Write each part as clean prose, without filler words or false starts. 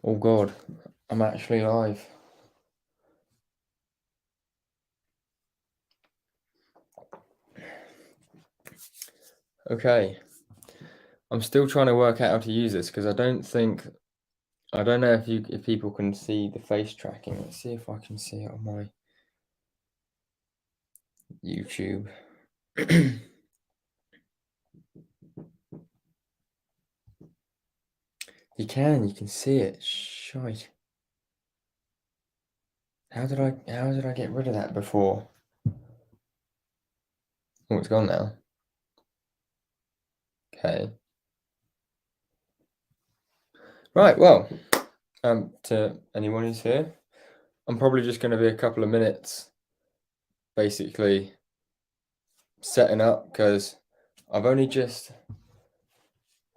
Oh God, I'm actually live. Okay, I'm still trying to work out how to use this because I don't know if people can see the face tracking. Let's see if I can see it on my YouTube. You can see it. Shite. How did I get rid of that before? Oh, it's gone now. Okay. Right, well, to anyone who's here, I'm probably just going to be a couple of minutes basically setting up because I've only just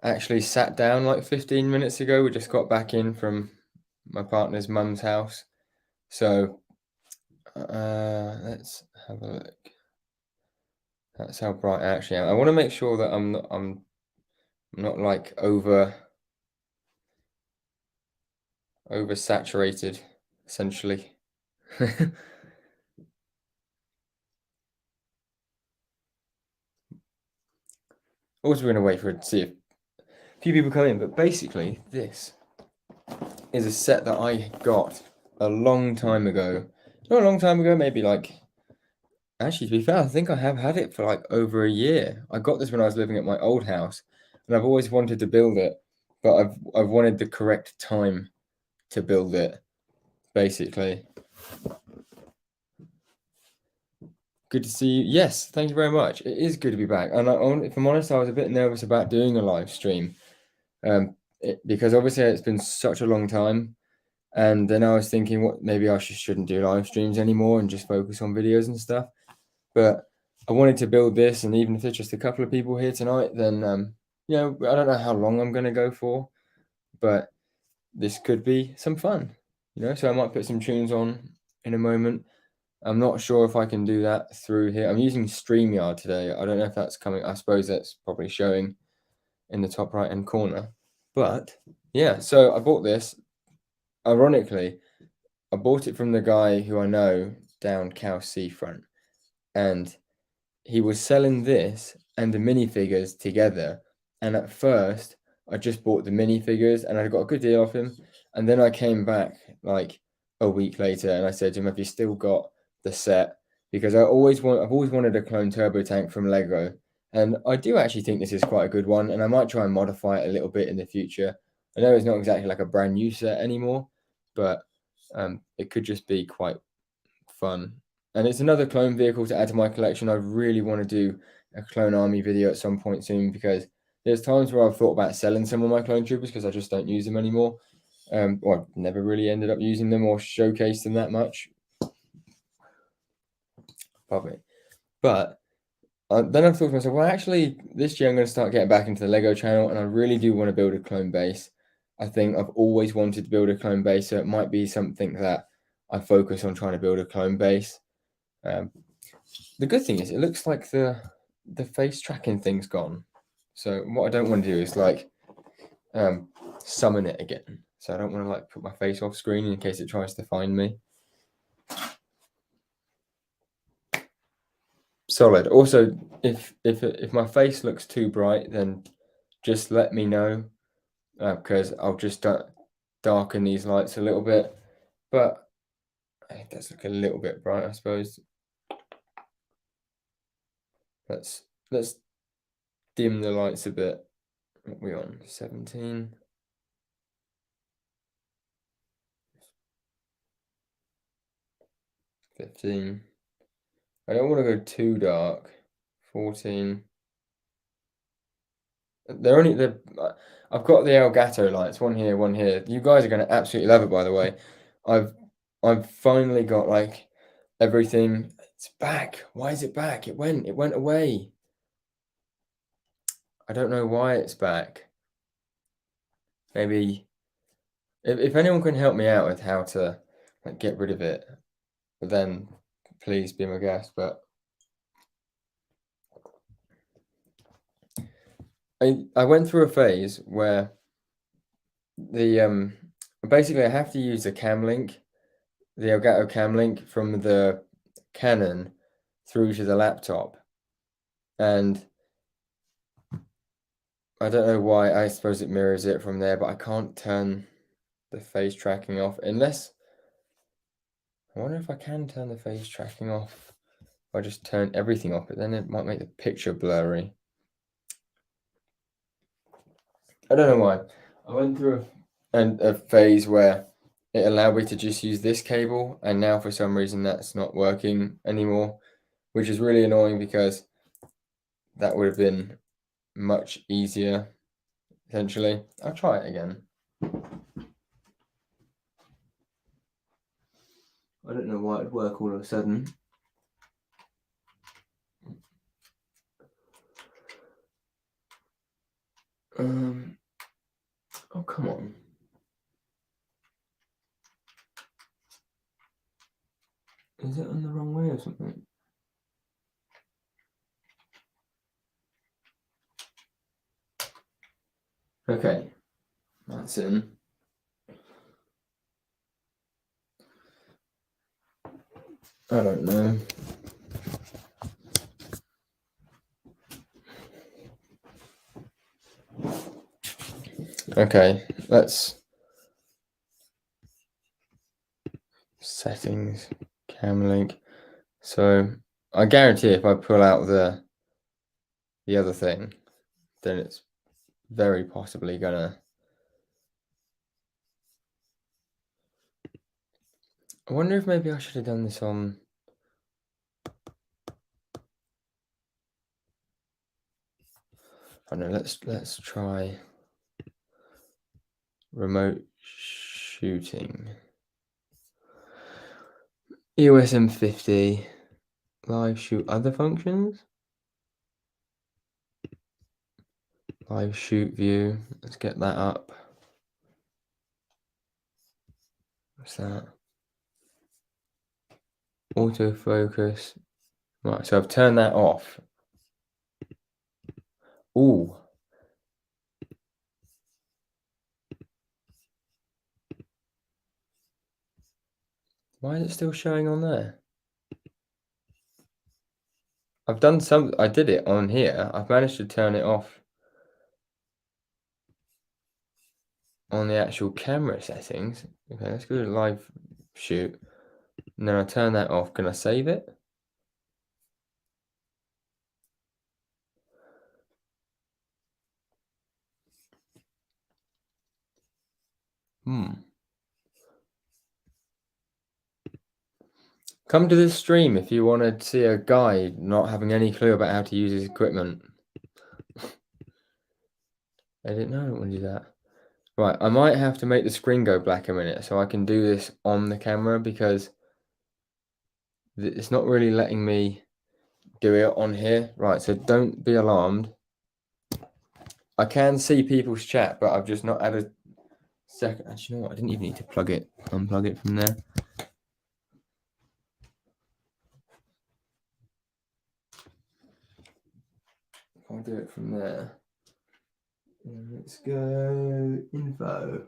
actually sat down like 15 minutes ago. We just got back in from my partner's mum's house. So let's have a look. That's how bright I actually am. I want to make sure that I'm not like oversaturated, essentially. Also, we're gonna wait for it to see if a few people come in, but basically, this is a set that I got a long time ago. Not a long time ago, maybe like. Actually, to be fair, I think I have had it for like over a year. I got this when I was living at my old house, and I've always wanted to build it, but I've wanted the correct time to build it, basically. Good to see you. Yes, thank you very much. It is good to be back. And if I'm honest, I was a bit nervous about doing a live stream, because obviously it's been such a long time. And then I was thinking, what maybe I shouldn't do live streams anymore and just focus on videos and stuff. But I wanted to build this, and even if there's just a couple of people here tonight, then I don't know how long I'm gonna go for, but this could be some fun, So I might put some tunes on in a moment. I'm not sure if I can do that through here. I'm using StreamYard today. I don't know if that's coming. I suppose that's probably showing in the top right hand corner. But yeah, so I bought this. Ironically, I bought it from the guy who I know down Cow Seafront, and he was selling this and the minifigures together. And at first, I just bought the minifigures and I got a good deal off him. And then I came back like a week later and I said to him, "Have you still got the set?" Because I've always wanted a clone turbo tank from Lego. And I do actually think this is quite a good one. And I might try and modify it a little bit in the future. I know it's not exactly like a brand new set anymore, but it could just be quite fun. And it's another clone vehicle to add to my collection. I really want to do a clone army video at some point soon because there's times where I've thought about selling some of my clone troopers because I just don't use them anymore. Or I've never really ended up using them or showcased them that much. Probably. But then I've thought to myself, well, actually, this year I'm going to start getting back into the Lego channel, and I really do want to build a clone base. I think I've always wanted to build a clone base, so it might be something that I focus on trying to build a clone base. The good thing is it looks like the face tracking thing's gone. So what I don't want to do is like summon it again. So I don't want to like put my face off screen in case it tries to find me. Solid. Also, if my face looks too bright, then just let me know because I'll just darken these lights a little bit. But it does look a little bit bright, I suppose. Let's dim the lights a bit. What are we on? 17. 15. I don't want to go too dark. 14. I've got the Elgato lights, one here, one here. You guys are going to absolutely love it, by the way. I've I've finally got like everything. It's back. Why is it back? It went away. I don't know why it's back. Maybe if anyone can help me out with how to like get rid of it, then please be my guest. But I went through a phase where the basically I have to use the cam link, the Elgato cam link from the Canon through to the laptop. And I don't know why, I suppose it mirrors it from there, but I can't turn the face tracking off unless, I wonder if I can turn the face tracking off. If I just turn everything off, but then it might make the picture blurry. I don't know why. I went through a phase where it allowed me to just use this cable, and now for some reason that's not working anymore, which is really annoying because that would have been much easier, essentially. I'll try it again. I don't know why it'd work all of a sudden. Oh, come on. Is it on the wrong way or something? Okay, that's in. I don't know. Okay, let's settings, cam link. So I guarantee if I pull out the other thing, then it's very possibly gonna. I wonder if maybe I should have done this on. I don't know. Let's try remote shooting. EOS M50 live shoot other functions. Live shoot view. Let's get that up. What's that? Autofocus. Right, so I've turned that off. Ooh. Why is it still showing on there? I've done some. I did it on here. I've managed to turn it off on the actual camera settings. Okay, let's go to live shoot. And then I turn that off. Can I save it? Come to this stream if you want to see a guy not having any clue about how to use his equipment. I didn't know I don't want to do that. Right, I might have to make the screen go black a minute so I can do this on the camera because it's not really letting me do it on here. Right, so don't be alarmed. I can see people's chat, but I've just not had a second. Actually, you know what? I didn't even need to unplug it from there. I'll do it from there. Let's go info.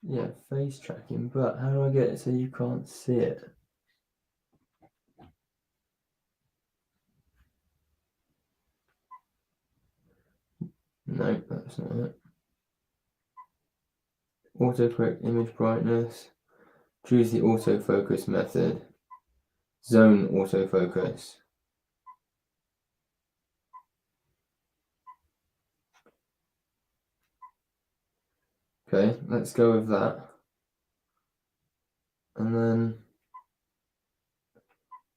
Yeah, face tracking, but how do I get it so you can't see it? No, that's not it. Autocorrect image brightness. Choose the autofocus method. Zone autofocus. Okay, let's go with that. And then,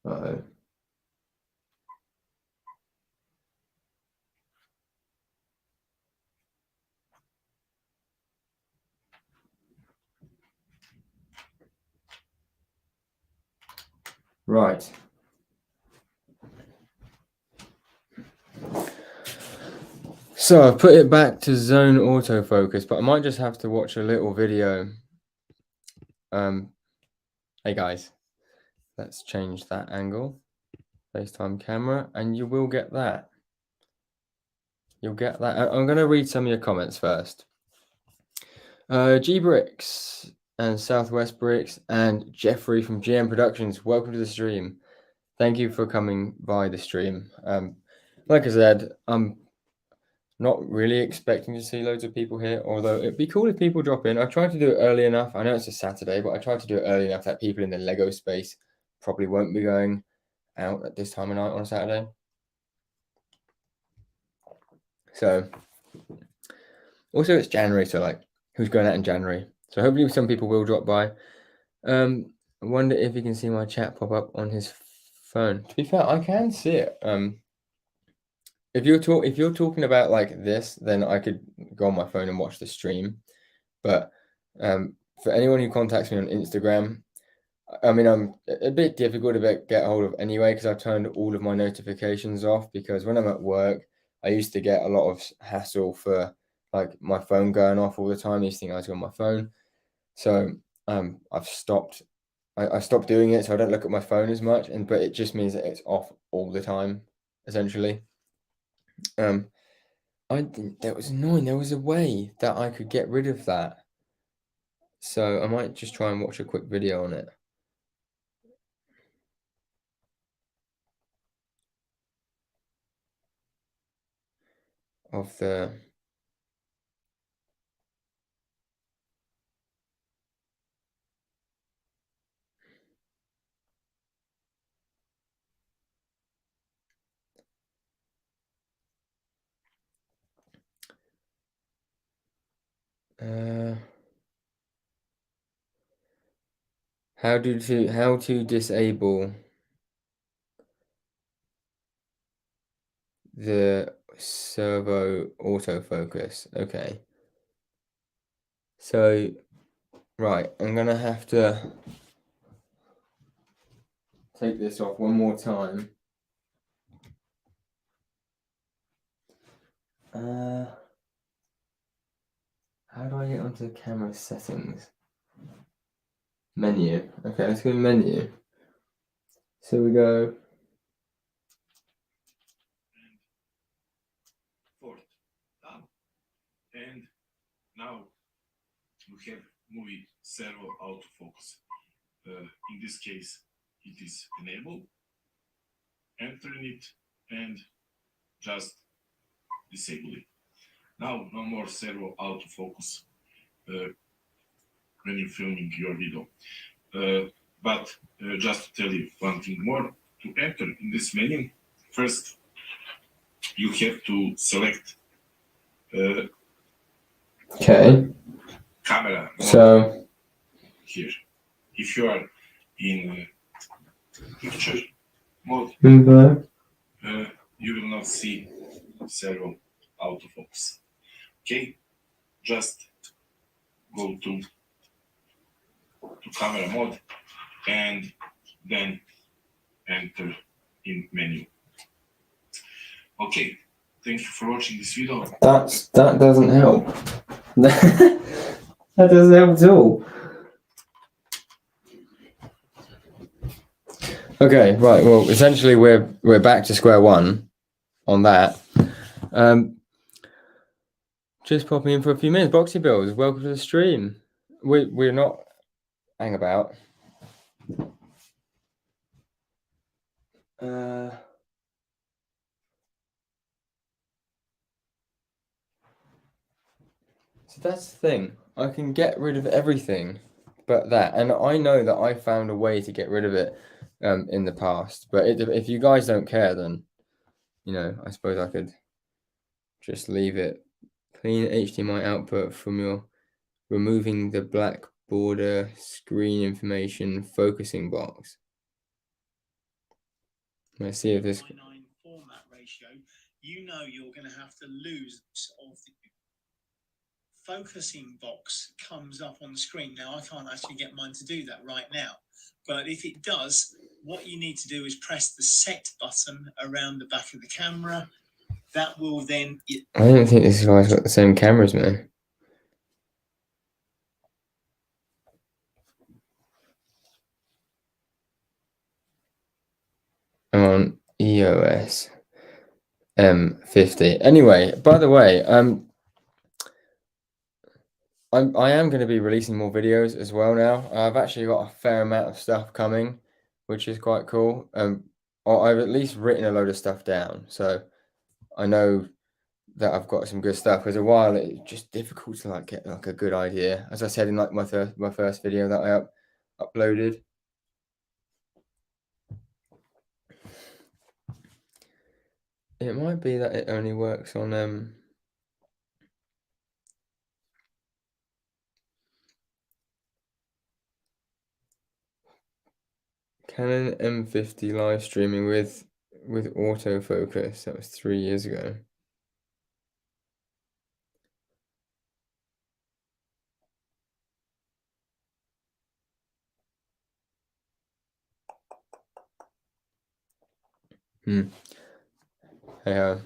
uh-oh. Right. So I've put it back to zone autofocus, but I might just have to watch a little video. Hey guys, let's change that angle. FaceTime camera, and you will get that. You'll get that. I'm going to read some of your comments first. G Bricks and Southwest Bricks and Jeffrey from GM Productions, welcome to the stream. Thank you for coming by the stream. Like I said, I'm not really expecting to see loads of people here, although it'd be cool if people drop in. I tried to do it early enough. I know it's a Saturday, but I tried to do it early enough that people in the Lego space probably won't be going out at this time of night on a Saturday. So, also it's January, so like, who's going out in January? So hopefully some people will drop by. I wonder if you can see my chat pop up on his phone. To be fair, I can see it. If you're talking about like this, then I could go on my phone and watch the stream. But for anyone who contacts me on Instagram, I mean, I'm a bit difficult to get hold of anyway because I've turned all of my notifications off, because when I'm at work, I used to get a lot of hassle for like my phone going off all the time. These things I was on my phone. So I've stopped. I stopped doing it, so I don't look at my phone as much, but it just means that it's off all the time, essentially. That was annoying. There was a way that I could get rid of that, so I might just try and watch a quick video on it. Of the how to disable the servo autofocus. Okay. So, right, I'm gonna have to take this off one more time. How do I get onto the camera settings? Menu. Okay, let's go to menu. So we go. And now we have movie servo autofocus. In this case, it is enabled. Entering it and just disable it. Now, no more servo autofocus when you're filming your video. But just to tell you one thing more, to enter in this menu, first you have to select Okay. camera mode. So Here, if you are in picture mode, you will not see servo autofocus. Okay, just go to camera mode and then enter in menu. Okay, thank you for watching this video. that doesn't help. That doesn't help at all. Okay, right. Well, essentially, we're back to square one on that. Just popping in for a few minutes. Boxy Bills, welcome to the stream. We're not hang about. So that's the thing. I can get rid of everything but that, and I know that I found a way to get rid of it in the past. But if you guys don't care, then I suppose I could just leave it. Clean HDMI output from your removing the black border screen information focusing box. Let's see if this format ratio. You're going to have to lose of the focusing box comes up on the screen. Now I can't actually get mine to do that right now, but if it does, what you need to do is press the set button around the back of the camera that will then I don't think this guy's got the same camera as me. I'm on EOS M50. Anyway, by the way, I am going to be releasing more videos as well now. I've actually got a fair amount of stuff coming, which is quite cool. Or I've at least written a load of stuff down, so I know that I've got some good stuff. Because a while it's just difficult to like get like a good idea. As I said in like my first video that I uploaded. It might be that it only works on Canon M50 live streaming with autofocus. That was 3 years ago. Hey,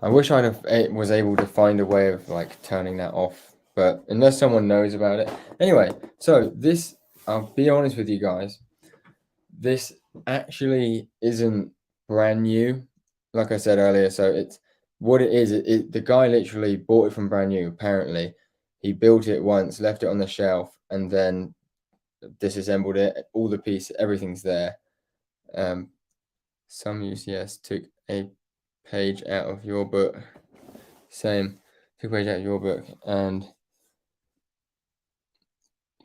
I wish was able to find a way of like turning that off, but unless someone knows about it. Anyway, so this, I'll be honest with you guys, this actually isn't brand new, like I said earlier. So it's what it is. The guy literally bought it from brand new. Apparently, he built it once, left it on the shelf, and then disassembled it. All the pieces, everything's there. Some UCS took a page out of your book. Same, took a page out of your book and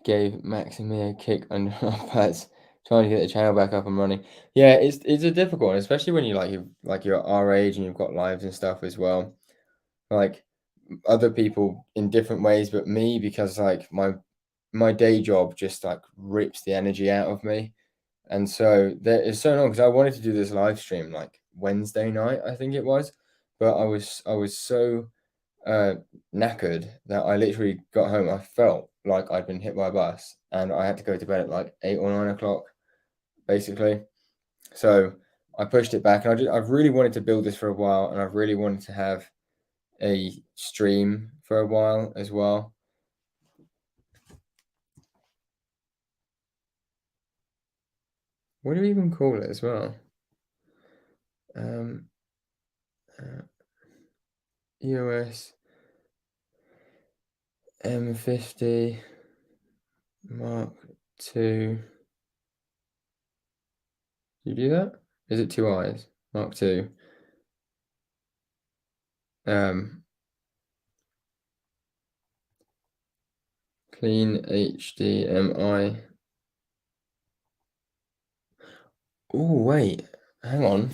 gave Max and me a kick under our pads, trying to get the channel back up and running. Yeah, it's a difficult one, especially when you're our age and you've got lives and stuff as well. Like other people in different ways, but me, because like my day job just like rips the energy out of me. And so there is so long because I wanted to do this live stream like Wednesday night, I think it was, but I was so knackered that I literally got home. I felt like I'd been hit by a bus, and I had to go to bed at like 8 or 9 o'clock, basically. So I pushed it back, and I've really wanted to build this for a while, and I've really wanted to have a stream for a while as well. What do we even call it as well? EOS M50 Mark II. You do that? Is it 2 eyes? Mark II. Clean HDMI. Oh wait, hang on.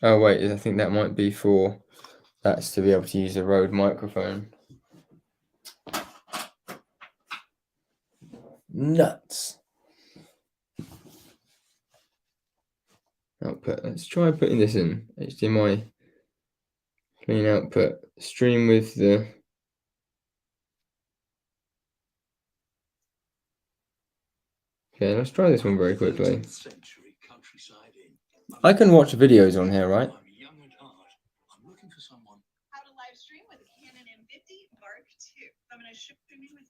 Oh wait, I think that might be that's to be able to use a Rode microphone. Nuts. Output. Let's try putting this in. HDMI. Clean output. Stream with the. Okay, let's try this one very quickly. I can watch videos on here, right? How to live stream with a Canon M50 Mark II. I'm going to show you with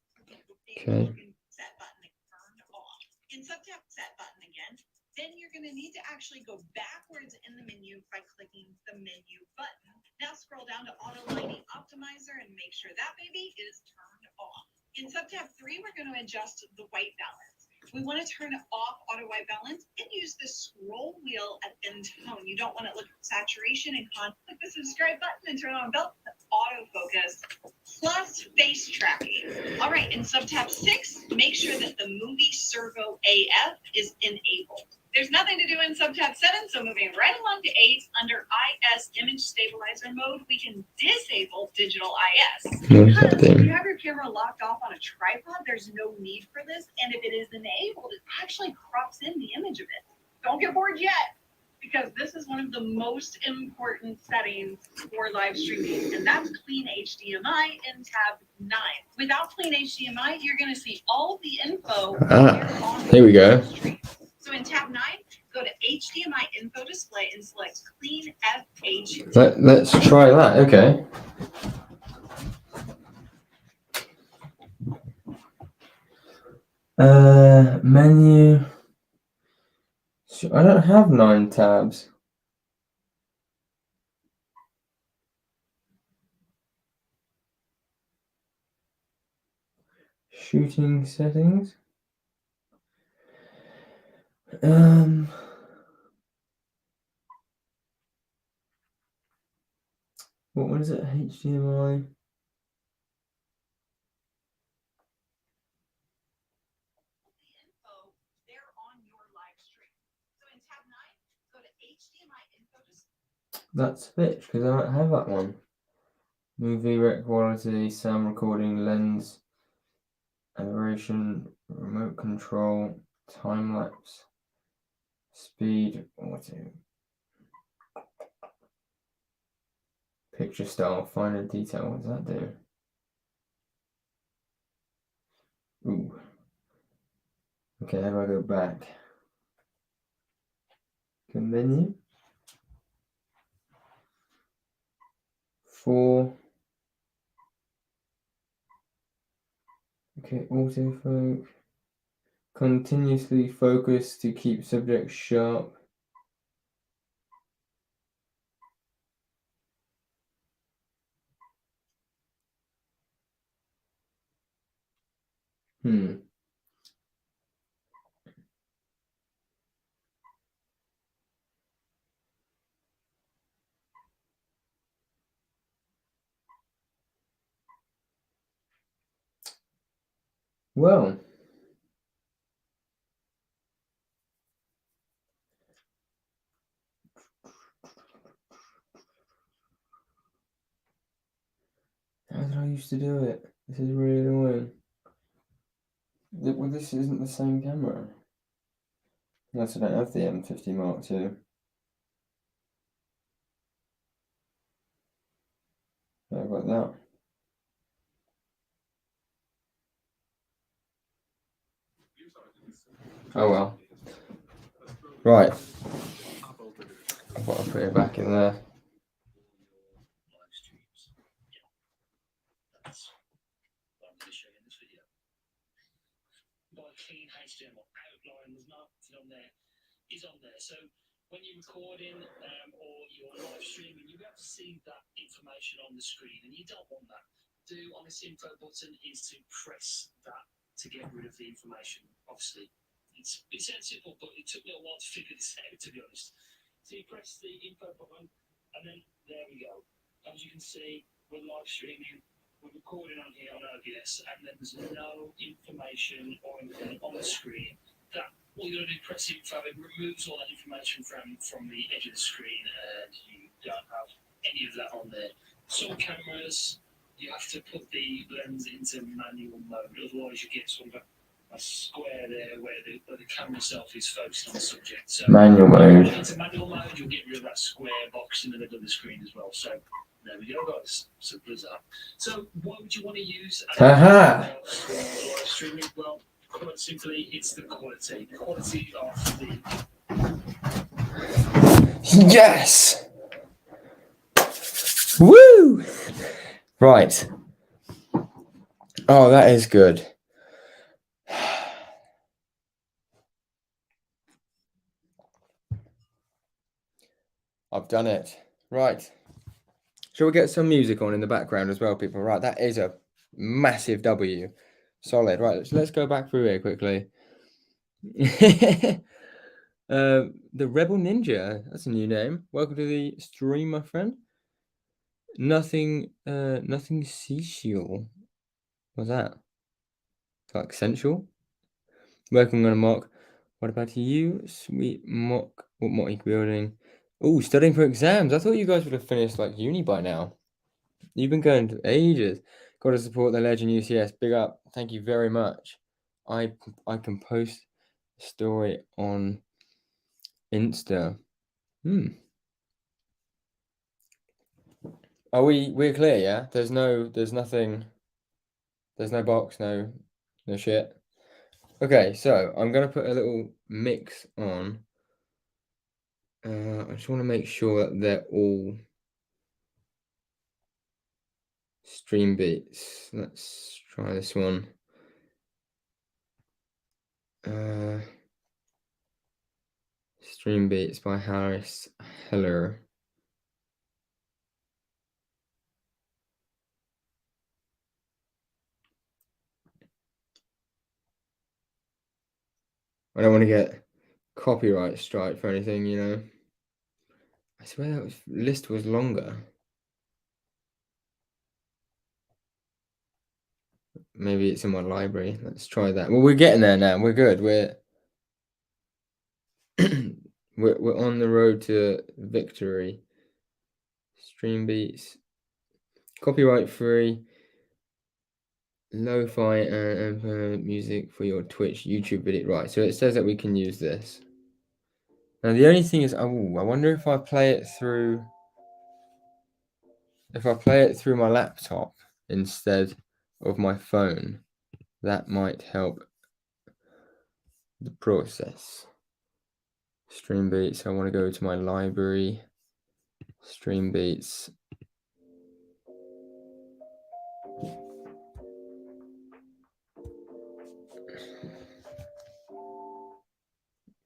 Okay. set button turned off. In subtap set button again, then you're going to need to actually go backwards in the menu by clicking the menu button. Now scroll down to auto lighting optimizer and make sure that baby is turned off. In subtab 3, we're going to adjust the white balance. We want to turn off auto white balance and use the scroll wheel and tone. You don't want to look at saturation and click the subscribe button and turn on belt autofocus plus face tracking. All right, in subtab 6, make sure that the movie servo AF is enabled. There's nothing to do in subtab 7, so moving right along to 8, under IS image stabilizer mode, we can disable digital IS. Because if you have your camera locked off on a tripod, there's no need for this, and if it is enabled, it actually crops in the image of it. Don't get bored yet, because this is one of the most important settings for live streaming, and that's Clean HDMI in tab 9. Without Clean HDMI, you're going to see all the info Here we go. stream. in tab 9, go to HDMI info display and select clean FH. Let's try that. Okay. Menu. I don't have 9 tabs. Shooting settings. What is it? HDMI. Info there on your live stream. So in tab 9, go to HDMI info display. That's Twitch because I don't have that one. Movie rec quality, sound recording, lens, aberration, remote control, time lapse, speed, auto, picture style, finer detail. What does that do? Ooh. Okay, how do I go back? Go menu. 4. Okay, autofocus. Continuously focus to keep subject sharp. Well, how did I used to do it? This is really annoying. Well, this isn't the same camera. Unless I don't have the M50 Mark II. How about that? Oh well. Right. I thought I'd put it back in there. Live streams. Yeah. That's what I'm going to show you in this video. My clean HTML outline was marked on there, is on there. So when you're recording or you're live streaming, you'll be able to see that information on the screen, and you don't want that. Do on this info button is to press that to get rid of the information. Obviously, it sounds simple, but it took me a while to figure this out, to be honest. So you press the info button, and then there we go. As you can see, we're live streaming, we're recording on here on OBS, and then there's no information or anything on the screen. That all you gotta do, press info, it removes all that information from the edge of the screen, and you don't have any of that on there. Some cameras, you have to put the lens into manual mode, otherwise you get sort of a square there where the camera itself is focused on the subject. So Manual when mode. into manual mode, you'll get rid of that square box in the middle of the screen as well. So there we go, guys. Simple as that. So what would you want to use Aha! for live streaming? Well, quite simply, it's the quality. The quality of the Yes! Woo! Right. Oh, that is good. I've done it. Right. Shall we get some music on in the background as well, people? Right, that is a massive W. Solid. Right, let's go back through here quickly. The Rebel Ninja. That's a new name. Welcome to the stream, my friend. Nothing sensual. What's that? Like sensual? Working on a mock. What about you, sweet mock? What mock are you building? Oh, studying for exams. I thought you guys would have finished like uni by now. You've been going to ages. Got to support the legend UCS. Big up. Thank you very much. I can post a story on Insta. Are we're clear, yeah? There's nothing. There's no box, no shit. Okay, so I'm gonna put a little mix on. I just want to make sure that they're all stream beats. Let's try this one. Stream beats by Harris Heller. I don't want to get copyright strike for anything, you know. I swear that list was longer. Maybe it's in my library. Let's try that. Well, we're getting there now. We're good. We're we're on the road to victory. Stream beats, copyright free, lo-fi and music for your Twitch, YouTube video. Right. So it says that we can use this. Now the only thing is, I wonder if I play it through. If I play it through my laptop instead of my phone, that might help the process. Stream beats. I want to go to my library. Stream beats.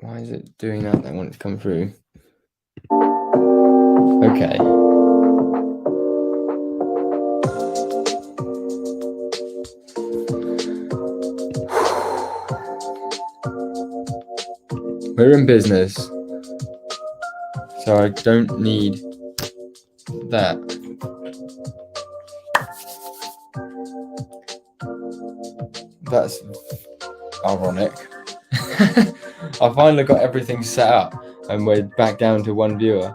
Why is it doing that? I want it to come through. Okay. We're in business, so I don't need that. That's ironic. I finally got everything set up and we're back down to one viewer.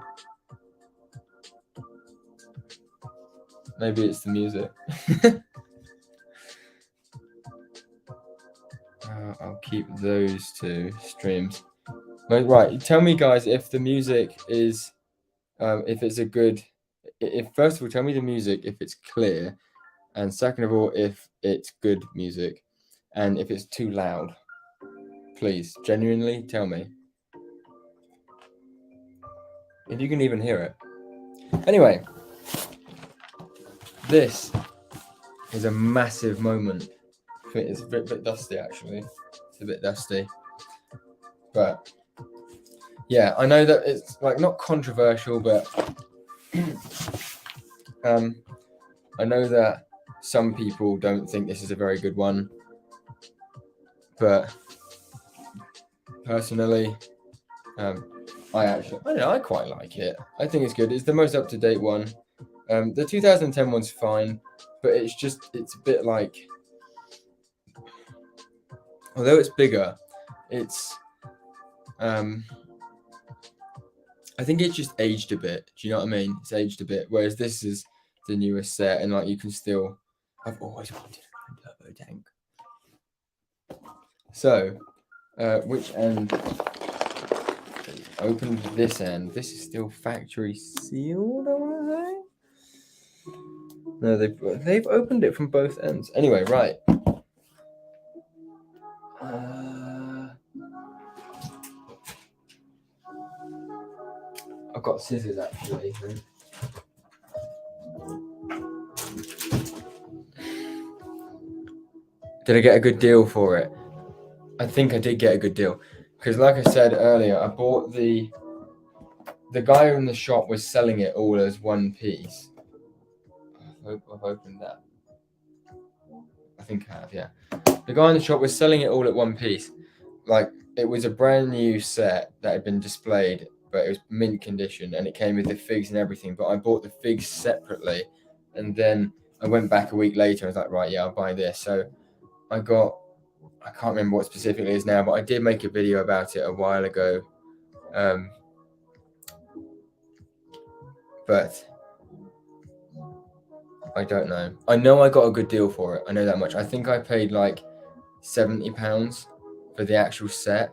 Maybe it's the music. I'll keep those two streams. Right, tell me guys if the music is, if it's a good, if first of all, tell me the music if it's clear, and second of all, if it's good music, and if it's too loud. Please, genuinely tell me. If you can even hear it. Anyway, this is a massive moment. It's a bit dusty actually. It's a bit dusty. But yeah, I know that it's like not controversial, but I know that some people don't think this is a very good one. But personally, I quite like it. I think it's good. It's the most up-to-date one. The 2010 one's fine, but it's a bit like, although it's bigger, it's I think it just aged a bit. Do you know what I mean? It's aged a bit. Whereas this is the newest set, and like you can still. I've always wanted a turbo tank. So, which end? Opened this end. This is still factory sealed, I want to say. No, they've opened it from both ends. Anyway, right. I've got scissors actually. Did I get a good deal for it? I think I did get a good deal. Because like I said earlier, I bought the guy in the shop was selling it all as one piece. I've opened that. I think I have, yeah. The guy in the shop was selling it all at one piece. Like, it was a brand new set that had been displayed, but it was mint condition, and it came with the figs and everything. But I bought the figs separately, and then I went back a week later. I was like, right, yeah, I'll buy this. So I can't remember what specifically it is now, but I did make a video about it a while ago. But I don't know. I know I got a good deal for it. I know that much. I think I paid like £70 for the actual set,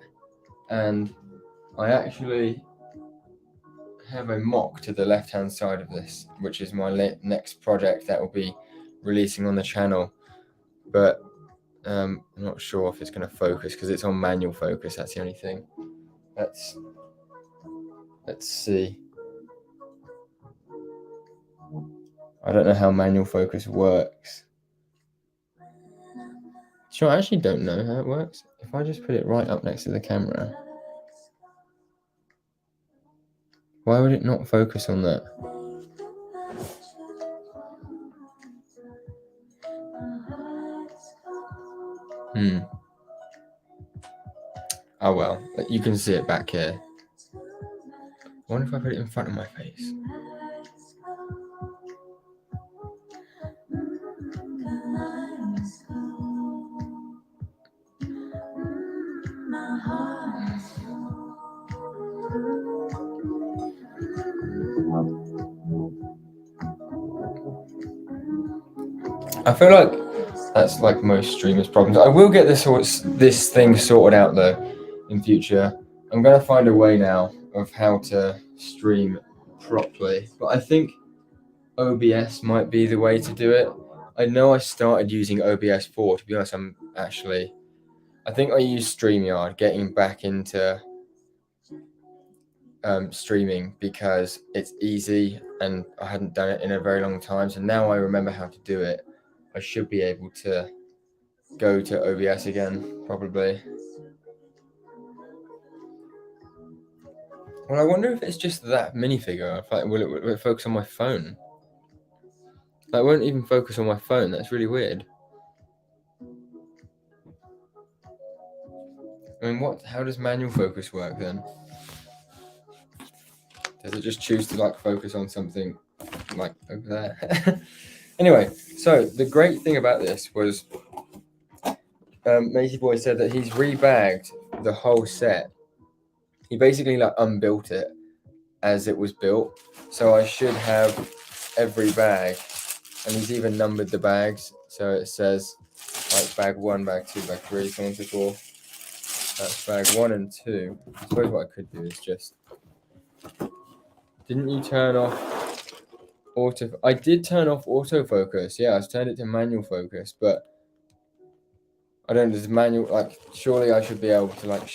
and I actually have a mock to the left-hand side of this, which is my next project that will be releasing on the channel. But I'm not sure if it's going to focus because it's on manual focus. That's the only thing. Let's see. I don't know how manual focus works. Sure, I actually don't know how it works. If I just put it right up next to the camera, why would it not focus on that? Oh well, you can see it back here. I wonder if I put it in front of my face. I feel like that's like most streamers' problems. I will get this thing sorted out though in future. I'm gonna find a way now of how to stream properly, but I think OBS might be the way to do it. I know I started using OBS 4. To be honest, I think I used StreamYard, getting back into streaming because it's easy and I hadn't done it in a very long time. So now I remember how to do it. I should be able to go to OBS again, probably. Well, I wonder if it's just that minifigure. Like, will it focus on my phone? Like, it won't even focus on my phone. That's really weird. I mean, how does manual focus work then? Does it just choose to like focus on something like over there? Anyway, so the great thing about this was Macy Boy said that he's rebagged the whole set. He basically like unbuilt it as it was built. So I should have every bag, and he's even numbered the bags. So it says like bag 1, bag 2, bag 3, so on and so forth. That's bag 1 and 2. I suppose what I could do is just... Didn't you turn off I did turn off autofocus. Yeah, I turned it to manual focus, but I don't know, does manual, like, surely I should be able to like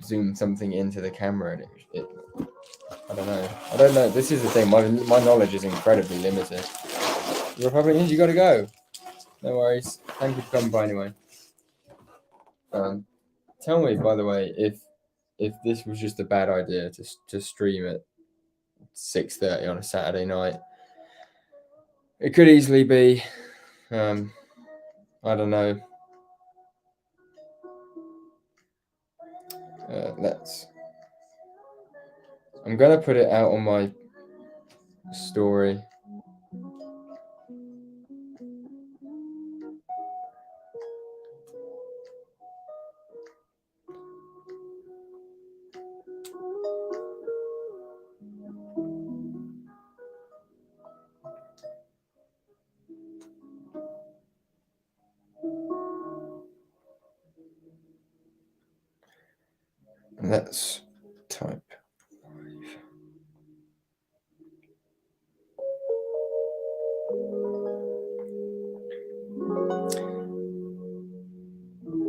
zoom something into the camera and it I don't know. This is the thing. My knowledge is incredibly limited. The Republicans, you got to go. No worries. Thank you for coming by anyway. Tell me, by the way, if this was just a bad idea to stream at 6:30 on a Saturday night. It could easily be. I don't know. I'm gonna put it out on my story. Let's type.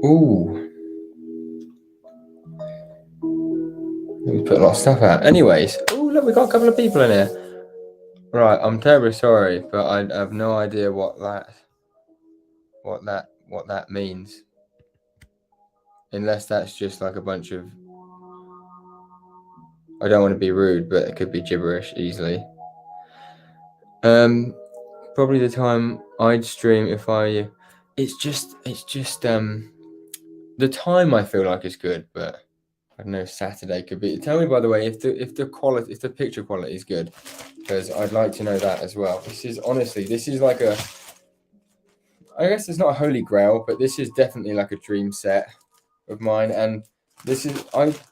Ooh. We put a lot of stuff out. Anyways, ooh, look, we got a couple of people in here. Right, I'm terribly sorry, but I have no idea what that means. Unless that's just like a bunch of... I don't want to be rude, but it could be gibberish easily. Probably the time I'd stream if I... It's just the time I feel like is good, but I don't know, Saturday could be. Tell me, by the way, if the picture quality is good, because I'd like to know that as well. This is like a... I guess it's not a holy grail, but this is definitely like a dream set of mine, and this is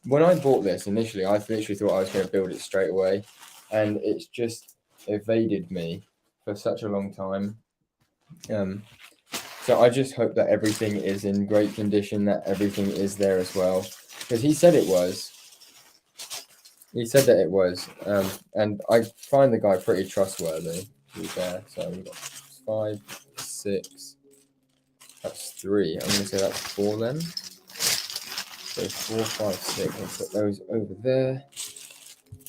when I bought this initially, I literally thought I was going to build it straight away, and it's just evaded me for such a long time. So I just hope that everything is in great condition, that everything is there as well, because he said it was. He said that it was, and I find the guy pretty trustworthy. To be fair, so we've got 5, 6. That's 3. I'm going to say that's 4 then. So 4, 5, 6. I'll put those over there.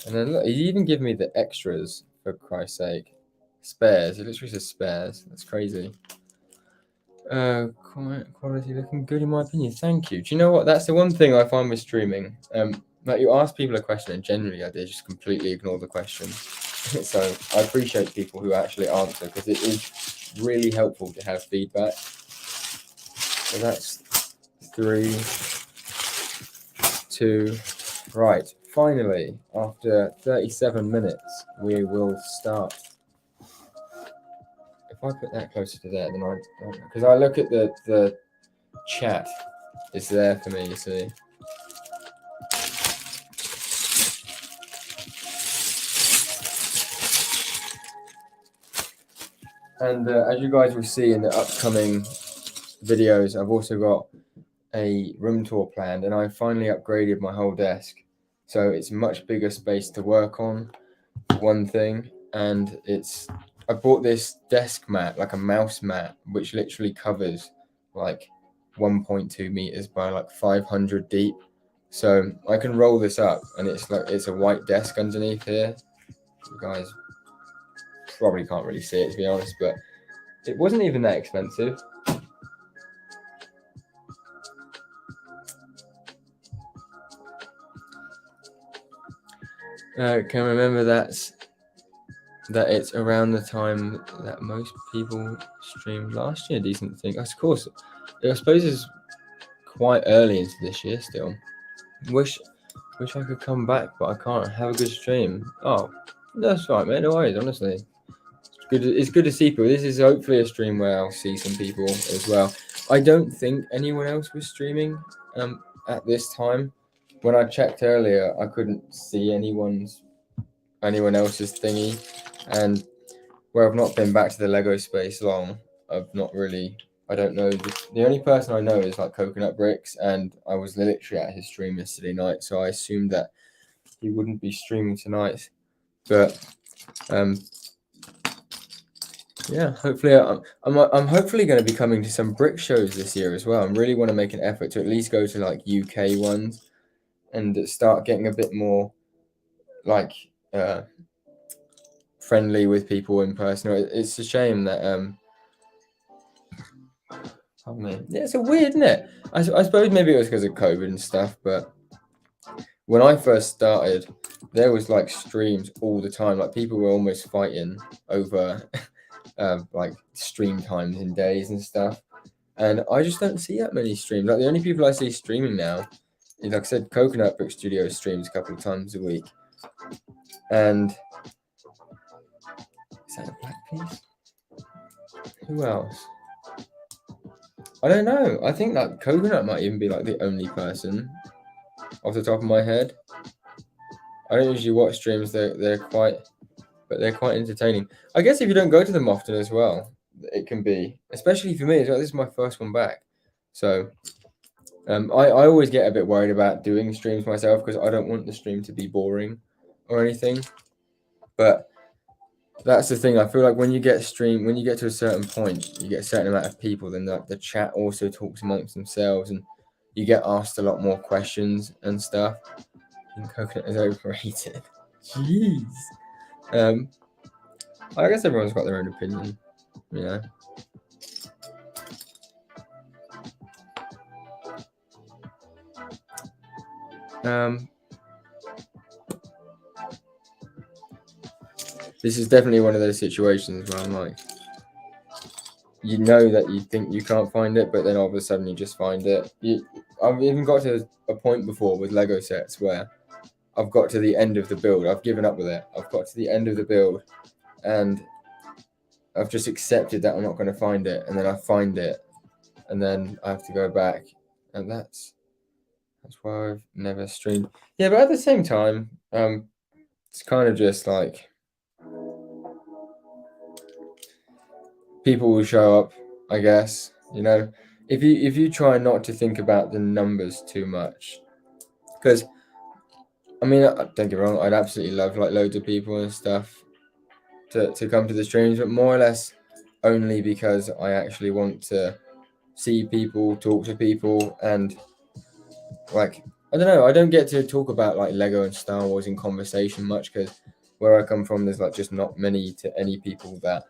And then look, he even give me the extras, for Christ's sake. Spares. It literally says spares. That's crazy. Quality looking good in my opinion. Thank you. Do you know what? That's the one thing I find with streaming. Like you ask people a question and generally they just completely ignore the question. So I appreciate people who actually answer because it is really helpful to have feedback. So that's 3, 2, right. Finally, after 37 minutes, we will start. If I put that closer to there, then because I look at the chat, it's there for me, you see. And as you guys will see in the upcoming videos, I've also got a room tour planned, and I finally upgraded my whole desk. So it's a much bigger space to work on, one thing, and I bought this desk mat, like a mouse mat, which literally covers like 1.2 meters by like 500 deep. So I can roll this up and it's a white desk underneath here. You guys probably can't really see it to be honest, but it wasn't even that expensive. Can remember that it's around the time that most people streamed last year. Decent thing, of course. I suppose it's quite early into this year still. Wish I could come back, but I can't. Have a good stream. Oh, that's right, man. No worries. Honestly, it's good to see people. This is hopefully a stream where I'll see some people as well. I don't think anyone else was streaming at this time. When I checked earlier, I couldn't see anyone else's thingy, and where I've not been back to the Lego space long, I've not really. I don't know. The only person I know is like Coconut Bricks, and I was literally at his stream yesterday night, so I assumed that he wouldn't be streaming tonight. But yeah, hopefully I'm hopefully going to be coming to some brick shows this year as well. I really want to make an effort to at least go to like UK ones and start getting a bit more like friendly with people in person. It's a shame that pardon me. Yeah, it's so weird, isn't it? I suppose maybe it was because of COVID and stuff, but when I first started, there was like streams all the time. Like people were almost fighting over like stream times in days and stuff. And I just don't see that many streams. Like the only people I see streaming now is, like I said, Coconut Brick Studio streams a couple of times a week. And is that a black piece? Who else? I don't know. I think that Coconut might even be like the only person off the top of my head. I don't usually watch streams. They're quite entertaining. I guess if you don't go to them often as well, it can be, especially for me as well. This is my first one back, so I always get a bit worried about doing streams myself because I don't want the stream to be boring or anything. But that's the thing. I feel like when you get to a certain point, you get a certain amount of people, then the chat also talks amongst themselves, and you get asked a lot more questions and stuff. And Coconut is overrated. Jeez. I guess everyone's got their own opinion, you know. This is definitely one of those situations where I'm like, you know that you think you can't find it, but then all of a sudden you just find it. I've even got to a point before with Lego sets where I've got to the end of the build. I've given up with it. I've got to the end of the build and I've just accepted that I'm not going to find it. And then I find it and then I have to go back. And that's why I've never streamed. Yeah, but at the same time, it's kind of just like people will show up, I guess, you know, if you try not to think about the numbers too much, because I mean, don't get me wrong, I'd absolutely love like loads of people and stuff to come to the streams, but more or less only because I actually want to see people, talk to people, and like I don't know, I don't get to talk about like Lego and Star Wars in conversation much because where I come from, there's like just not many to any people that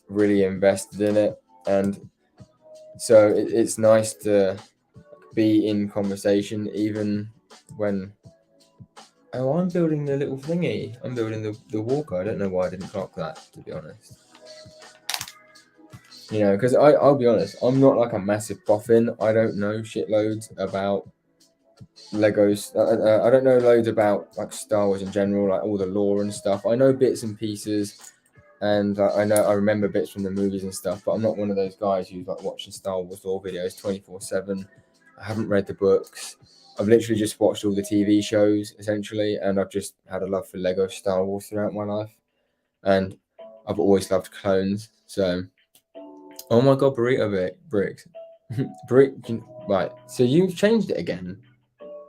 really invested in it, and so it's nice to be in conversation even when. Oh, I'm building the little thingy. I'm building the walker. I don't know why I didn't clock that, to be honest. You know, because I'll be honest, I'm not like a massive boffin. I don't know shitloads about Legos. I don't know loads about like Star Wars in general, like all the lore and stuff. I know bits and pieces, and I remember bits from the movies and stuff. But I'm not one of those guys who's like watching Star Wars lore videos 24/7. I haven't read the books. I've literally just watched all the TV shows essentially, and I've just had a love for Lego Star Wars throughout my life, and I've always loved clones. So, oh my god, burrito bricks, right? So you've changed it again.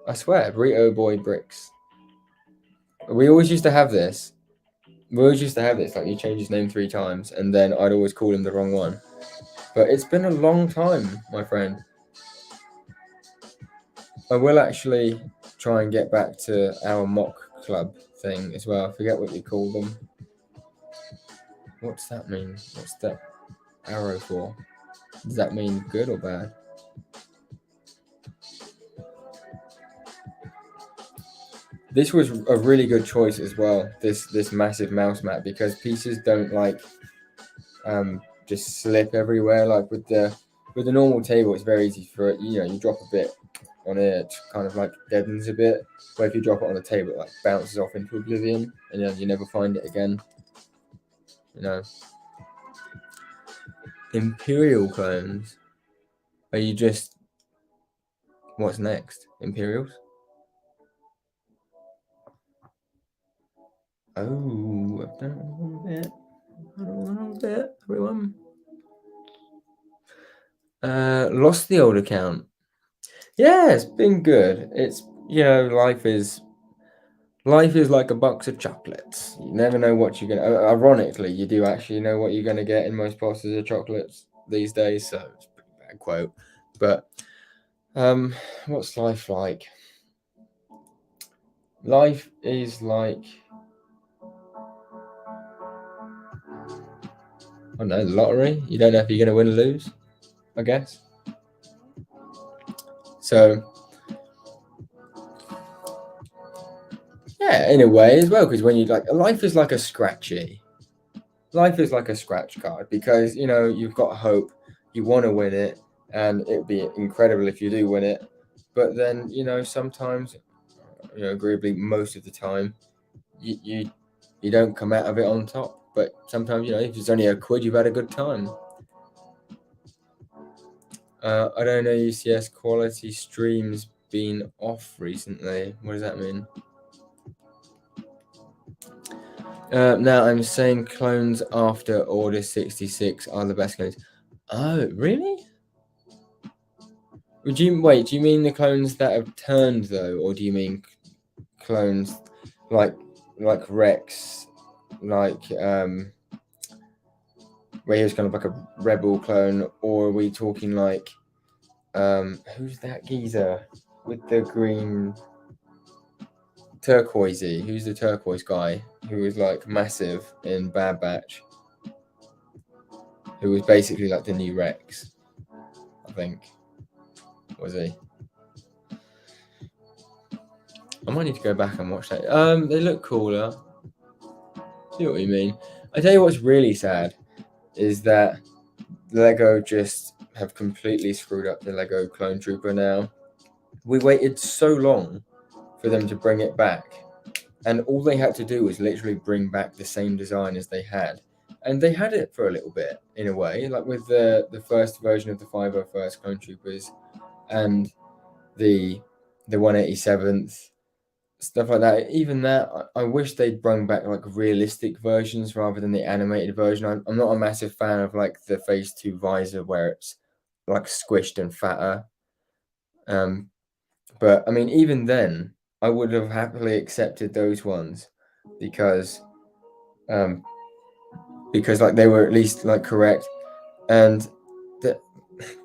I swear, burrito boy bricks. We always used to have this. Like you change his name 3 times, and then I'd always call him the wrong one. But it's been a long time, my friend. I will actually try and get back to our mock club thing as well. I forget what you call them. What's that mean? What's that arrow for? Does that mean good or bad? This was a really good choice as well. This massive mouse mat, because pieces don't like just slip everywhere. Like with the normal table, it's very easy for it. You know, you drop a bit on it, kind of like deadens a bit. But if you drop it on the table, it like bounces off into oblivion, and you never find it again. You know, Imperial clones. Are you just? What's next? Imperials? Oh, I've done it a little bit, everyone. Lost the old account. Yeah, it's been good. It's, you know, life is like a box of chocolates. You never know what you're gonna. Ironically, you do actually know what you're gonna get in most boxes of chocolates these days. So it's a pretty bad quote, but what's life like? Life is like, I don't know, the lottery. You don't know if you're gonna win or lose, I guess. So yeah, in a way as well, because when you like, life is like a scratchy. Life is like a scratch card, because you know you've got hope, you want to win it, and it'd be incredible if you do win it. But then you know sometimes, you know, agreeably most of the time, you don't come out of it on top. But sometimes, you know, if it's only a quid, you've had a good time. I don't know, UCS quality streams been off recently. What does that mean? Now I'm saying clones after Order 66 are the best clones. Oh, really? Do you mean the clones that have turned though, or do you mean clones like Rex, like where he was kind of like a rebel clone, or are we talking like who's that geezer with the green turquoisey? Who's the turquoise guy who was like massive in Bad Batch? Who was basically like the new Rex, I think. Was he? I might need to go back and watch that. They look cooler. See what you mean. I tell you what's really sad is that Lego just have completely screwed up the Lego Clone Trooper now. We waited so long for them to bring it back, and all they had to do was literally bring back the same design as they had. And they had it for a little bit, in a way, like with the first version of the 501st Clone Troopers and the 187th, stuff like that. Even that, I wish they'd bring back like realistic versions rather than the animated version. I'm not a massive fan of like the Phase 2 visor where it's like squished and fatter. But I mean, even then, I would have happily accepted those ones because like they were at least like correct. And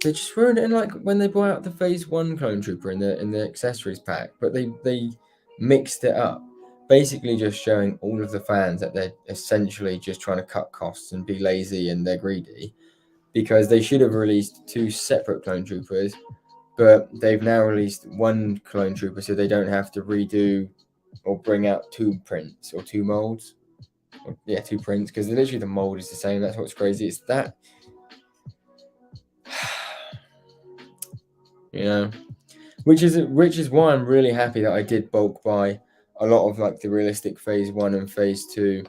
they just ruined it in like when they brought out the Phase 1 Clone Trooper in the accessories pack, but they mixed it up, basically just showing all of the fans that they're essentially just trying to cut costs and be lazy and they're greedy, because they should have released 2 separate Clone Troopers, but they've now released 1 Clone Trooper so they don't have to redo or bring out 2 prints or 2 molds. Or, yeah, 2 prints, because literally the mold is the same. That's what's crazy. It's that, you know, which is why I'm really happy that I did bulk buy a lot of like the realistic Phase 1 and Phase 2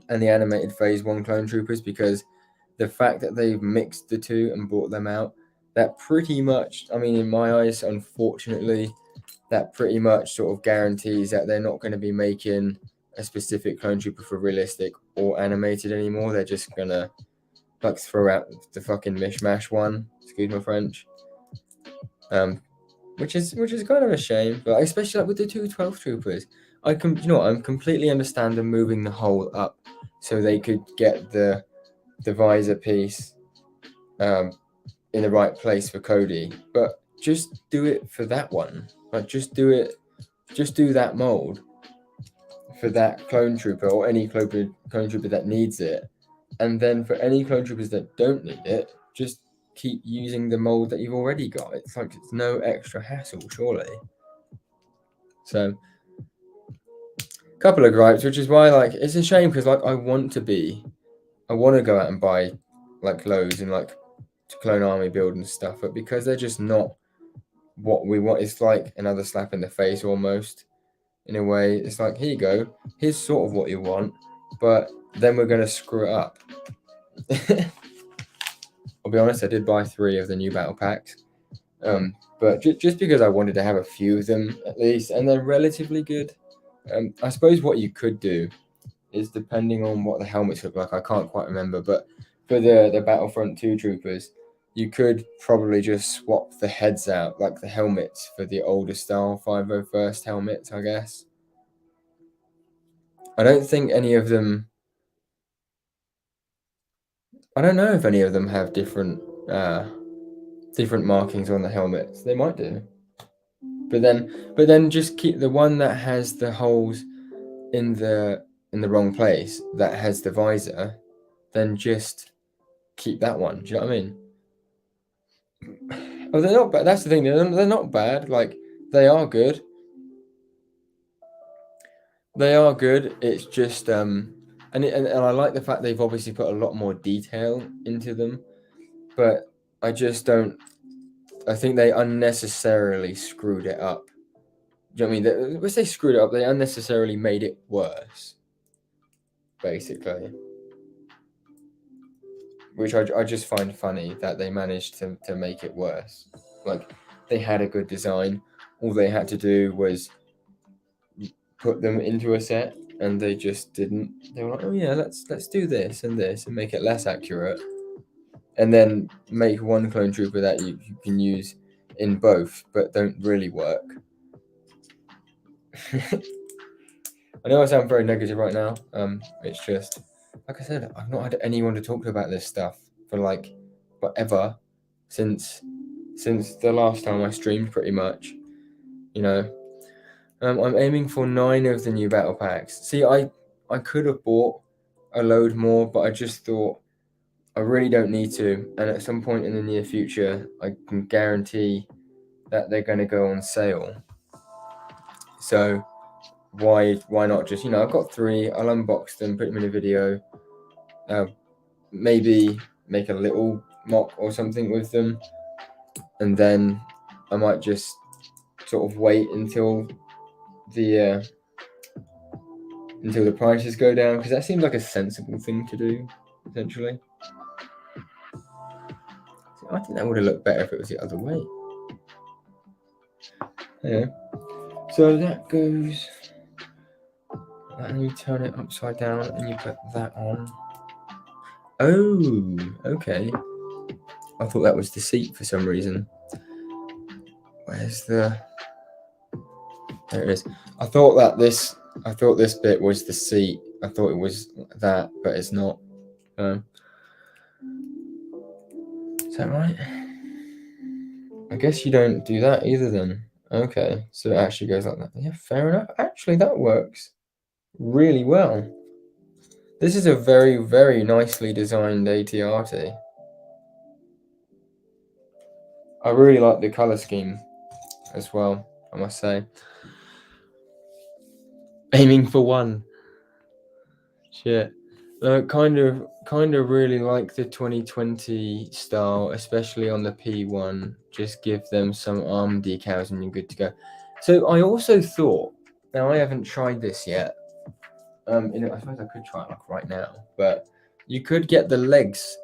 and the animated Phase 1 Clone Troopers, because the fact that they've mixed the 2 and brought them out, that pretty much, I mean, in my eyes, unfortunately, that pretty much sort of guarantees that they're not going to be making a specific Clone Trooper for realistic or animated anymore. They're just going to like throw out the fucking mishmash one, excuse my French. Which is kind of a shame, but especially like with the 2 12 Troopers, I completely understand them moving the hole up so they could get the visor piece in the right place for Cody, but just do it for that one. Like just do that mold for that Clone Trooper or any Clone Trooper that needs it, and then for any Clone Troopers that don't need it, just keep using the mold that you've already got. It's like it's no extra hassle, surely. So, couple of gripes, which is why like it's a shame, because like I want to go out and buy like loads and like Clone Army build and stuff, but because they're just not what we want, it's like another slap in the face almost. In a way, it's like, here you go, here's sort of what you want, but then we're gonna screw it up. I'll be honest, I did buy 3 of the new battle packs, but just because I wanted to have a few of them at least, and they're relatively good. I suppose what you could do is, depending on what the helmets look like, I can't quite remember, but for the Battlefront 2 Troopers, you could probably just swap the heads out, like the helmets, for the older style 501st helmets, I guess. I don't think any of them... I don't know if any of them have different markings on the helmets. They might do. But then just keep the one that has the holes in the wrong place, that has the visor, then just keep that one. Do you know what I mean? Oh, they're not bad. That's the thing. They're not bad. Like, they are good. They are good. It's just and I like the fact they've obviously put a lot more detail into them, but I just don't. I think they unnecessarily screwed it up. Do you know what I mean? When they screwed it up, they unnecessarily made it worse, basically. Which I just find funny that they managed to make it worse. Like, they had a good design. All they had to do was put them into a set, and they just didn't. They were like, oh yeah, let's do this and make it less accurate, and then make one Clone Trooper that you can use in both, but don't really work. I know I sound very negative right now. It's just, like I said, I've not had anyone to talk to about this stuff for like whatever since the last time I streamed, pretty much. You know, I'm aiming for 9 of the new battle packs. See, I could have bought a load more, but I just thought I really don't need to. And at some point in the near future, I can guarantee that they're going to go on sale. So why not just, I've got 3, I'll unbox them, put them in a video, maybe make a little mock or something with them, and then I might just sort of wait until the prices go down, because that seems like a sensible thing to do, essentially. So I think that would have looked better if it was the other way. Yeah. So that goes, and you turn it upside down and you put that on. Oh, okay. I thought that was the seat for some reason. Where's the... There it is. I thought this bit was the seat. I thought it was that, but it's not. Is that right? I guess you don't do that either then. Okay, so it actually goes like that. Yeah, fair enough. Actually, that works really well. This is a very, very nicely designed ATRT. I really like the color scheme as well, I must say. Aiming for 1. Shit. Kind of really like the 2020 style, especially on the P1. Just give them some arm decals and you're good to go. So I also thought, now I haven't tried this yet. I suppose I could try it like right now, but you could get the legs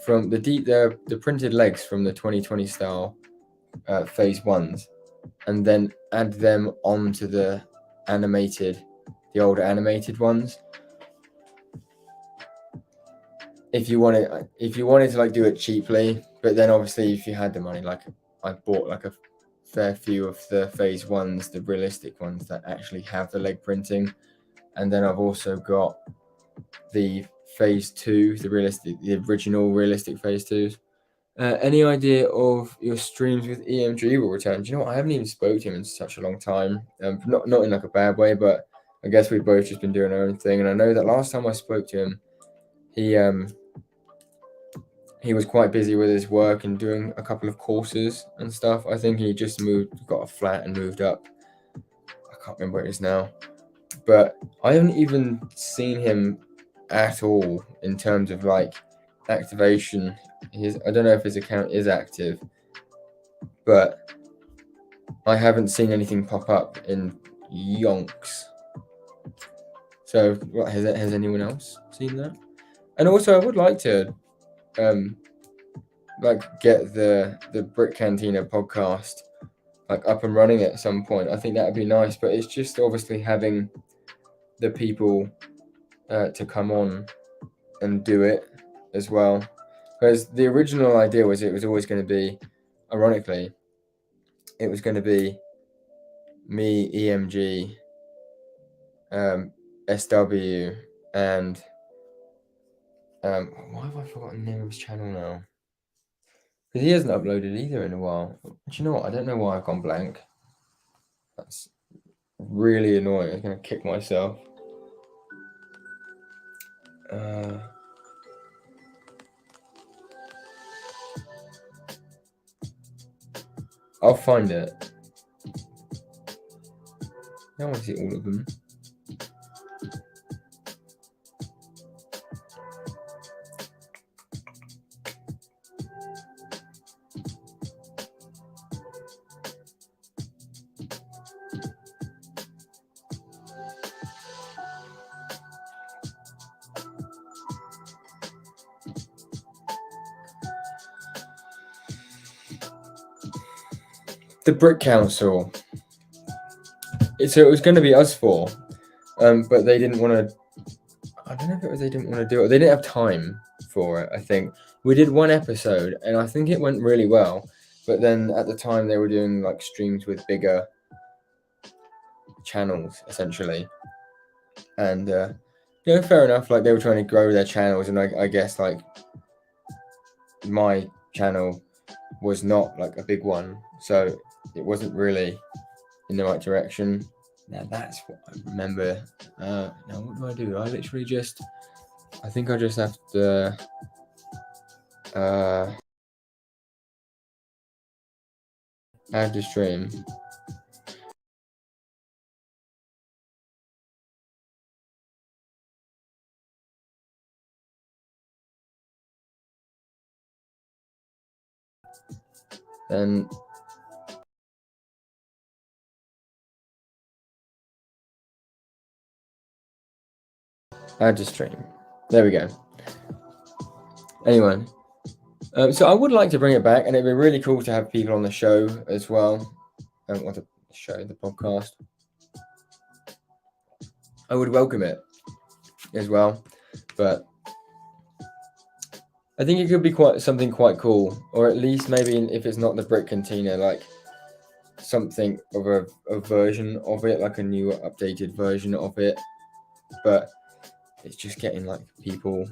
from the printed legs from the 2020 style phase 1s, and then add them onto the older animated ones. If you wanted to like do it cheaply, but then obviously if you had the money, like I bought like a fair few of the phase 1s, the realistic ones that actually have the leg printing, and then I've also got the phase 2, the original realistic phase 2s. Any idea of your streams with EMG will return? Do you know what? I haven't even spoke to him in such a long time. Not in like a bad way, but I guess we've both just been doing our own thing. And I know that last time I spoke to him, he was quite busy with his work and doing a couple of courses and stuff. I think he just got a flat and moved up. I can't remember where it is now, but I haven't even seen him at all in terms of like activation. I don't know if his account is active, but I haven't seen anything pop up in yonks. So what, has anyone else seen that? And also I would like to like get the Brick Cantina podcast like up and running at some point. I think that would be nice, but it's just obviously having the people to come on and do it as well. Because the original idea was it was always going to be, ironically, it was going to be me, EMG, SW, and why have I forgotten the name of his channel now? Because he hasn't uploaded either in a while. Do you know what? I don't know why I've gone blank. That's really annoying. I'm going to kick myself. I'll find it. I want to see all of them. The Brick Council. So it was going to be us 4, but they didn't want to. I don't know if it was they didn't want to do it. They didn't have time for it. I think we did 1 episode, and I think it went really well. But then at the time they were doing like streams with bigger channels essentially, and fair enough. Like they were trying to grow their channels, and I guess like my channel was not like a big one, so it wasn't really in the right direction. Now that's what I remember. Now what do? I literally I think I just have to add to stream. Then add to stream. There we go. Anyway, so I would like to bring it back, and it'd be really cool to have people on the show as well. What the show, the podcast. I would welcome it as well, but I think it could be something quite cool, or at least maybe if it's not the Brick Cantina, like something of a version of it, like a new updated version of it. But it's just getting like people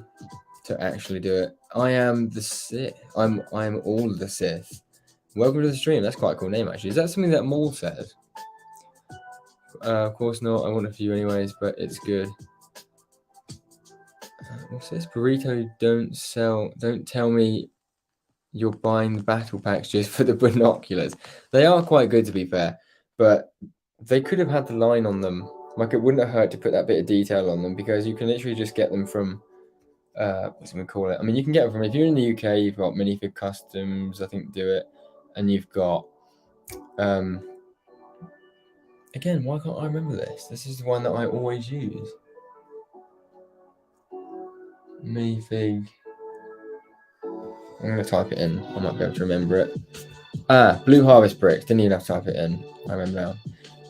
to actually do it. I am the Sith. I'm all the Sith. Welcome to the stream. That's quite a cool name, actually. Is that something that Maul says? Of course not. I want a few anyways, but it's good. What's this? Burrito, don't tell me you're buying the battle packs just for the binoculars. They are quite good, to be fair, but they could have had the line on them. Like, it wouldn't have hurt to put that bit of detail on them, because you can literally just get them from, what's we call it? I mean, you can get them from, if you're in the UK, you've got Minifig Customs, I think, do it, and you've got, again, why can't I remember this? This is the one that I always use. Minifig. I'm going to type it in. I might be able to remember it. Blue Harvest Bricks. Didn't even have to type it in. I remember now.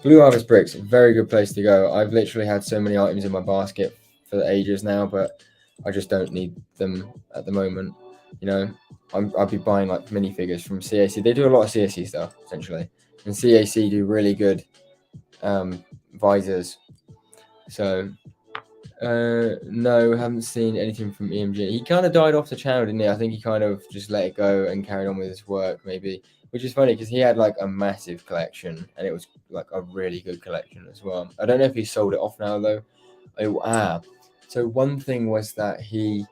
Blue Harvest Bricks. Very good place to go. I've literally had so many items in my basket for ages now, but I just don't need them at the moment. You know, I'll be buying like minifigures from CAC. They do a lot of CAC stuff, essentially. And CAC do really good visors. So... no, haven't seen anything from EMG. He kind of died off the channel, didn't he? I think he kind of just let it go and carried on with his work, maybe. Which is funny, because he had like a massive collection, and it was like a really good collection as well. I don't know if he sold it off now, though. So one thing was that he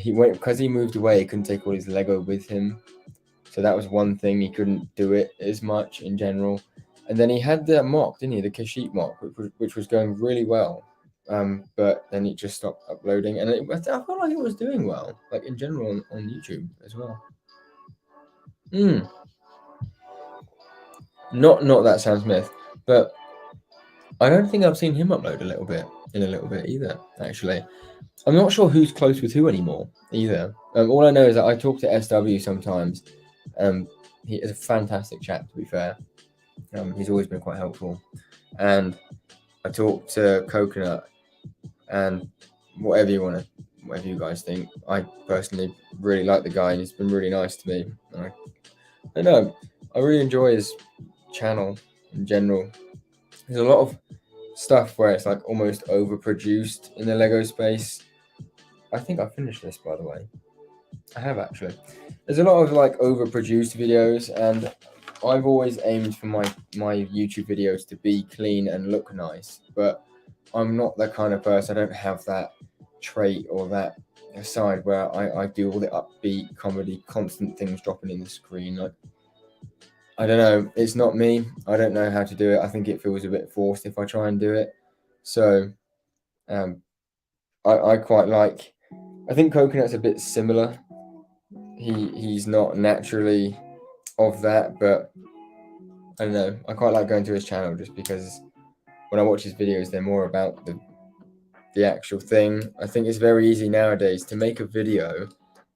went, because he moved away, he couldn't take all his Lego with him. So that was one thing, he couldn't do it as much in general. And then he had the mock, didn't he? The Kashyyyk mock, which was going really well. But then it just stopped uploading, and I felt like it was doing well, like in general on YouTube as well. Not that Sam Smith, but I don't think I've seen him upload in a little bit either. Actually, I'm not sure who's close with who anymore either. All I know is that I talk to SW sometimes. He is a fantastic chap, to be fair. He's always been quite helpful, and I talk to Coconut. And whatever you guys think, I personally really like the guy, and he's been really nice to me. I don't know, I really enjoy his channel in general. There's a lot of stuff where it's like almost overproduced in the Lego space. I think I finished this, by the way. I have actually. There's a lot of like overproduced videos, and I've always aimed for my YouTube videos to be clean and look nice, but I'm not that kind of person. I don't have that trait or that side where I do all the upbeat comedy, constant things dropping in the screen. Like, I don't know. It's not me. I don't know how to do it. I think it feels a bit forced if I try and do it. So I quite like... I think Coconut's a bit similar. He's not naturally of that, but I don't know. I quite like going to his channel just because... when I watch his videos, they're more about the actual thing. I think it's very easy nowadays to make a video,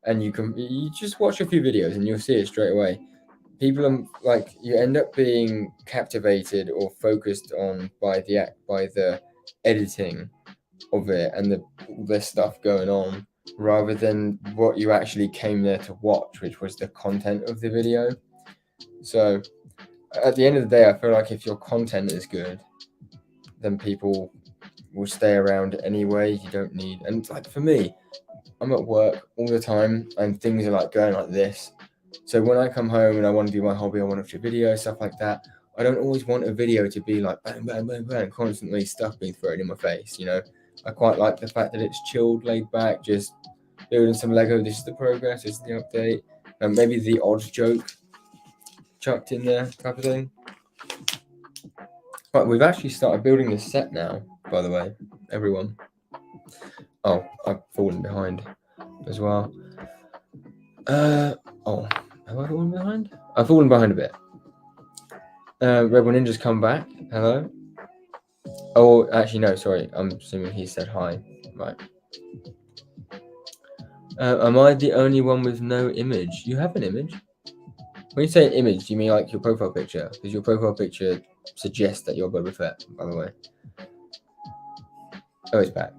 and you just watch a few videos and you'll see it straight away. People are like, you end up being captivated or focused on by the editing of it and the stuff going on, rather than what you actually came there to watch, which was the content of the video. So at the end of the day, I feel like if your content is good, then people will stay around anyway. You don't need... and like for me, I'm at work all the time and things are like going like this. So when I come home and I want to do my hobby, I want to watch a video, stuff like that, I don't always want a video to be like bang, bang, bang, bang, constantly stuff being thrown in my face, you know? I quite like the fact that it's chilled, laid back, just building some Lego. This is the progress, this is the update. And maybe the odd joke chucked in there type of thing. Right, we've actually started building this set now, by the way, everyone. Oh, I've fallen behind as well. Oh, have I fallen behind? I've fallen behind a bit. Rebel Ninja's come back. Hello. Oh, actually, no, sorry. I'm assuming he said hi. Right. Am I the only one with no image? You have an image? When you say an image, do you mean like your profile picture? Because your profile picture suggests that you're Boba Fett, by the way. Oh, it's back.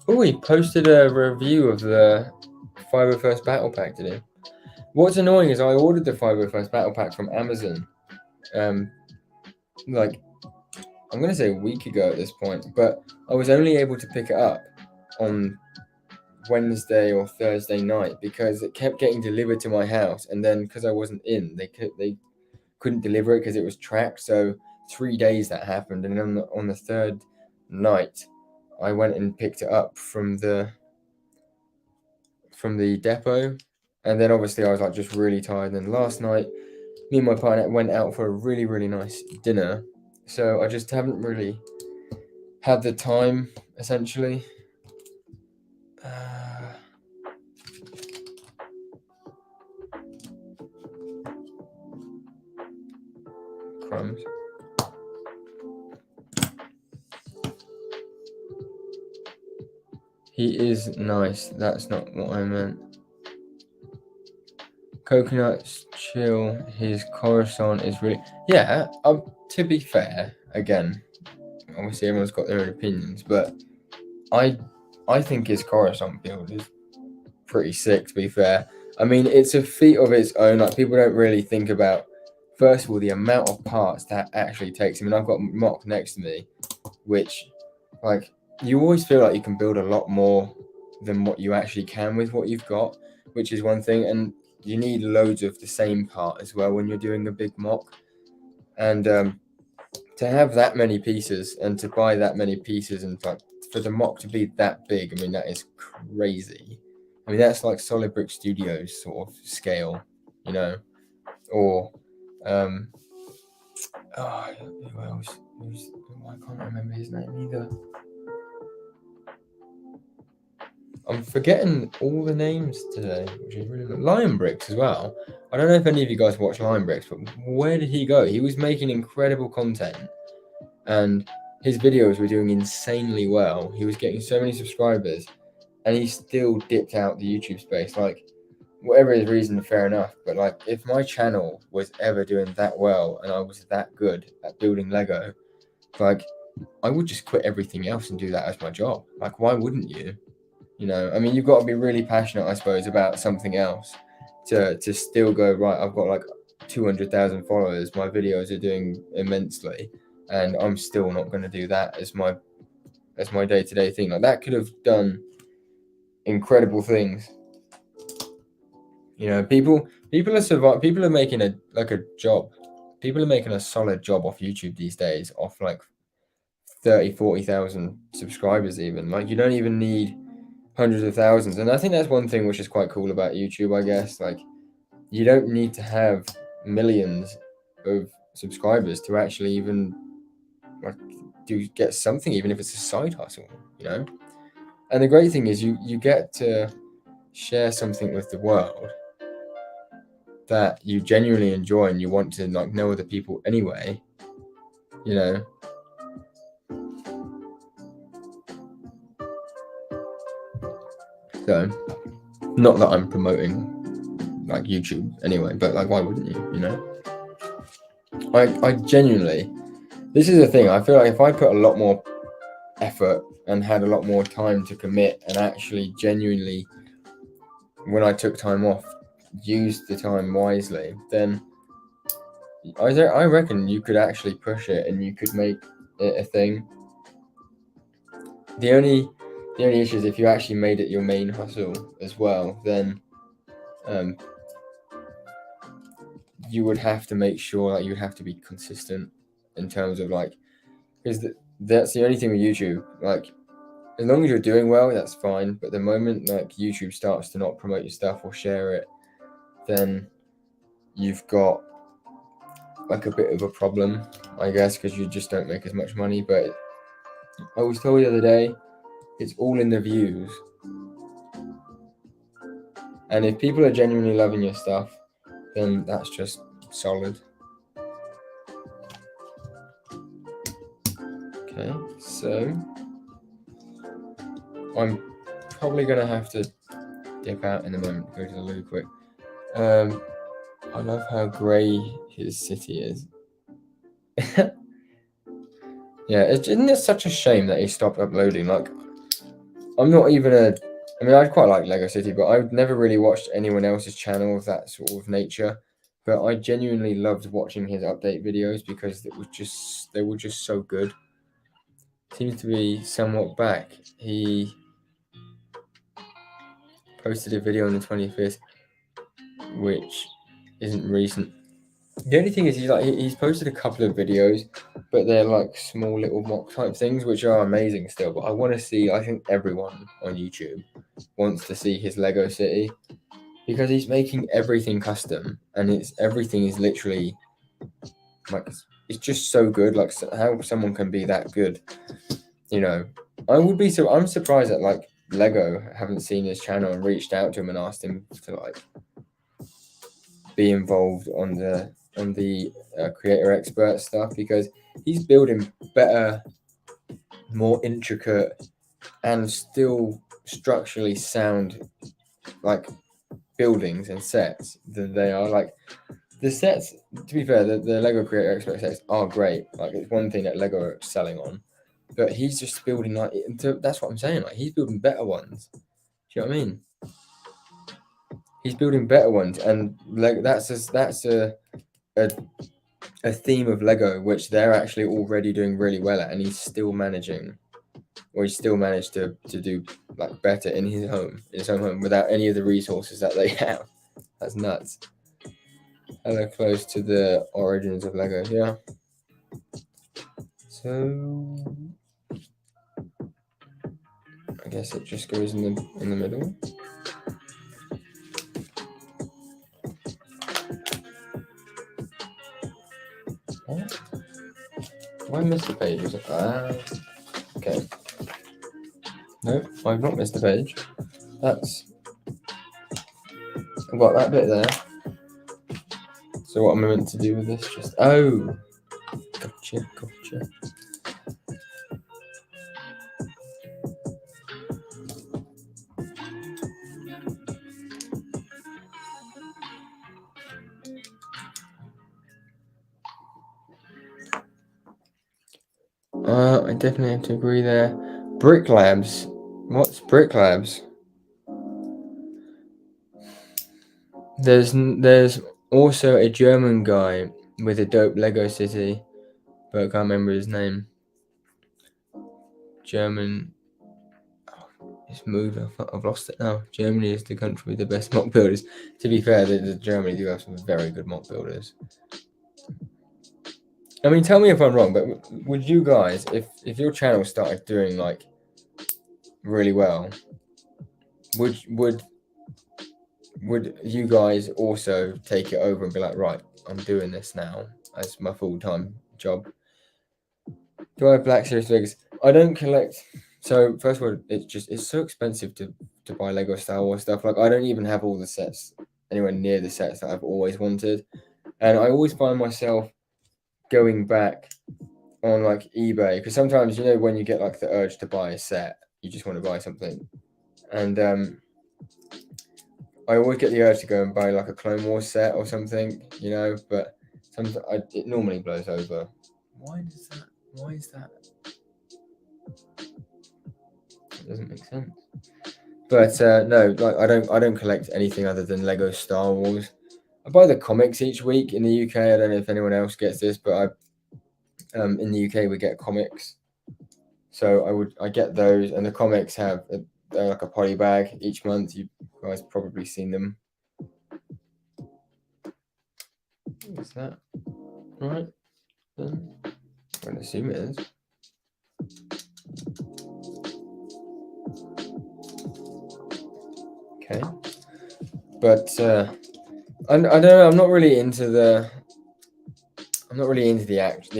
Oh, he posted a review of the 501st Battle Pack today. What's annoying is I ordered the 501st Battle Pack from Amazon, like, I'm going to say a week ago at this point, but I was only able to pick it up on Wednesday or Thursday night because it kept getting delivered to my house, and then because I wasn't in, they couldn't deliver it because it was tracked. So 3 days that happened, and then on the third night, I went and picked it up from the depot, and then obviously I was like just really tired. And then last night, me and my partner went out for a really, really nice dinner, so I just haven't really had the time essentially. Crumbs. He is nice. That's not what I meant. Coconuts chill. His Coruscant is really, yeah. To be fair, again, obviously everyone's got their own opinions, but I think his Coruscant build is pretty sick. To be fair, I mean it's a feat of its own. Like people don't really think about, first of all, the amount of parts that actually takes. I mean, I've got Mock next to me, which, like, you always feel like you can build a lot more than what you actually can with what you've got, which is one thing. And you need loads of the same part as well when you're doing a big mock. And to have that many pieces and to buy that many pieces and like for the mock to be that big, I mean, that is crazy. I mean, that's like Solid Brick Studios sort of scale, you know, or who else? I can't remember his name either. I'm forgetting all the names today, which is really good. Lion Bricks as well. I don't know if any of you guys watch Lion Bricks, but where did he go? He was making incredible content, and his videos were doing insanely well. He was getting so many subscribers, and he still dipped out the YouTube space. Like, whatever his reason, fair enough. But like, if my channel was ever doing that well and I was that good at building Lego, like, I would just quit everything else and do that as my job. Like, why wouldn't you? You know, I mean, you've got to be really passionate, I suppose, about something else to still go, right, I've got like 200,000 followers, my videos are doing immensely, and I'm still not going to do that as my day-to-day thing. Like, that could have done incredible things. You know, people are making a job. People are making a solid job off YouTube these days, off like 30,000-40,000 subscribers even. Like, you don't even need hundreds of thousands. And I think that's one thing which is quite cool about YouTube, I guess. Like, you don't need to have millions of subscribers to actually even like get something, even if it's a side hustle, you know. And the great thing is you get to share something with the world that you genuinely enjoy and you want to like know other people anyway, you know. So, not that I'm promoting like YouTube anyway, but like, why wouldn't you? You know, I genuinely, this is the thing. I feel like if I put a lot more effort and had a lot more time to commit and actually genuinely, when I took time off, used the time wisely, then I reckon you could actually push it and you could make it a thing. The only issue is if you actually made it your main hustle as well, then you would have to make sure that you would have to be consistent in terms of like, because that's the only thing with YouTube. Like, as long as you're doing well, that's fine. But the moment like YouTube starts to not promote your stuff or share it, then you've got like a bit of a problem, I guess, because you just don't make as much money. But I was told the other day, it's all in the views. And if people are genuinely loving your stuff, then that's just solid. Okay, so I'm probably going to have to dip out in a moment, go to the loo quick. I love how grey his city is. Yeah, isn't it such a shame that he stopped uploading? Like, I'm not even I mean, I'd quite like Lego City, but I've never really watched anyone else's channel of that sort of nature. But I genuinely loved watching his update videos because they were just so good. Seems to be somewhat back. He posted a video on the 25th, which isn't recent. The only thing is, he's posted a couple of videos, but they're like small little mock type things, which are amazing still. But I want to see. I think everyone on YouTube wants to see his Lego city, because he's making everything custom, and everything is literally like it's just so good. Like how someone can be that good, you know. I'm surprised that like Lego haven't seen his channel and reached out to him and asked him to like be involved on the creator expert stuff, because he's building better, more intricate, and still structurally sound like buildings and sets than they are. Like the sets, to be fair, the Lego creator expert sets are great. Like it's one thing that Lego are selling on, but he's just building like that's what I'm saying. Like he's building better ones. Do you know what I mean? He's building better ones, and like that's a theme of Lego which they're actually already doing really well at, and he's still managed to do like better in his own home without any of the resources that they have. That's nuts. Hello, close to the origins of Lego. Yeah. So I guess it just goes in the middle. What? Why missed the page? Okay. No, I've not missed the page. I've got that bit there. So what am I meant to do with this? Gotcha. I definitely have to agree there. Brick Labs. What's Brick Labs? There's also a German guy with a dope Lego city, but I can't remember his name. German. It's moved. I've lost it now. Germany is the country with the best mock builders. To be fair, Germany do have some very good mock builders. I mean, tell me if I'm wrong, but would you guys, if your channel started doing like really well, would you guys also take it over and be like, right, I'm doing this now as my full-time job? Do I have Black Series figures? I don't collect. So first of all, it's so expensive to buy Lego Star Wars stuff. Like I don't even have all the sets anywhere near the sets that I've always wanted, and I always find myself going back on like eBay, because sometimes, you know, when you get like the urge to buy a set, you just want to buy something, and I always get the urge to go and buy like a Clone Wars set or something, you know, but sometimes it normally blows over. Why is that? It doesn't make sense. But no, like I don't collect anything other than Lego Star Wars. I buy the comics each week in the UK. I don't know if anyone else gets this, but in the UK we get comics, so I get those, and the comics they're like a poly bag each month. You guys probably seen them. Is that right? I'm going to assume it is. Okay, but I don't know. I'm not really into the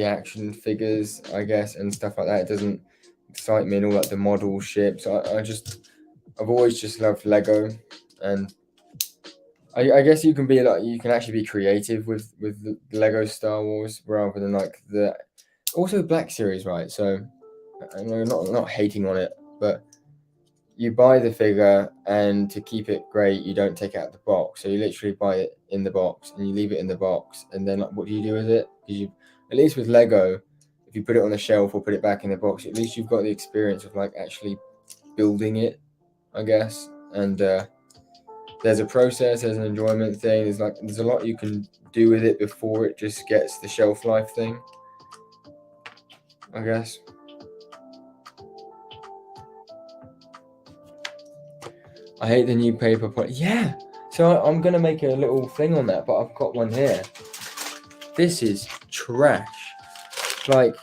action figures, I guess, and stuff like that. It doesn't excite me, and all like the model ships. I've always just loved Lego, and I guess you can actually be creative with the Lego Star Wars rather than like also Black Series, right? So I'm not hating on it, but you buy the figure, and to keep it great, you don't take it out the box. So you literally buy it in the box and you leave it in the box, and then like, what do you do with it? Because at least with Lego, if you put it on the shelf or put it back in the box, at least you've got the experience of like actually building it, I guess. And there's a process, there's an enjoyment thing. There's a lot you can do with it before it just gets the shelf life thing, I guess. I hate the new paper policy. Yeah. So I'm gonna make a little thing on that, but I've got one here. This is trash. Like,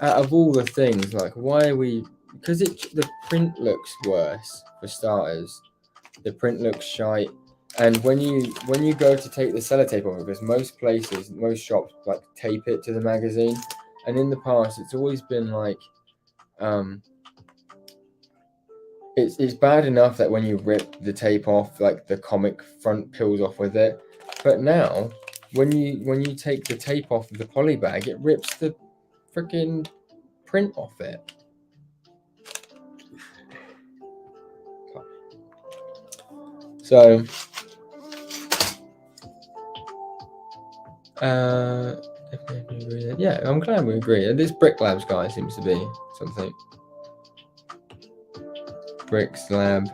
out of all the things, like, why are we? Because the print looks worse for starters. The print looks shite, and when you go to take the sellotape off, because most places, most shops, like tape it to the magazine, and in the past it's always been like, it's bad enough that when you rip the tape off, like the comic front peels off with it, but now when you take the tape off of the poly bag, it rips the freaking print off it. So yeah, I'm glad we agree. This Brick Labs guy seems to be something. Bricks Lab.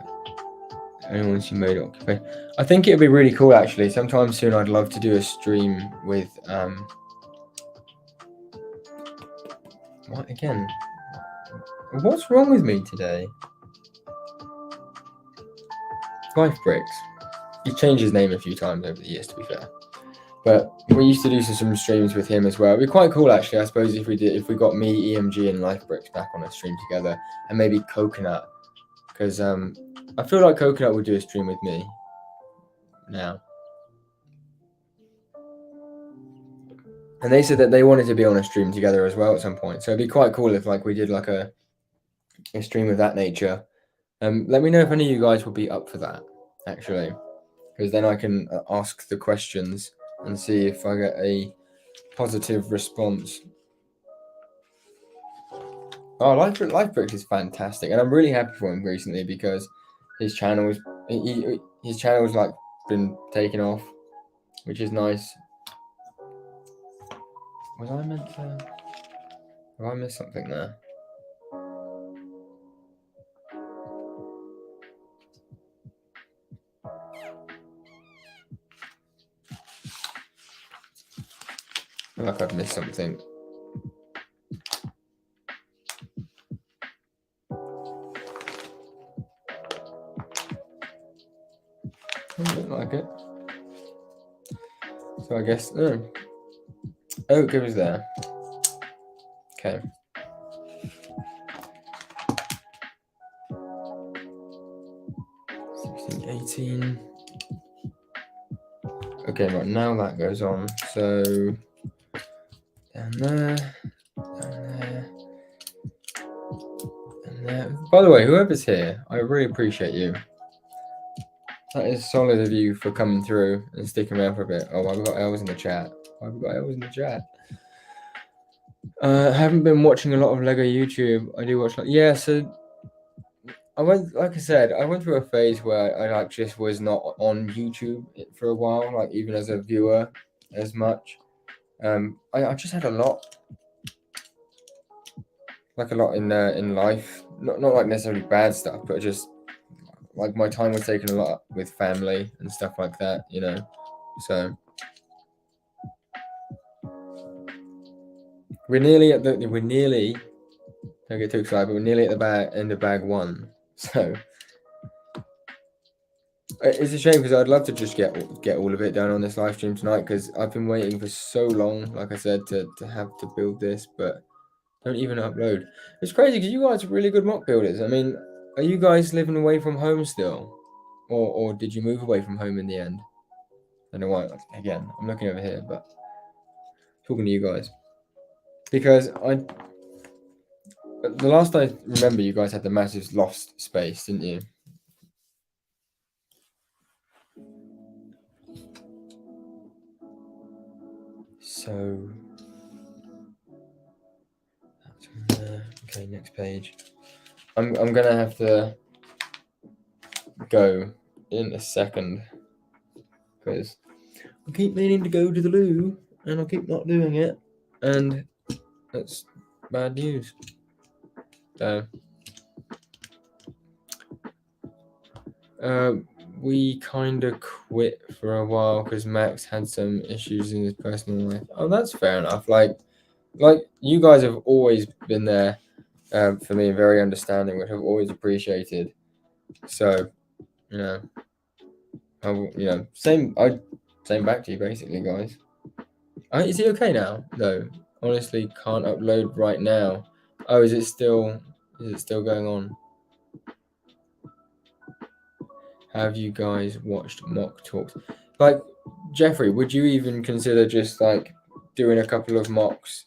Anyone she made occupy. I think it'd be really cool actually. Sometime soon I'd love to do a stream with what again? What's wrong with me today? Life Bricks. He's changed his name a few times over the years, to be fair. But we used to do some streams with him as well. It'd be quite cool actually, I suppose, if we got me, EMG, and Life Bricks back on a stream together, and maybe Coconut. Because I feel like Coconut would do a stream with me now. And they said that they wanted to be on a stream together as well at some point. So it'd be quite cool if like we did like a stream of that nature. Let me know if any of you guys would be up for that, actually. Because then I can ask the questions and see if I get a positive response. Oh, Life Bricks is fantastic, and I'm really happy for him recently because his channel's like been taken off, which is nice. Was I meant to? Have I missed something there? I feel like I've missed something. Doesn't look like it. So I guess oh, it was there. Okay. $16.18. Okay, right now that goes on. So down there, and there. By the way, whoever's here, I really appreciate you. That is solid of you for coming through and sticking around for a bit. Oh, I've got L's in the chat. I haven't been watching a lot of Lego YouTube. I do watch, yeah. So I went, like I said, I went through a phase where I like just was not on YouTube for a while, like even as a viewer, as much. I just had a lot in life. Not like necessarily bad stuff, but just like my time was taken a lot with family and stuff like that, you know. So we're nearly don't get too excited, but we're nearly at the end of bag 1. So it's a shame because I'd love to just get all of it done on this live stream tonight because I've been waiting for so long, like I said, to have to build this, but don't even upload. It's crazy because you guys are really good mock builders. I mean, are you guys living away from home still? Or did you move away from home in the end? I don't know why. Again, I'm looking over here, but talking to you guys. Because the last I remember, you guys had the massive loft space, didn't you? So that's on there. Okay, next page. I'm gonna have to go in a second because I keep meaning to go to the loo and I keep not doing it, and that's bad news. So we kind of quit for a while because Max had some issues in his personal life. Oh, that's fair enough. Like you guys have always been there for me, very understanding, which I've always appreciated. So you know, same back to you basically, guys. Is he okay now? No, honestly, can't upload right now. Oh, is it still going on? Have you guys watched mock talks? Like, Jeffrey, would you even consider just like doing a couple of mocks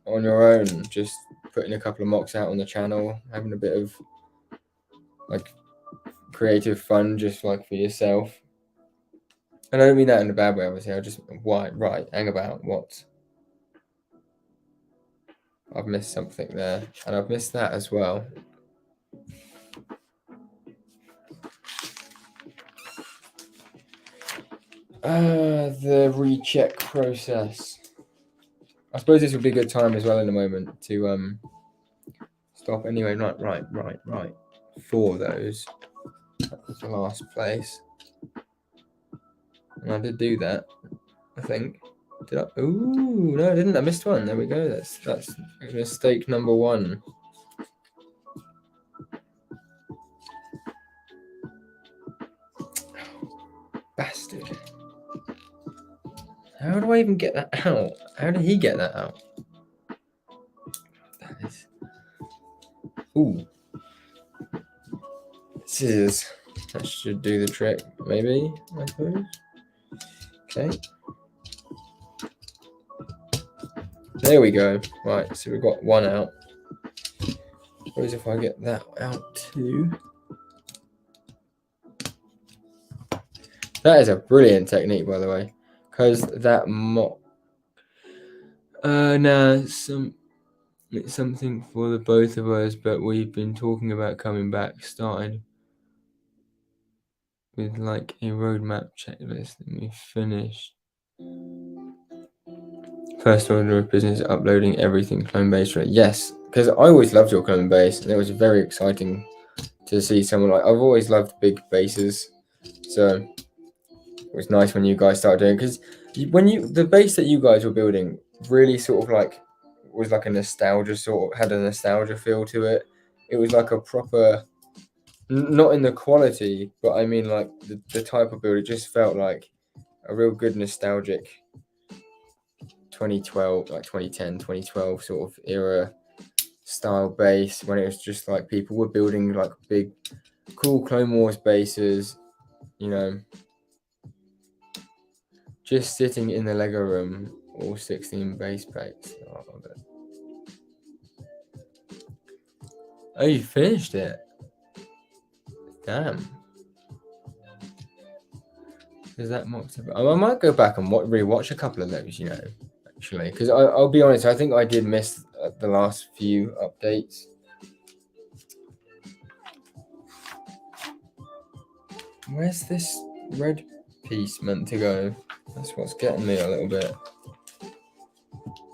on your own? Just putting a couple of mocks out on the channel, having a bit of like creative fun, just like for yourself. And I don't mean that in a bad way, obviously. I just hang about what? I've missed something there, and I've missed that as well. The recheck process. I suppose this would be a good time as well in a moment to stop. Anyway, right. 4 of those. That was the last place. And I did do that, I think. Did I? Ooh, no, I didn't. I missed one. There we go. That's mistake number 1. Bastard. How do I even get that out? How did he get that out? That is. Ooh. Scissors. That should do the trick, maybe, I suppose. Okay. There we go. Right, so we've got 1 out. Suppose if I get that out too. That is a brilliant technique, by the way. Because that mock. It's something for the both of us, but we've been talking about coming back. Started with like a roadmap checklist, and we finished. First order of business, uploading everything clone-based. Yes, because I always loved your clone-based, and it was very exciting to see someone like. I've always loved big bases, so it was nice when you guys started doing. Because the base that you guys were building really sort of like was like a nostalgia had a nostalgia feel to it. It was like a proper, not in the quality, but I mean like the type of build. It just felt like a real good nostalgic 2012, like 2010, 2012 sort of era style base, when it was just like people were building like big, cool Clone Wars bases, just sitting in the Lego room, all 16 base packs. Oh, you finished it? Damn. Is that mocked up? I might go back and rewatch a couple of those, actually. Because I'll be honest, I think I did miss the last few updates. Where's this red piece meant to go? That's what's getting me a little bit.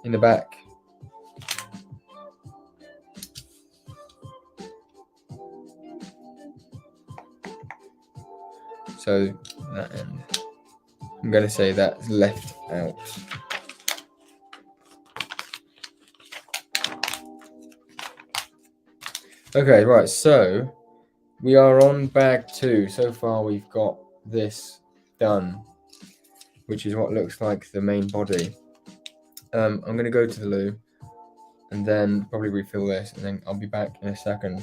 In the back. So that end. I'm going to say that's left out. Okay, right, so we are on bag 2. So far we've got this done, which is what looks like the main body. I'm going to go to the loo and then probably refill this, and then I'll be back in a second.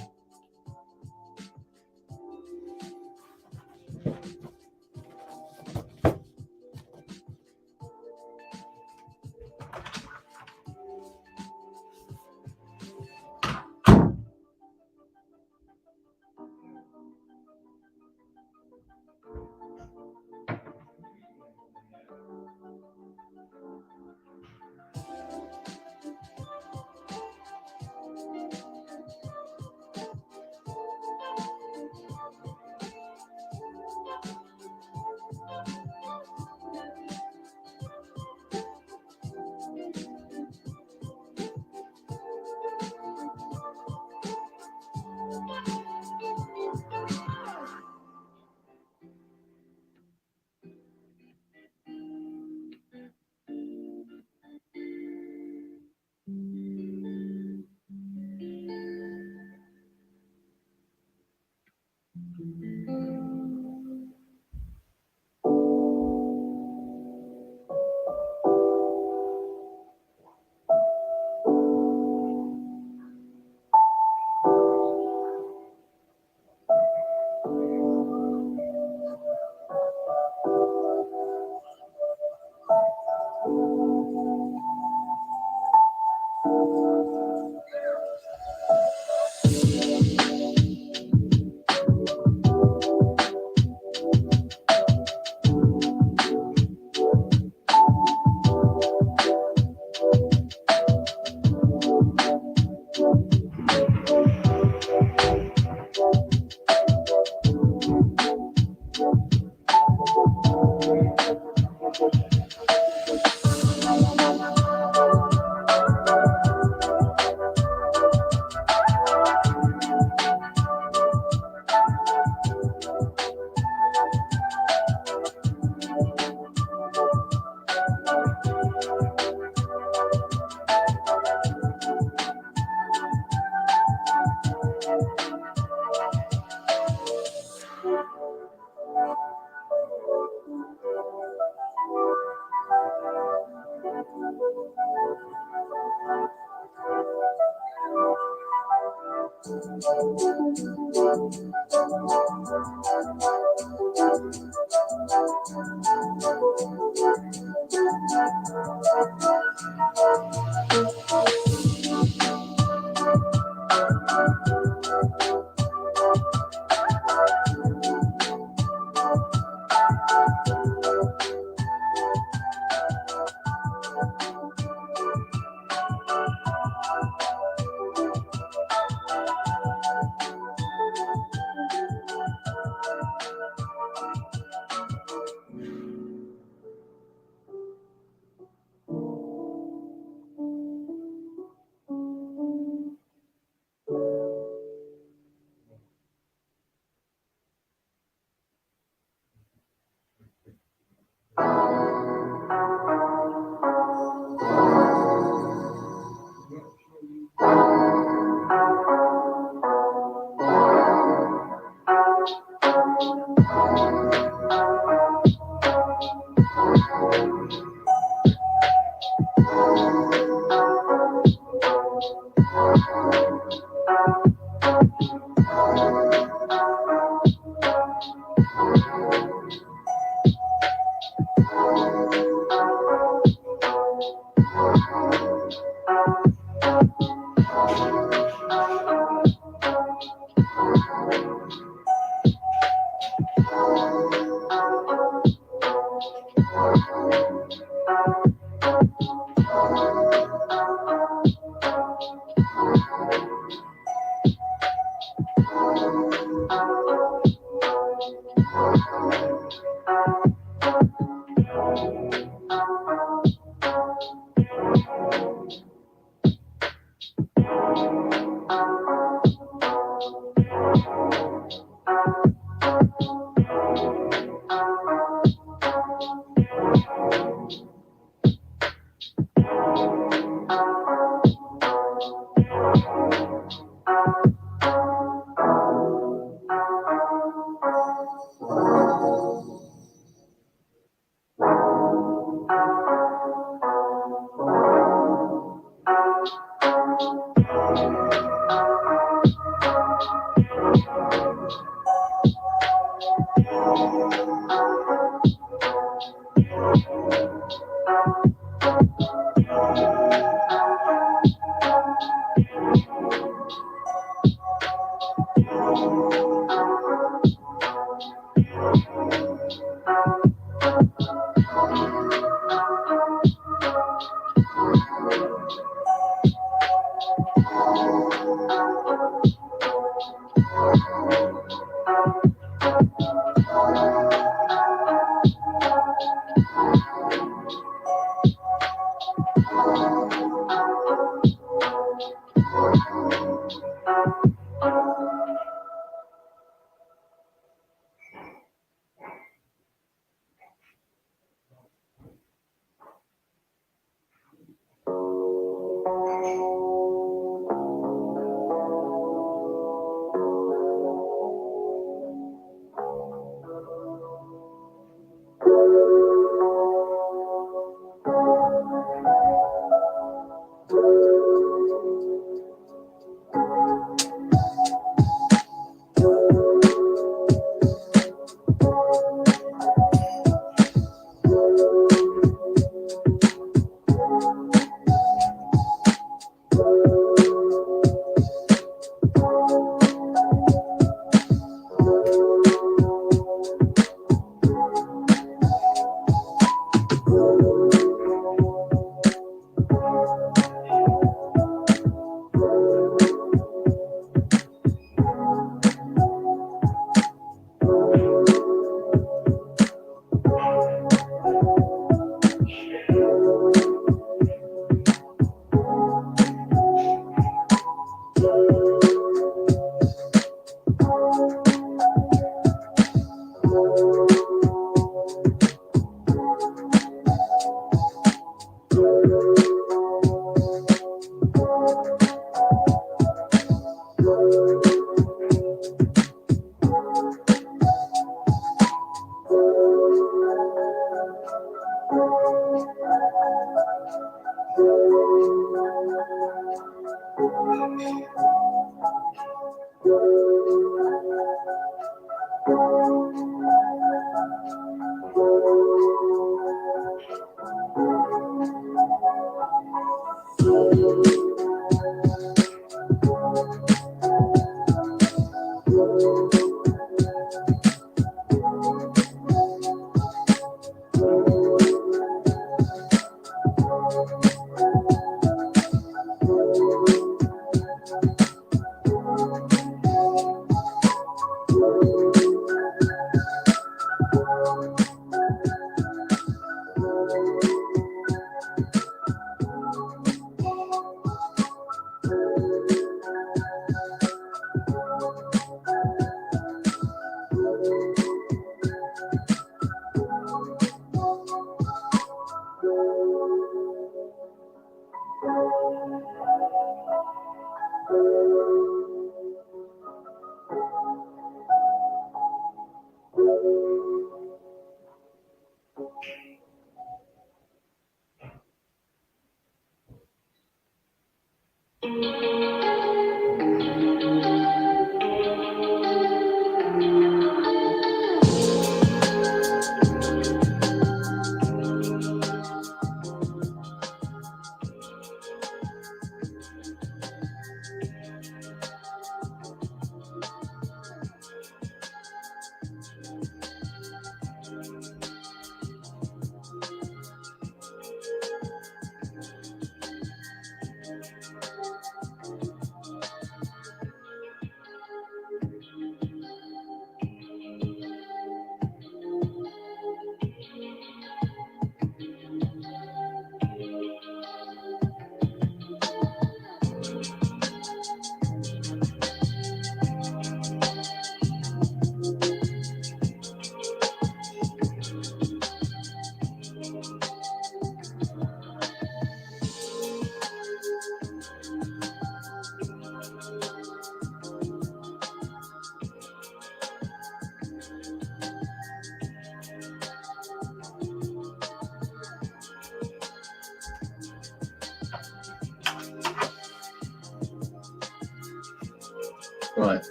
Right.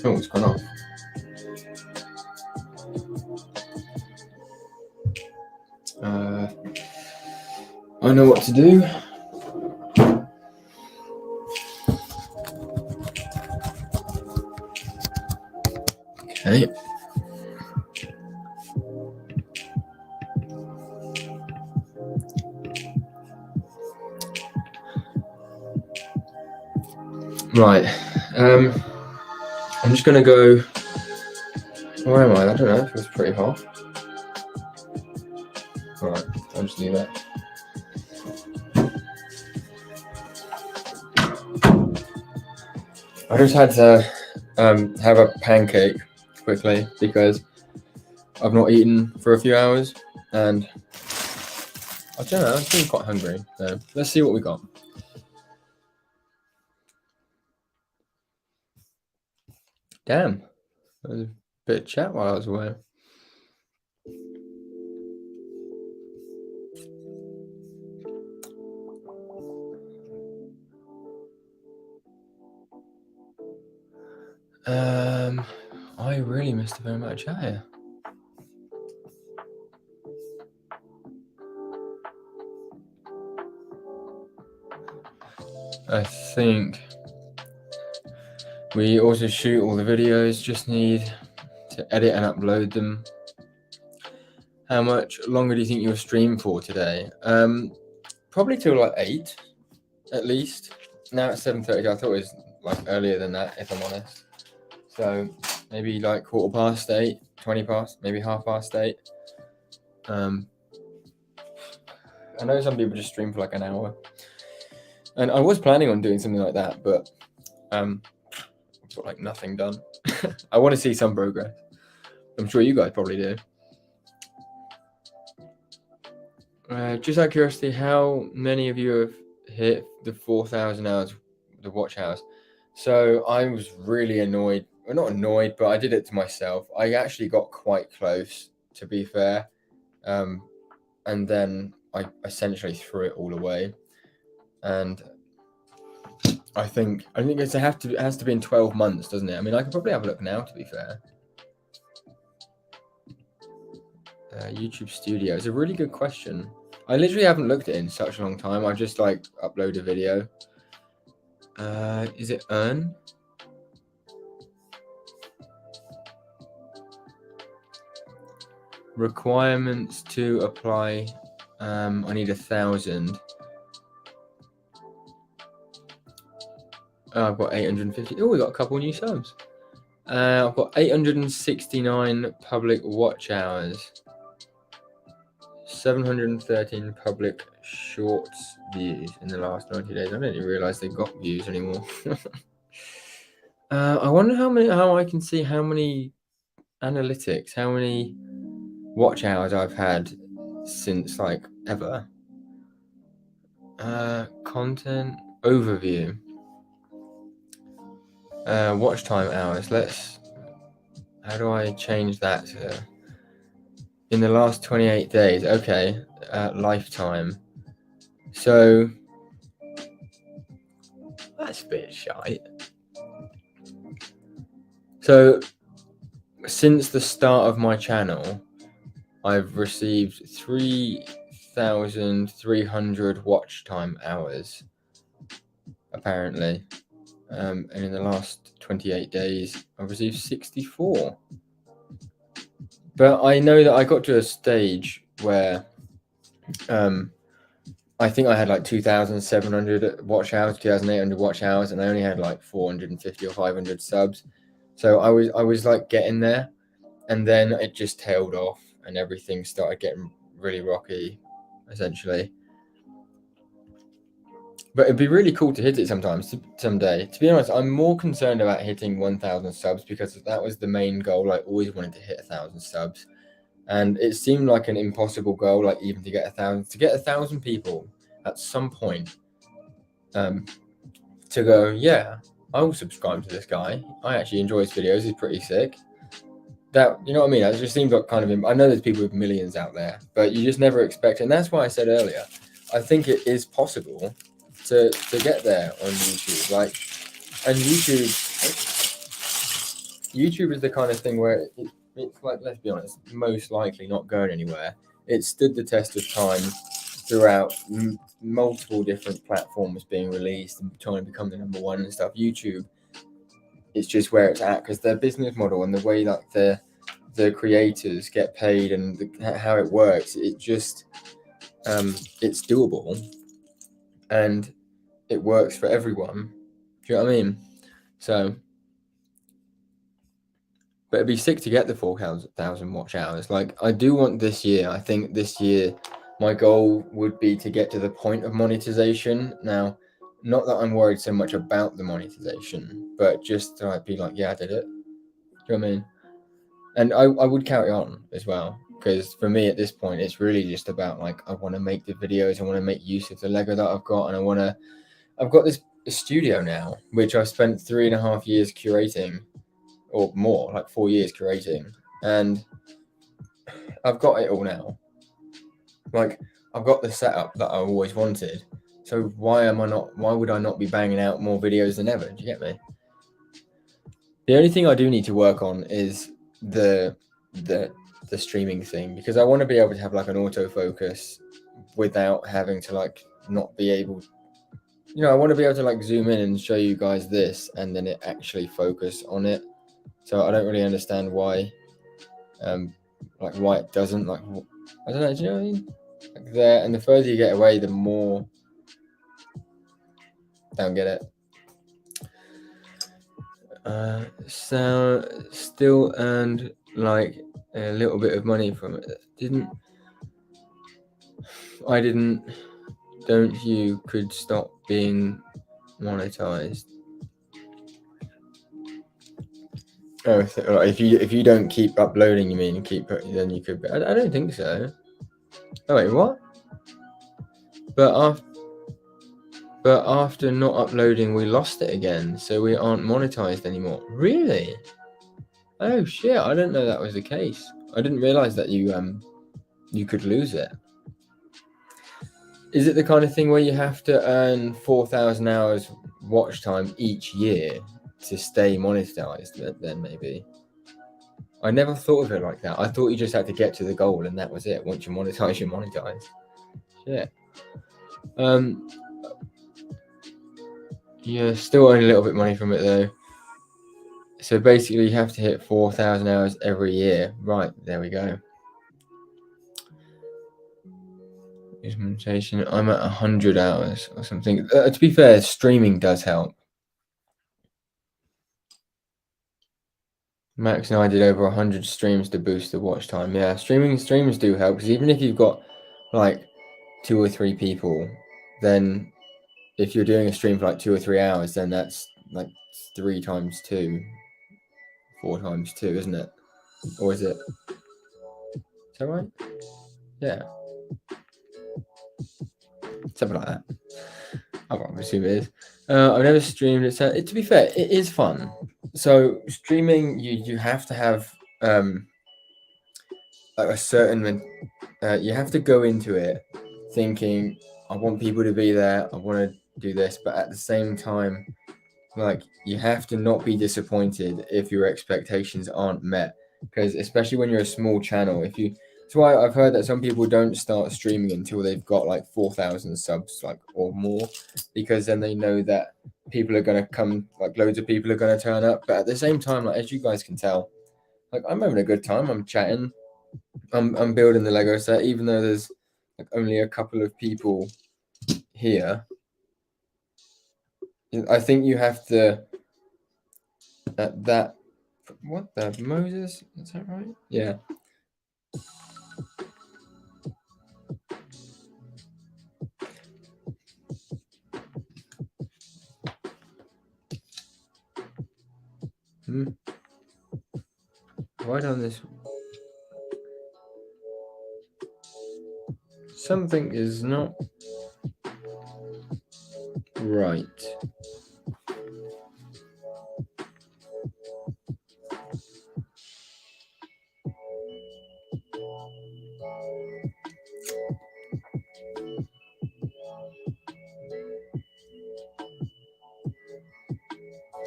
Oh, it's gone off. I know what to do. Okay. Right. I'm just gonna go. Where am I? I don't know. It feels pretty hot. Alright, I'll just do that. I just had to have a pancake quickly because I've not eaten for a few hours and I don't know, I'm feeling quite hungry. So let's see what we got. Damn, there was a bit of chat while I was away. I really missed a very amount of chat here. I think we also shoot all the videos, just need to edit and upload them. How much longer do you think you'll stream for today? Probably till like 8 at least. Now it's 7:30. I thought it was like earlier than that, if I'm honest. So maybe like 8:15, 20 past, maybe 8:30. I know some people just stream for like an hour. And I was planning on doing something like that, but I've got like nothing done. I want to see some progress. I'm sure you guys probably do. Just out of curiosity, how many of you have hit the 4,000 hours, the watch hours? So I was really annoyed. Well, not annoyed, but I did it to myself. I actually got quite close, to be fair. And then I essentially threw it all away. And I think it has to be in 12 months, doesn't it? I mean, I could probably have a look now, to be fair. YouTube Studio is a really good question. I literally haven't looked at it in such a long time. I just like upload a video. Is it earn? Requirements to apply. I need 1,000. I've got 850. Oh, we got a couple new subs. I've got 869 public watch hours. 713 public shorts views in the last 90 days. I didn't even realize they got views anymore. I wonder how I can see how many analytics, how many watch hours I've had since like ever. Content overview. Watch time hours. How do I change that to in the last 28 days? Okay. Lifetime. So that's a bit shite. So since the start of my channel, I've received 3,300 watch time hours, apparently. And in the last 28 days, I've received 64. But I know that I got to a stage where I think I had like 2,700 watch hours, 2,800 watch hours, and I only had like 450 or 500 subs. So I was like getting there, and then it just tailed off, and everything started getting really rocky, essentially. But it'd be really cool to hit it someday. To be honest, I'm more concerned about hitting 1,000 subs because that was the main goal. I always wanted to hit 1,000 subs, and it seemed like an impossible goal. Like even to get 1,000 people at some point, to go, yeah, I will subscribe to this guy. I actually enjoy his videos. He's pretty sick. That, you know what I mean? It just seems like kind of. I know there's people with millions out there, but you just never expect it. And that's why I said earlier, I think it is possible to get there on YouTube. Like, and YouTube is the kind of thing where it's like, let's be honest, most likely not going anywhere. It stood the test of time throughout multiple different platforms being released and trying to become the #1 and stuff. YouTube, it's just where it's at because their business model and the way that the creators get paid and how it works, it just it's doable. And it works for everyone. Do you know what I mean? So, but it'd be sick to get the 4,000 watch hours. Like, I do want this year. I think this year, my goal would be to get to the point of monetization. Now, not that I'm worried so much about the monetization, but just to be like, yeah, I did it. Do you know what I mean? And I would carry on as well. Because for me at this point, it's really just about like, I want to make the videos, I want to make use of the Lego that I've got, and I've got this studio now, which I've spent 3.5 years curating, or more, like 4 years curating, and I've got it all now. Like, I've got the setup that I always wanted. So why would I not be banging out more videos than ever? Do you get me? The only thing I do need to work on is the streaming thing, because I want to be able to have like an autofocus without having to like not be able, I want to be able to like zoom in and show you guys this and then it actually focus on it. So I don't really understand why why it doesn't, like, I don't know, do you know what I mean? Like there, and the further you get away, the more. Don't get it. So still earned like a little bit of money from it. I didn't. Don't you could stop being monetized? Oh, so if you don't keep uploading, you mean then you could. I don't think so. Oh wait, what? But after not uploading, we lost it again, so we aren't monetized anymore. Really? Oh shit! I didn't know that was the case. I didn't realize that you could lose it. Is it the kind of thing where you have to earn 4,000 hours watch time each year to stay monetized? Then maybe. I never thought of it like that. I thought you just had to get to the goal and that was it. Once you monetize, you monetize. Yeah. Yeah, still earn a little bit of money from it though. So basically, you have to hit 4,000 hours every year. Right, there we go. Implementation. I'm at 100 hours or something. To be fair, streaming does help. Max and I did over 100 streams to boost the watch time. Yeah, streams do help because even if you've got like 2 or 3 people, then if you're doing a stream for like 2 or 3 hours, then that's like 3 times 2, 4 times 2, isn't it? Or is it? Is that right? Yeah. Something like that. I would assume it is. I've never streamed it. So to be fair, it is fun. So streaming, you have to have a certain. You have to go into it thinking, I want people to be there. I want to do this, but at the same time, like you have to not be disappointed if your expectations aren't met. Because especially when you're a small channel, that's why I've heard that some people don't start streaming until they've got like 4,000 subs, like or more, because then they know that people are gonna come, like loads of people are gonna turn up. But at the same time, like as you guys can tell, like I'm having a good time. I'm chatting. I'm building the Lego set, even though there's like only a couple of people here. I think you have to that. What the Moses? Is that right? Yeah. Why done this? Something is not right.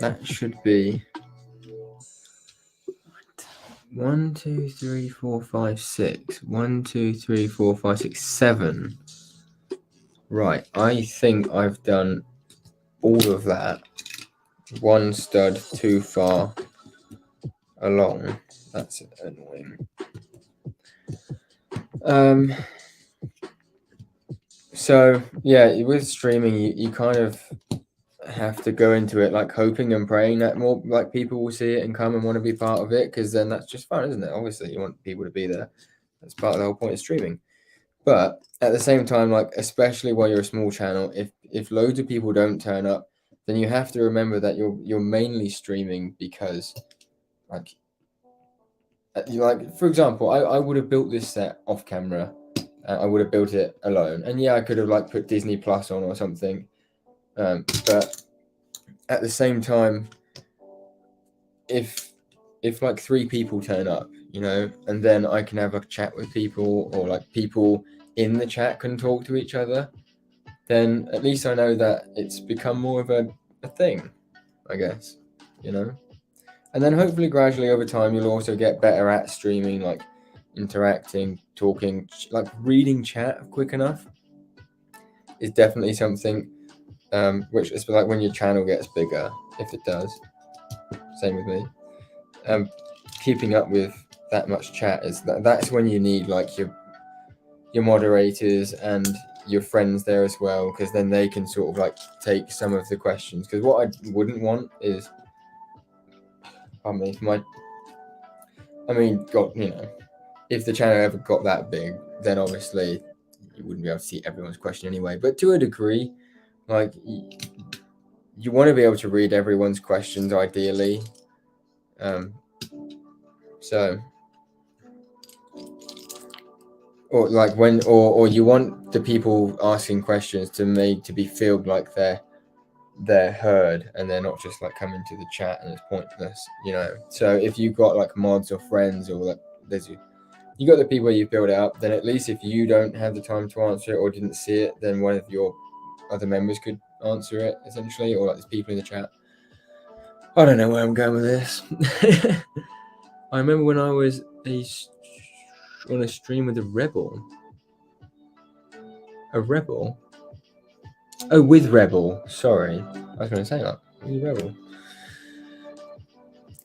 That should be 1, 2, 3, 4, 5, 6. 1, 2, 3, 4, 5, 6, 7. Right, I think I've done all of that. One stud too far along. That's annoying. So yeah, with streaming, you kind of have to go into it like hoping and praying that more like people will see it and come and want to be part of it, because then that's just fun, isn't it? Obviously, you want people to be there. That's part of the whole point of streaming. But at the same time, like especially while you're a small channel, if loads of people don't turn up, then you have to remember that you're mainly streaming because like for example, I would have built this set off camera. I would have built it alone, and yeah, I could have like put Disney Plus on or something. But at the same time, if like 3 people turn up, you know, and then I can have a chat with people, or like people in the chat can talk to each other, then at least I know that it's become more of a thing, I guess, you know. And then hopefully gradually over time you'll also get better at streaming, like interacting, talking, like reading chat quick enough is definitely something which is like when your channel gets bigger, if it does. Same with me. Keeping up with that much chat that's when you need like your moderators and your friends there as well, because then they can sort of like take some of the questions. Because what I wouldn't want is, God, you know, if the channel ever got that big, then obviously you wouldn't be able to see everyone's question anyway. But to a degree, like you want to be able to read everyone's questions ideally. So, or like when, or you want the people asking questions to be feel like they're heard and they're not just like coming to the chat and it's pointless, you know. So if you've got like mods or friends, or like you got the people you build it up, then at least if you don't have the time to answer it or didn't see it, then one of your other members could answer it essentially, or like there's people in the chat. I don't know where I'm going with this. I remember when I was on a stream with a Rebel. A Rebel? Oh, with Rebel. Sorry. I was going to say that. With Rebel.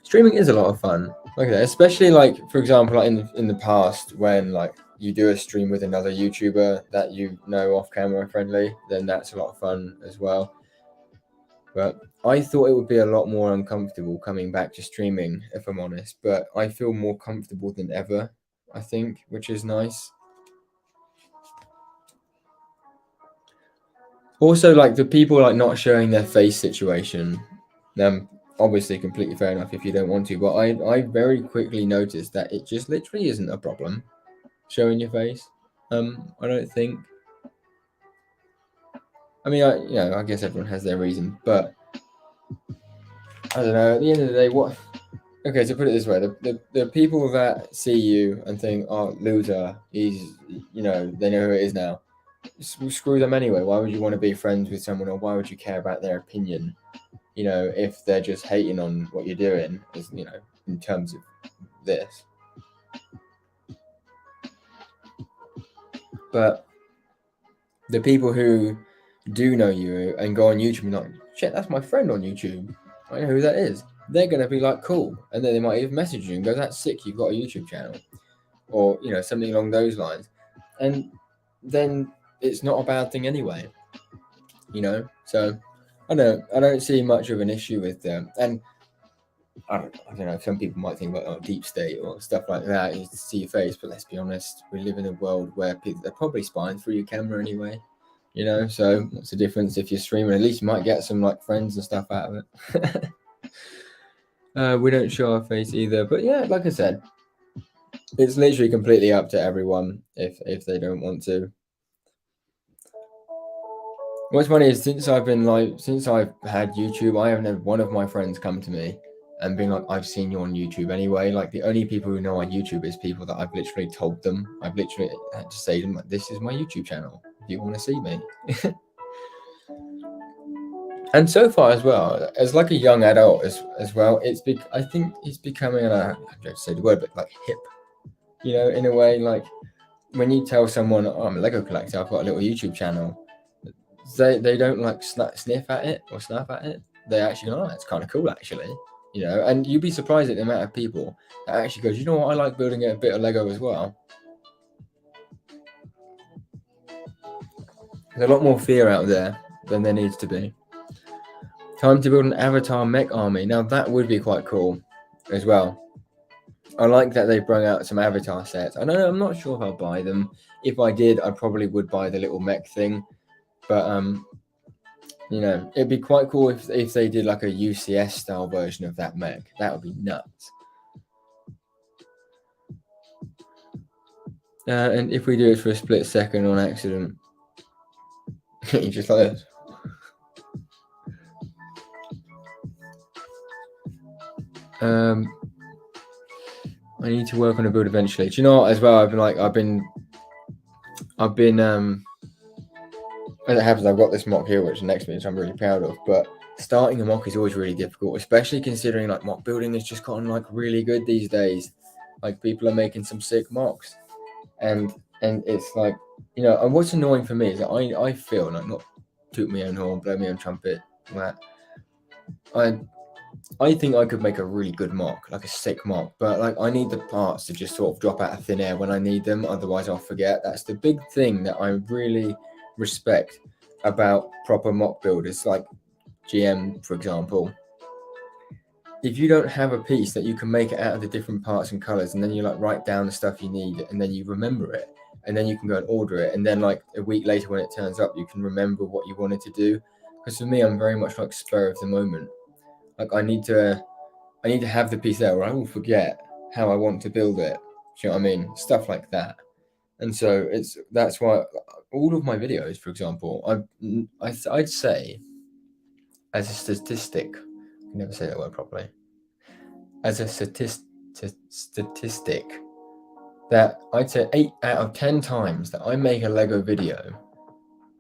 Streaming is a lot of fun. Look at that. Especially like, for example, like in the past when like you do a stream with another YouTuber that you know off camera friendly, then that's a lot of fun as well. But I thought it would be a lot more uncomfortable coming back to streaming, if I'm honest. But I feel more comfortable than ever, I think, which is nice. Also, like the people like not showing their face situation, obviously completely fair enough if you don't want to. But I very quickly noticed that it just literally isn't a problem showing your face. I don't think. I mean, I guess everyone has their reason, but I don't know. At the end of the day, what? Okay, so put it this way: the people that see you and think, "Oh, loser," he's, they know who it is now. Screw them anyway. Why would you want to be friends with someone, or why would you care about their opinion? If they're just hating on what you're doing, in terms of this. But the people who do know you and go on YouTube and like, shit, that's my friend on YouTube. I know who that is. They're going to be like, cool. And then they might even message you and go, that's sick, you've got a YouTube channel. Or, something along those lines. And then it's not a bad thing anyway. So I don't see much of an issue with them. And I don't know, some people might think about deep state or stuff like that. You see your face, but let's be honest, we live in a world where people, they're probably spying through your camera anyway. So what's the difference if you're streaming? At least you might get some like friends and stuff out of it. We don't show our face either, but yeah, like I said, it's literally completely up to everyone if they don't want to. What's funny is since I've had YouTube, I haven't had one of my friends come to me and been like, I've seen you on YouTube anyway. Like the only people who know on YouTube is people that I've literally told them. I've literally had to say to them, like, this is my YouTube channel. If you want to see me. And so far as well, as like a young adult as well, I think it's becoming, I don't say the word, but like hip, in a way. Like when you tell someone, oh, I'm a Lego collector, I've got a little YouTube channel, they don't like sniff at it or snap at it. They actually go, oh, it's kind of cool actually, and you'd be surprised at the amount of people that actually goes, you know what, I like building a bit of Lego as well. There's a lot more fear out there than there needs to be. Time to build an avatar mech army. Now that would be quite cool as well. I like that they brought out some avatar sets. I know I'm not sure if I'll buy them. If I did, I probably would buy the little mech thing. But it'd be quite cool if they did like a UCS style version of that mech. That would be nuts. And if we do it for a split second on accident, you just like this. I need to work on a build eventually. Do you know what, as well? I've been as it happens, I've got this mock here, which is next to me, which I'm really proud of. But starting a mock is always really difficult, especially considering like mock building has just gotten like really good these days. Like people are making some sick mocks, and it's like, and what's annoying for me is that I feel like, not toot my own horn, blow my own trumpet, that I think I could make a really good mock, like a sick mock, but like I need the parts to just sort of drop out of thin air when I need them, otherwise I'll forget. That's the big thing that I really respect about proper mock builders, like GM, for example. If you don't have a piece that you can make it out of the different parts and colors, and then you like write down the stuff you need, and then you remember it, and then you can go and order it, and then like a week later when it turns up, you can remember what you wanted to do. Because for me, I'm very much like spur of the moment. Like I need to have the piece there, or I will forget how I want to build it. Do you know what I mean? Stuff like that. And so that's why all of my videos, for example, I'd say, as a statistic, I can never say that word properly. As a statistic, that I'd say 8 out of 10 times that I make a Lego video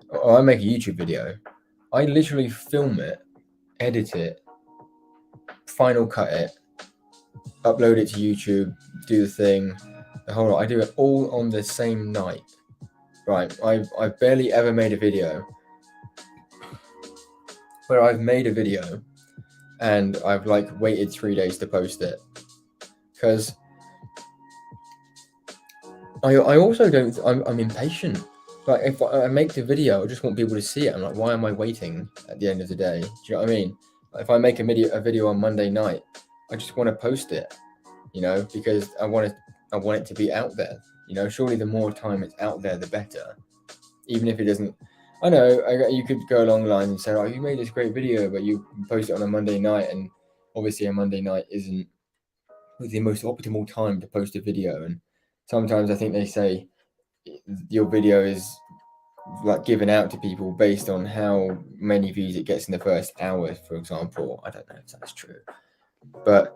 or I make a YouTube video, I literally film it, edit it, final cut it, upload it to YouTube, do the thing, the whole lot. I do it all on the same night. Right, I've barely ever made a video where I've made a video and I've like waited 3 days to post it, because I also don't, I'm impatient. Like if I make the video, I just want people to see it. I'm like, why am I waiting at the end of the day? Do you know what I mean? If I make a video on Monday night, I just want to post it, you know, because I want it to be out there. You know, surely the more time it's out there, the better. Even if it doesn't, I know you could go along the line and say, oh, you made this great video, but you post it on a Monday night, and obviously a Monday night isn't the most optimal time to post a video. And sometimes I think they say your video is like given out to people based on how many views it gets in the first hour, for example. I don't know if that's true, but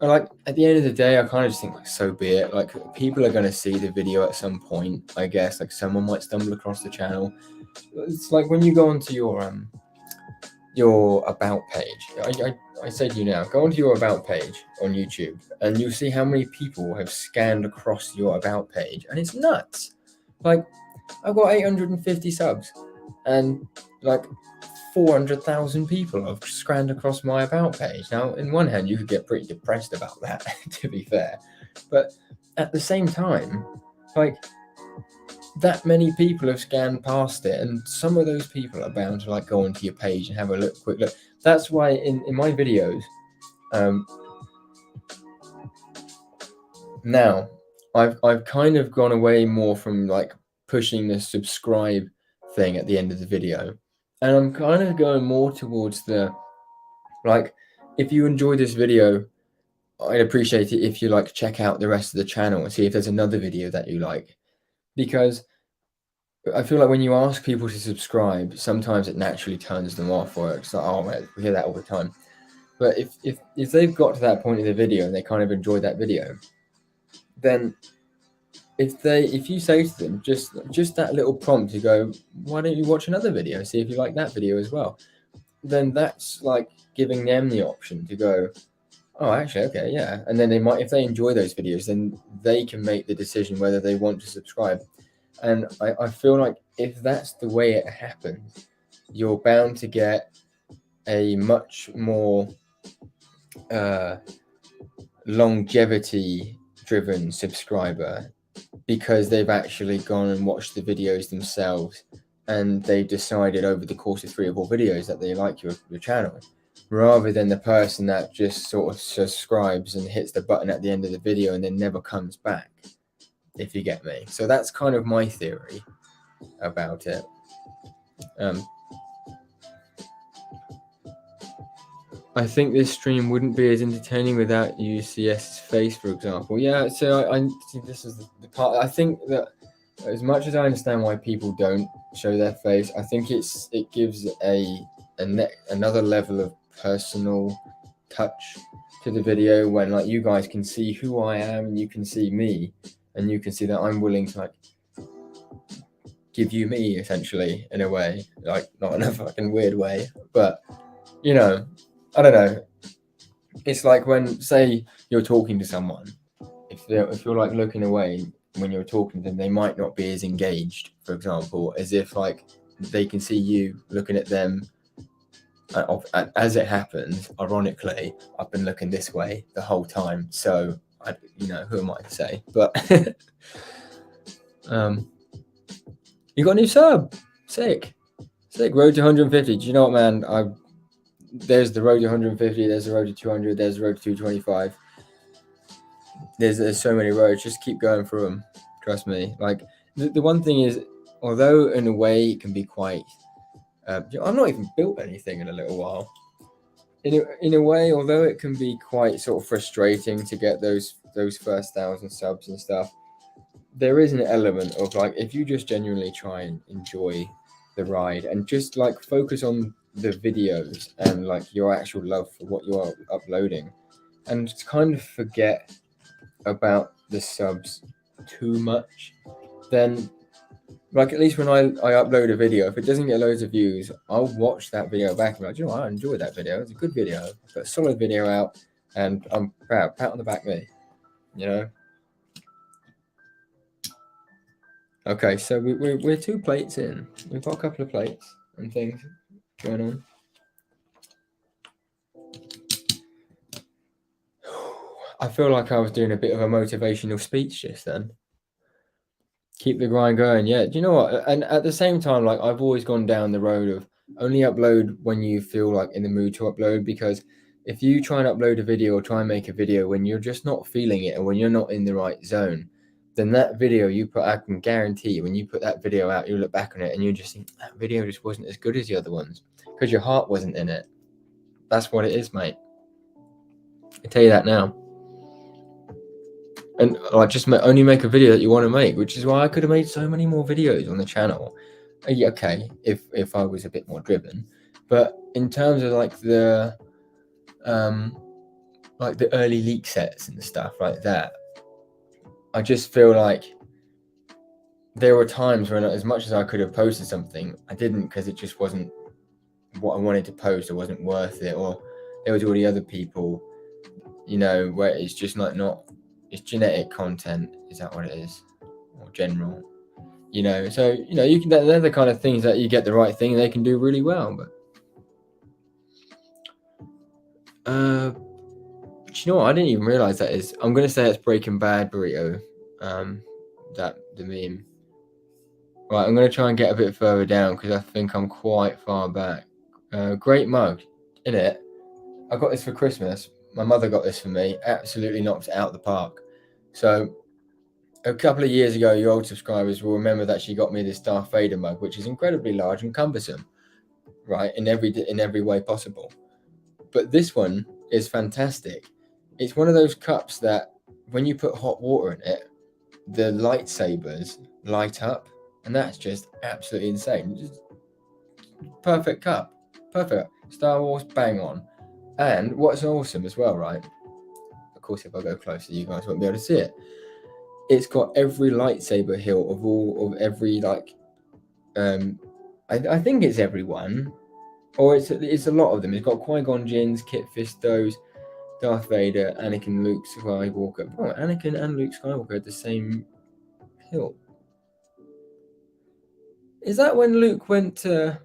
like at the end of the day, I kind of just think like, so be it. Like people are going to see the video at some point, I guess. Like someone might stumble across the channel. It's like when you go onto your about page. I say to you now, go onto your about page on YouTube and you'll see how many people have scanned across your about page, and it's nuts. Like I've got 850 subs and like 400,000 people have scanned across my about page. Now, in one hand, you could get pretty depressed about that, to be fair. But at the same time, like that many people have scanned past it, and some of those people are bound to like go onto your page and have a quick look. That's why in my videos, now I've kind of gone away more from like pushing the subscribe thing at the end of the video, and I'm kind of going more towards the like, if you enjoy this video, I'd appreciate it if you like check out the rest of the channel and see if there's another video that you like, because I feel like when you ask people to subscribe, sometimes it naturally turns them off, or it's like, oh man, we hear that all the time. But if they've got to that point in the video and they kind of enjoy that video, then if you say to them just that little prompt to go, why don't you watch another video, see if you like that video as well, then that's like giving them the option to go, oh actually okay, yeah. And then they might, if they enjoy those videos, then they can make the decision whether they want to subscribe. And I feel like if that's the way it happens, you're bound to get a much more longevity driven subscriber, because they've actually gone and watched the videos themselves and they decided over the course of 3 or 4 videos that they like your channel, rather than the person that just sort of subscribes and hits the button at the end of the video and then never comes back, if you get me. So that's kind of my theory about it. I think this stream wouldn't be as entertaining without UCS's face, for example. Yeah, so I this is the part. I think that as much as I understand why people don't show their face, I think it gives another level of personal touch to the video, when like you guys can see who I am and you can see me, and you can see that I'm willing to like give you me, essentially, in a way, like not in a fucking weird way, but you know, I don't know. It's like when, say, you're talking to someone, if you're like looking away when you're talking to them, they might not be as engaged, for example, as if like they can see you looking at them. As it happens, ironically, I've been looking this way the whole time, so who am I to say? But you got a new sub, sick. Road to 150. Do you know what, man? There's the road to 150. There's the road to 200. There's the road to 225. There's so many roads. Just keep going through them. Trust me. Like the one thing is, although in a way it can be quite. I've not even built anything in a little while. In a way, although it can be quite sort of frustrating to get those first 1,000 subs and stuff, there is an element of like, if you just genuinely try and enjoy the ride and just like focus on the videos and like your actual love for what you are uploading, and just kind of forget about the subs too much, then like at least when I upload a video, if it doesn't get loads of views, I'll watch that video back and be like, you know what, I enjoyed that video. It's a good video. Put a solid video out, and I'm proud. Pat on the back, me. You know. Okay, so we're 2 plates in. We've got a couple of plates and things going on. I feel like I was doing a bit of a motivational speech just then. Keep the grind going. Yeah, do you know what? And at the same time, like I've always gone down the road of only upload when you feel like in the mood to upload, because if you try and upload a video or try and make a video when you're just not feeling it and when you're not in the right zone, then that video you put, I can guarantee when you put that video out, you look back on it and you just think that video just wasn't as good as the other ones because your heart wasn't in it. That's what it is, mate. I tell you that now. And like just only make a video that you want to make, which is why I could have made so many more videos on the channel. Okay, if I was a bit more driven, but in terms of like the early leak sets and stuff like that, I just feel like there were times when as much as I could have posted something, I didn't because it just wasn't what I wanted to post. It wasn't worth it, or there was already other people, you know, where it's just like not. It's genetic content, is that what it is, or general, you know? So you know, you can. They're the kind of things that you get the right thing, they can do really well. But you know what? I didn't even realize that is. I'm gonna say it's Breaking Bad burrito. That the meme. Right, I'm gonna try and get a bit further down because I think I'm quite far back. Great mug, in it. I got this for Christmas. My mother got this for me. Absolutely knocked it out of the park. So a couple of years ago, your old subscribers will remember that she got me this Darth Vader mug, which is incredibly large and cumbersome, right? In every way possible. But this one is fantastic. It's one of those cups that when you put hot water in it, the lightsabers light up, and that's just absolutely insane. Just perfect cup. Perfect. Star Wars, bang on. And what's awesome as well, right? Of course, if I go closer, you guys won't be able to see it. It's got every lightsaber hilt of every like, I think it's everyone, or it's a lot of them. It's got Qui-Gon Jinn's, Kit Fisto's, Darth Vader, Anakin, Luke Skywalker. Oh, Anakin and Luke Skywalker had the same hilt. Is that when Luke went to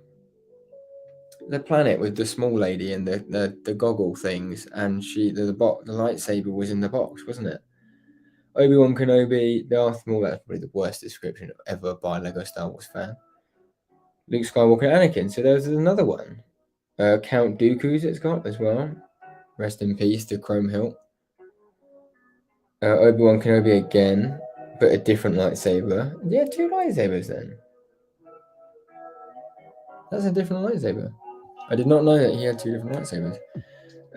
the planet with the small lady and the goggle things, and the lightsaber was in the box, wasn't it? Obi-Wan Kenobi, Darth Maul. That's probably the worst description ever by a Lego Star Wars fan. Luke Skywalker, Anakin. So there's another one. Count Dooku's it's got as well. Rest in peace to Chrome Hilt. Obi-Wan Kenobi again, but a different lightsaber. Yeah, 2 lightsabers then. That's a different lightsaber. I did not know that he had 2 different lightsabers.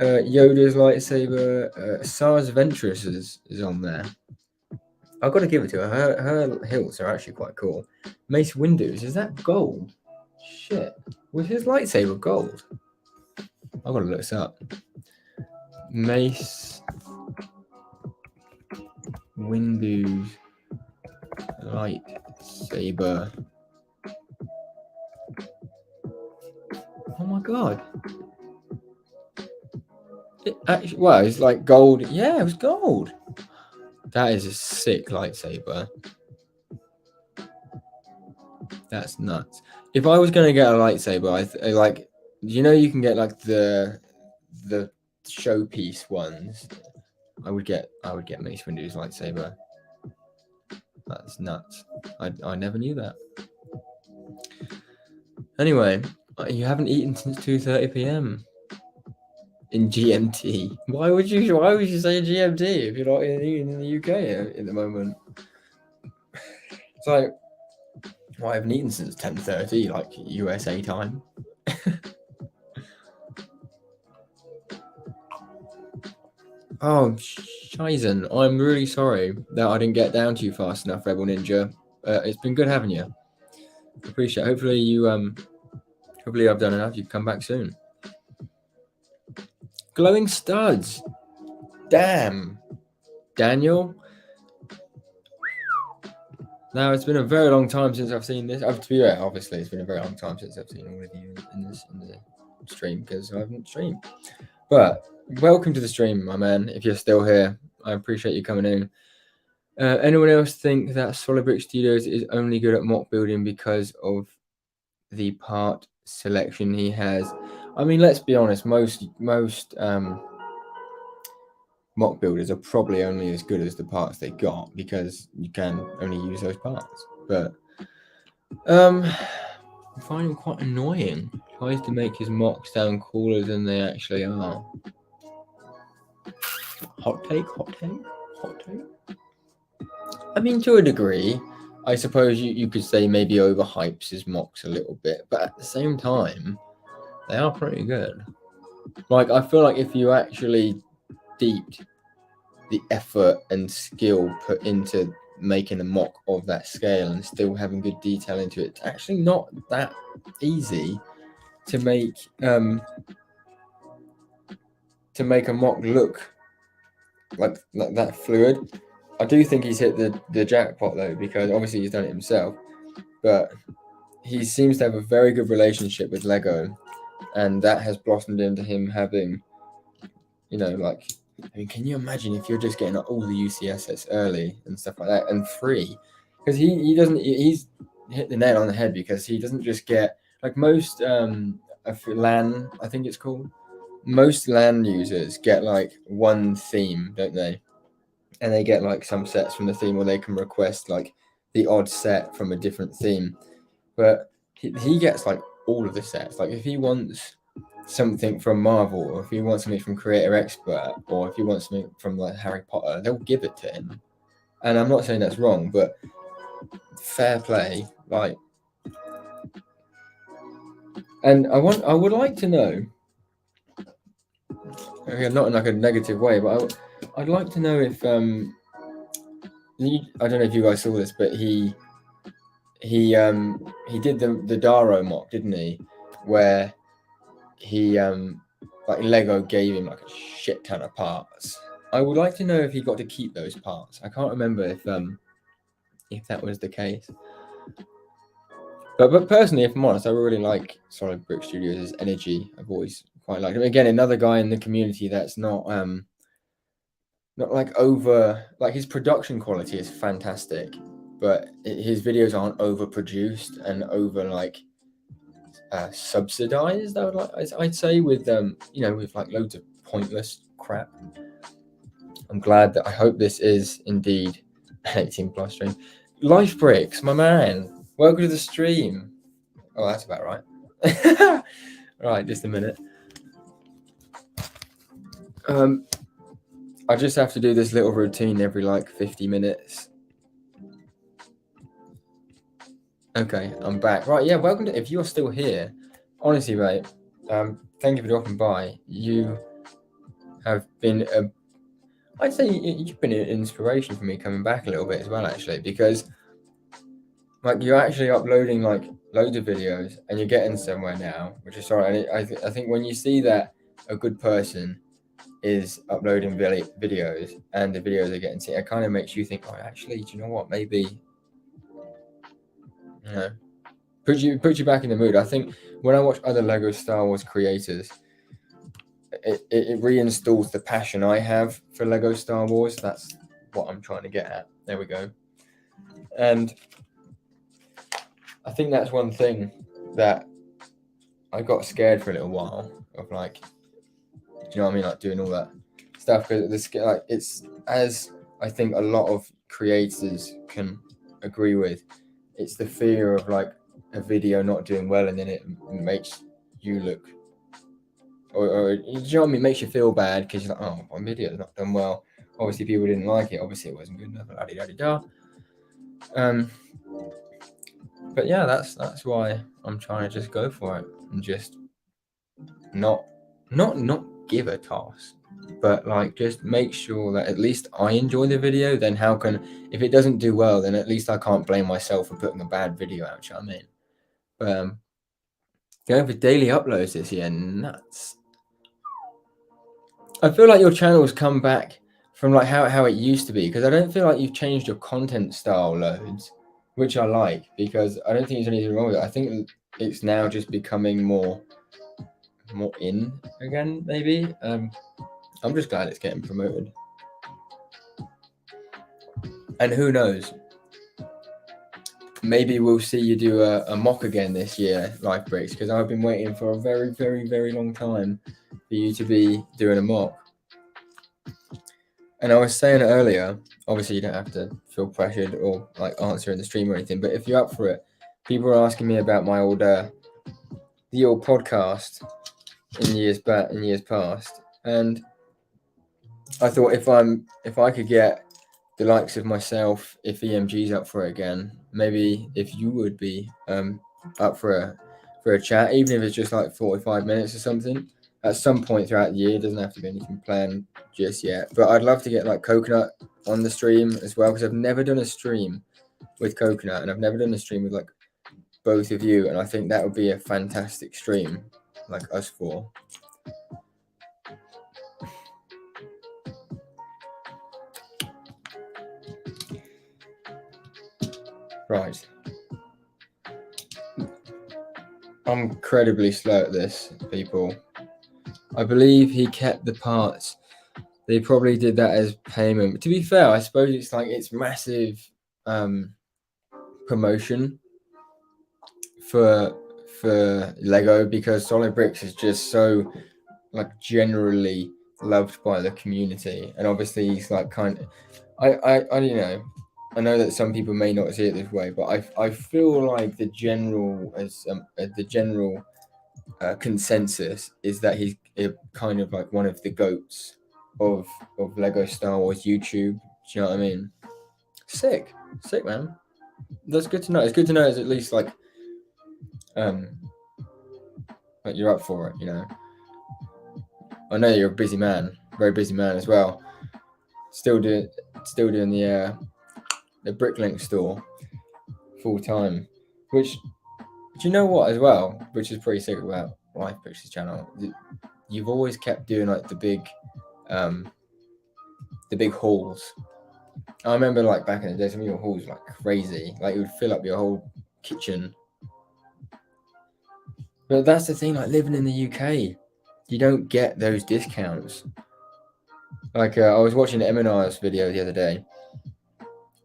Yoda's lightsaber, Sars Ventress is on there. I've got to give it to her. Her hilts are actually quite cool. Mace Windu's, is that gold? Shit. Was his lightsaber gold? I've got to look this up. Mace Windu's lightsaber. Oh my god. It actually, well, it's like gold. Yeah, it was gold. That is a sick lightsaber. That's nuts. If I was going to get a lightsaber, I like, you know, you can get like the showpiece ones. I would get Mace Windu's lightsaber. That's nuts. I never knew that. Anyway, you haven't eaten since 2:30 p.m. in GMT. Why would you say GMT if you're not eating in the UK at the moment? It's like, well, I haven't eaten since 10:30, like USA time. Oh, Shizen, I'm really sorry that I didn't get down to you fast enough, Rebel Ninja. It's been good having you. Appreciate it. Hopefully I've done enough. You come back soon. Glowing studs. Damn. Daniel. Now it's been a very long time since I've seen this. To be fair, obviously it's been a very long time since I've seen all of you in the stream because I haven't streamed. But welcome to the stream, my man. If you're still here, I appreciate you coming in. Anyone else think that Solid Brick Studios is only good at mock building because of the part selection he has? I mean, let's be honest. Most mock builders are probably only as good as the parts they got because you can only use those parts. But I find him quite annoying. Tries to make his mocks sound cooler than they actually are. Hot take, hot take, hot take. I mean, to a degree, I suppose you could say maybe overhypes his mocks a little bit, but at the same time, they are pretty good. Like, I feel like if you actually deeped the effort and skill put into making a mock of that scale and still having good detail into it, it's actually not that easy to make a mock look like that fluid. I do think he's hit the jackpot though, because obviously he's done it himself, but he seems to have a very good relationship with Lego, and that has blossomed into him having, you know, like, I mean, can you imagine if you're just getting all the UCSS early and stuff like that and free? Because he's hit the nail on the head, because he doesn't just get, like most LAN, I think it's called, most LAN users get like one theme, don't they? And they get like some sets from the theme, or they can request like the odd set from a different theme. But he gets like all of the sets. Like if he wants something from Marvel, or if he wants something from Creator Expert, or if he wants something from like Harry Potter, they'll give it to him. And I'm not saying that's wrong, but fair play. Like, and I would like to know, not in like a negative way, but I'd like to know if I don't know if you guys saw this, but he did the Daro mock, didn't he? Where he like Lego gave him like a shit ton of parts. I would like to know if he got to keep those parts. I can't remember if that was the case. But personally, if I'm honest, I really like Solid Brick Studios' energy. I've always quite liked him. Again, another guy in the community that's not like over, like his production quality is fantastic, but his videos aren't overproduced and over like subsidized. I'd say with with like loads of pointless crap. I'm glad that I hope this is indeed an 18+ stream. Life Bricks, my man, welcome to the stream. Oh, that's about right. Right, just a minute. I just have to do this little routine every like 50 minutes. Okay, I'm back. Right, yeah, welcome to, if you're still here, honestly, mate, thank you for dropping by. You have been, I'd say you've been an inspiration for me coming back a little bit as well, actually, because like you're actually uploading like loads of videos and you're getting somewhere now, which is sorry. I think when you see that a good person is uploading videos and the videos are getting seen, it kind of makes you think, oh, actually, do you know what? Maybe, you know, put you back in the mood. I think when I watch other Lego Star Wars creators, it reinstalls the passion I have for Lego Star Wars. That's what I'm trying to get at. There we go. And I think that's one thing that I got scared for a little while of, like, do you know what I mean? Like doing all that stuff, because like it's, as I think a lot of creators can agree with, it's the fear of like a video not doing well, and then it makes you look, or do you know what I mean? Makes you feel bad because you're like, oh, my video's not done well. Obviously, people didn't like it. Obviously, it wasn't good enough. La-di-da-di-da. But yeah, that's why I'm trying to just go for it and just not give a toss, but like just make sure that at least I enjoy the video. Then how can, if it doesn't do well, then at least I can't blame myself for putting a bad video out. You know what I mean? But going for daily uploads this year, nuts. I feel like your channel's come back from like how it used to be, because I don't feel like you've changed your content style loads. which I like because I don't think there's anything wrong with it. I think it's now just becoming more in again, maybe. I'm just glad it's getting promoted. And who knows? Maybe we'll see you do a mock again this year, Life Bricks, because I've been waiting for a very, very, very long time for you to be doing a mock. And I was saying earlier, obviously you don't have to feel pressured or like answer in the stream or anything, but if you're up for it, people are asking me about my old the old podcast in years past, and I thought if I could get the likes of myself, if EMG's up for it again, maybe if you would be up for a chat, even if it's just like 45 minutes or something, at some point throughout the year. It doesn't have to be anything planned just yet, but I'd love to get like Coconut on the stream as well, because I've never done a stream with Coconut and I've never done a stream with like both of you, and I think that would be a fantastic stream, like us four. Right. I'm incredibly slow at this, people. I believe he kept the parts. They probably did that as payment. To be fair, I suppose it's like it's massive promotion for Lego, because Solid Bricks is just so like generally loved by the community, and obviously he's like kind of I don't know. I know that some people may not see it this way, but I feel like the general consensus is that he's kind of like one of the goats of Lego Star Wars YouTube. Do you know what I mean? Sick, man. That's good to know. It's good to know it's at least like you're up for it, you know. I know you're a busy man, very busy man as well. Still doing the Bricklink store full time, which, do you know what as well, which is pretty sick about Life Bricks' channel? You've always kept doing like the big hauls. I remember like back in the day, some of your hauls were like crazy, like it would fill up your whole kitchen. But that's the thing, like living in the UK, you don't get those discounts. Like I was watching Eminar's video the other day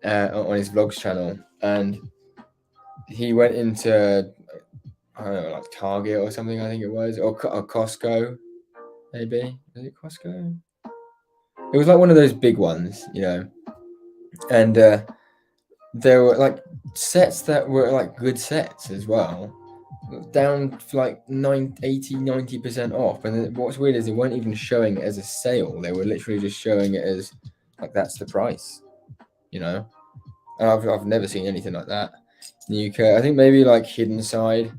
on his vlogs channel, and he went into, I don't know, like Target or something, I think it was, or Costco, maybe. Is it Costco? It was like one of those big ones, you know. And there were like sets that were like good sets as well, down for like 80-90% off. And then what's weird is they weren't even showing it as a sale. They were literally just showing it as like that's the price, you know. And I've never seen anything like that in the UK. I think maybe like Hidden Side,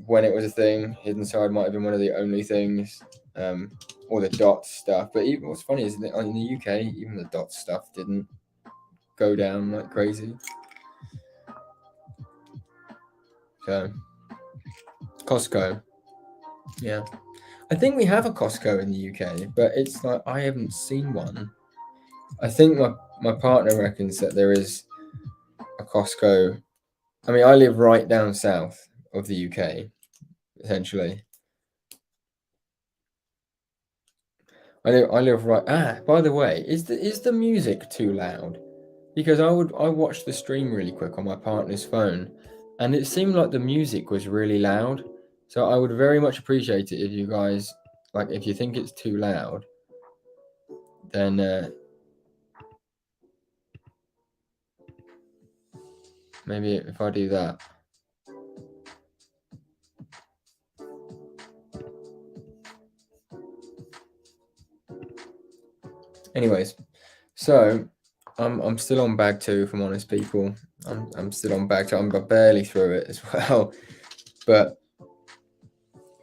when it was a thing, Hidden Side might have been one of the only things, or the Dot stuff. But even what's funny is that in the UK, even the Dot stuff didn't go down like crazy. So Costco, yeah, I think we have a Costco in the UK, but it's like I haven't seen one. I think my partner reckons that there is a Costco. I mean, I live right down south of the UK, essentially. I live right. By the way, is the music too loud? Because I watched the stream really quick on my partner's phone, and it seemed like the music was really loud. So I would very much appreciate it if you guys, like, if you think it's too loud, then maybe if I do that. Anyways, so I'm still on bag 2, if I'm honest, people. I'm still on bag 2. I'm barely through it as well. But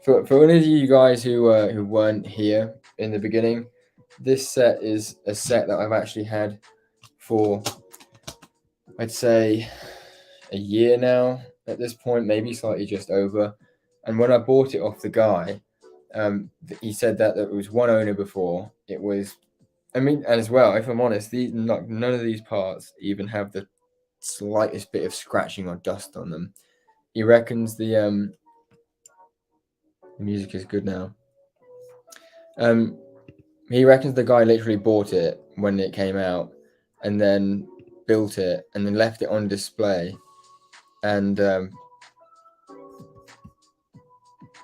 for any of you guys who weren't here in the beginning, this set is a set that I've actually had for, I'd say, a year now at this point, maybe slightly just over. And when I bought it off the guy, he said that there was one owner before. And as well, if I'm honest, none of these parts even have the slightest bit of scratching or dust on them. He reckons the music is good now. He reckons the guy literally bought it when it came out and then built it and then left it on display and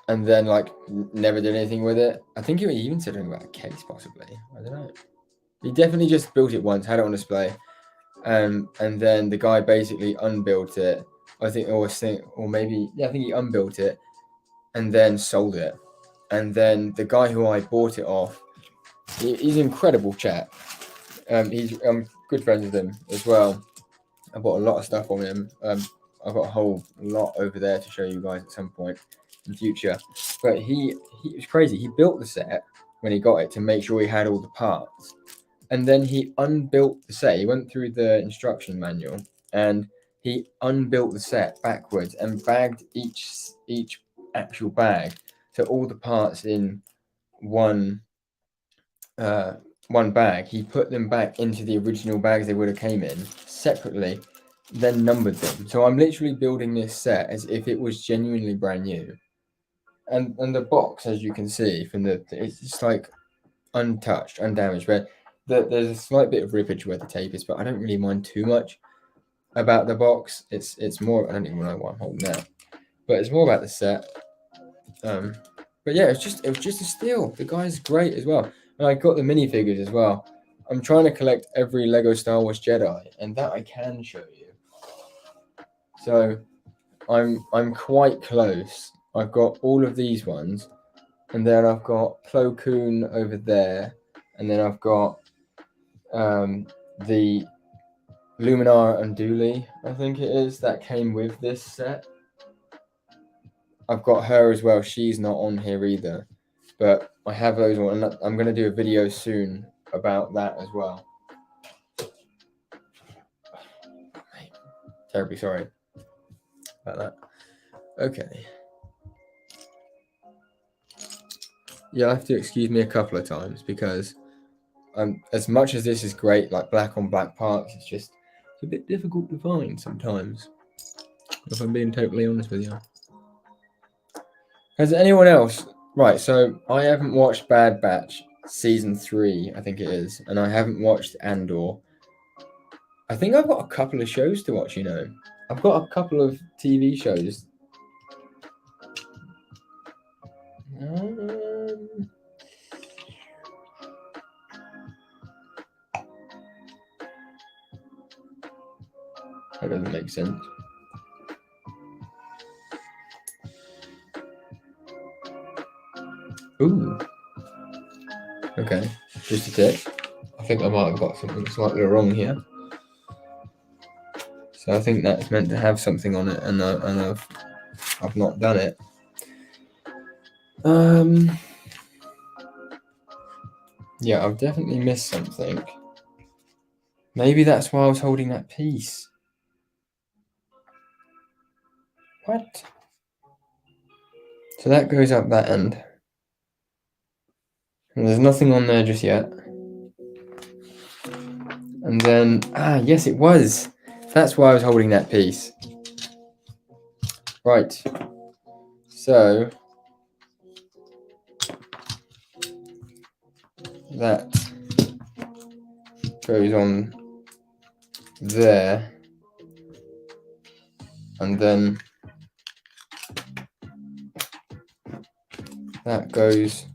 then like never did anything with it. I think he even said something about a case possibly. I don't know. He definitely just built it once, had it on display, and then the guy basically unbuilt it. I think, or maybe, yeah, I think he unbuilt it and then sold it. And then the guy who I bought it off, he's an incredible chap. I'm good friends with him as well. I bought a lot of stuff on him. I've got a whole lot over there to show you guys at some point in the future. But he was crazy. He built the set when he got it to make sure he had all the parts. And then he unbuilt the set. He went through the instruction manual and he unbuilt the set backwards and bagged each actual bag. So all the parts in one bag. He put them back into the original bags they would have came in separately, then numbered them. So I'm literally building this set as if it was genuinely brand new. And the box, as you can see from it's just like untouched, undamaged. But there's a slight bit of rippage where the tape is, but I don't really mind too much about the box. It's more, I don't even know what I'm holding now, but it's more about the set. But yeah, it was just a steal. The guy's great as well. And I got the minifigures as well. I'm trying to collect every Lego Star Wars Jedi, and that I can show you. So I'm quite close. I've got all of these ones, and then I've got Plo Koon over there, and then I've got the Luminara Unduli, I think it is, that came with this set. I've got her as well. She's not on here either, but I have those on. And I'm going to do a video soon about that as well. Terribly sorry about that. Okay. You'll have to excuse me a couple of times because as much as this is great, like black on black parts, it's a bit difficult to find sometimes, if I'm being totally honest with you. Has anyone else? Right, so I haven't watched Bad Batch season 3, I think it is, and I haven't watched Andor. I think I've got a couple of shows to watch, you know. I've got a couple of TV shows. That doesn't make sense. Ooh. Okay, just a tick. I think I might have got something slightly wrong here. So I think that's meant to have something on it, and I've not done it. Yeah, I've definitely missed something. Maybe that's why I was holding that piece. What? So that goes up that end. And there's nothing on there just yet. And then, yes, it was. That's why I was holding that piece. Right. So that goes on there. And then that goes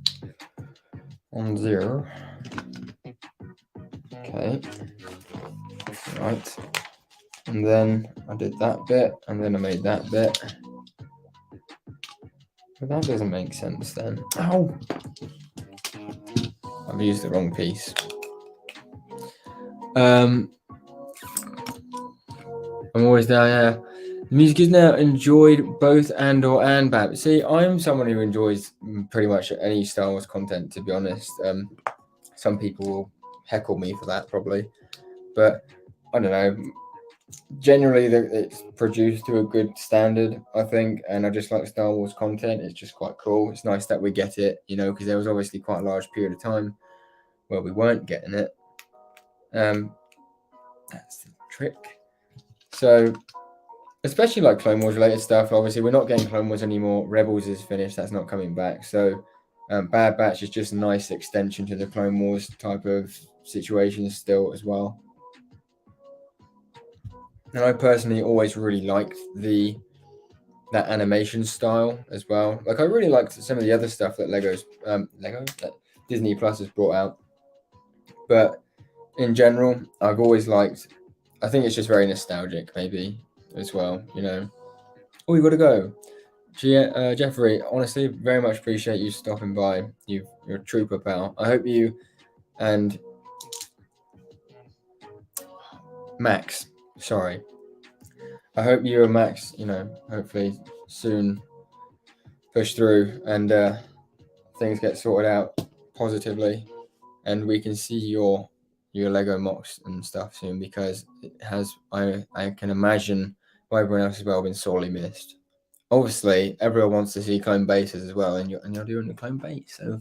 on 0. Okay. Right. And then I did that bit, and then I made that bit. But that doesn't make sense then. Ow! I've used the wrong piece. I'm always there, yeah. The music is now enjoyed both Andor and Bad. See, I'm someone who enjoys pretty much any Star Wars content, to be honest. Some people will heckle me for that, probably. But, I don't know. Generally, it's produced to a good standard, I think. And I just like Star Wars content. It's just quite cool. It's nice that we get it, you know, because there was obviously quite a large period of time where we weren't getting it. That's the trick. So, especially like Clone Wars related stuff. Obviously, we're not getting Clone Wars anymore. Rebels is finished. That's not coming back. So, Bad Batch is just a nice extension to the Clone Wars type of situation still as well. And I personally always really liked that animation style as well. Like I really liked some of the other stuff that that Disney Plus has brought out. But in general, I've always liked. I think it's just very nostalgic, maybe as well. You know. Oh, you got to go. Jeffrey, honestly, very much appreciate you stopping by. You're a trooper, pal. I hope you and Max. Sorry. I hope you and Max, hopefully soon push through and things get sorted out positively, and we can see your Lego mocks and stuff soon, because it has. I can imagine why everyone else has been sorely missed. Obviously, everyone wants to see clone bases as well, and you're doing the clone base, so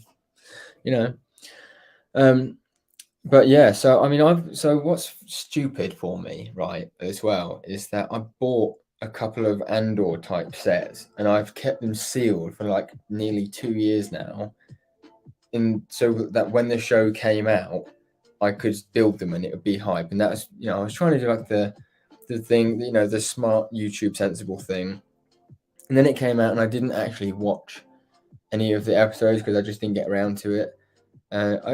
But yeah, so I mean, what's stupid for me, right, as well, is that I bought a couple of Andor type sets, and I've kept them sealed for like nearly 2 years now, and so that when the show came out, I could build them and it would be hype. And that's, I was trying to do like the thing, the smart YouTube sensible thing, and then it came out, and I didn't actually watch any of the episodes because I just didn't get around to it.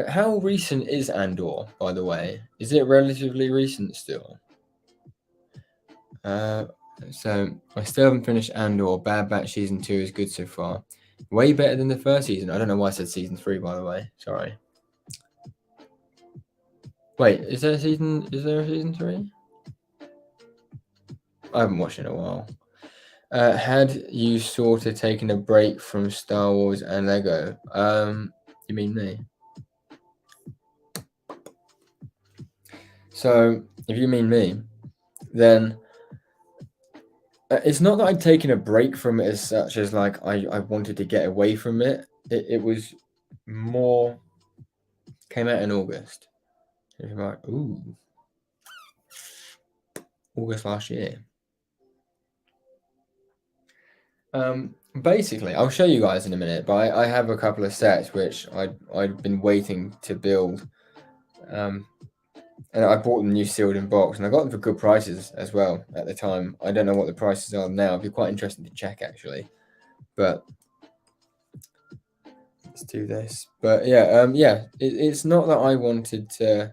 How recent is Andor, by the way? Is it relatively recent still? So I still haven't finished Andor. Bad Batch season 2 is good so far. Way better than the first season. I don't know why I said season 3, by the way. Sorry. Wait, is there a season 3? I haven't watched it in a while. Had you sort of taken a break from Star Wars and Lego? You mean me? So, if you mean me, then it's not that I'd taken a break from it as such as like I wanted to get away from it. It was more came out in August. Ooh, August last year. Basically, I'll show you guys in a minute, but I have a couple of sets which I'd been waiting to build. And I bought them new sealed in box, and I got them for good prices as well at the time. I don't know what the prices are now. It'd be quite interesting to check actually. But let's do this. But yeah, it's not that I wanted to.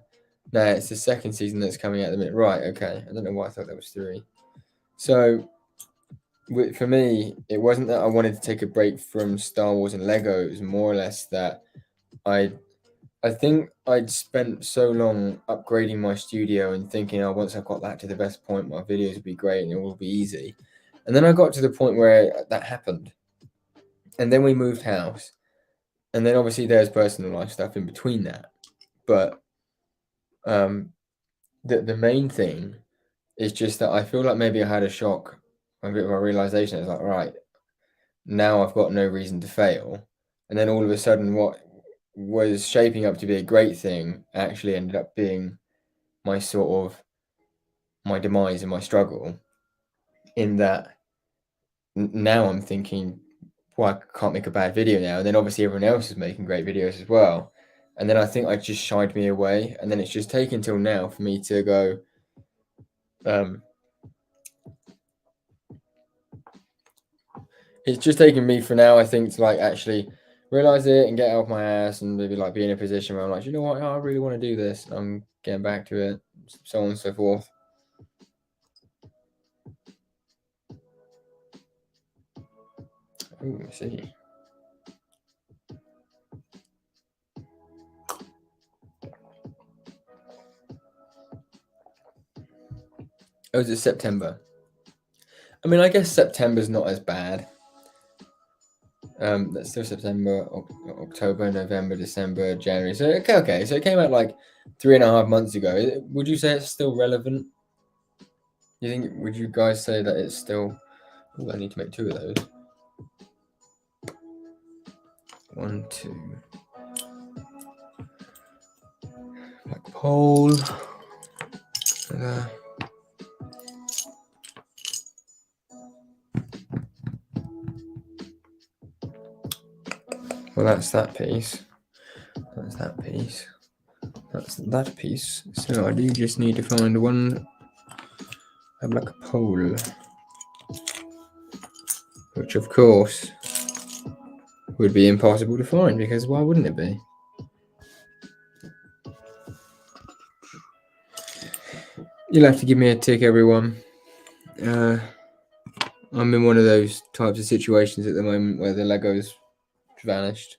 No, it's the second season that's coming out at the minute. Right, okay. I don't know why I thought that was 3. So for me, it wasn't that I wanted to take a break from Star Wars and Lego. It was more or less that I think I'd spent so long upgrading my studio and thinking, oh, once I've got that to the best point, my videos will be great and it will be easy. And then I got to the point where that happened. And then we moved house. And then obviously there's personal life stuff in between that. But the main thing is just that I feel like maybe I had a shock, a bit of a realization. It's like, right, now I've got no reason to fail. And then all of a sudden, what was shaping up to be a great thing actually ended up being my demise and my struggle, in that now I'm thinking, well, I can't make a bad video now. And then obviously everyone else is making great videos as well. And then I think I just shied me away. And then it's just taken till now for me to go, it's just taken me for now, I think, to like actually realize it and get out of my ass and maybe like be in a position where I'm like, you know what, I really want to do this. I'm getting back to it, so on and so forth. Ooh, let's see. Oh, is it September? I mean, I guess September's not as bad. That's still September, October, November, December, January. So okay. So it came out like 3.5 months ago. Would you say it's still relevant? Would you guys say that it's still? Oh, I need to make 2 of those. 1, 2. Black pole. Well, that's that piece. That's that piece. That's that piece. So I do just need to find one. A black pole. Which, of course, would be impossible to find, because why wouldn't it be? You'll have to give me a tick, everyone. I'm in one of those types of situations at the moment where the Legos vanished.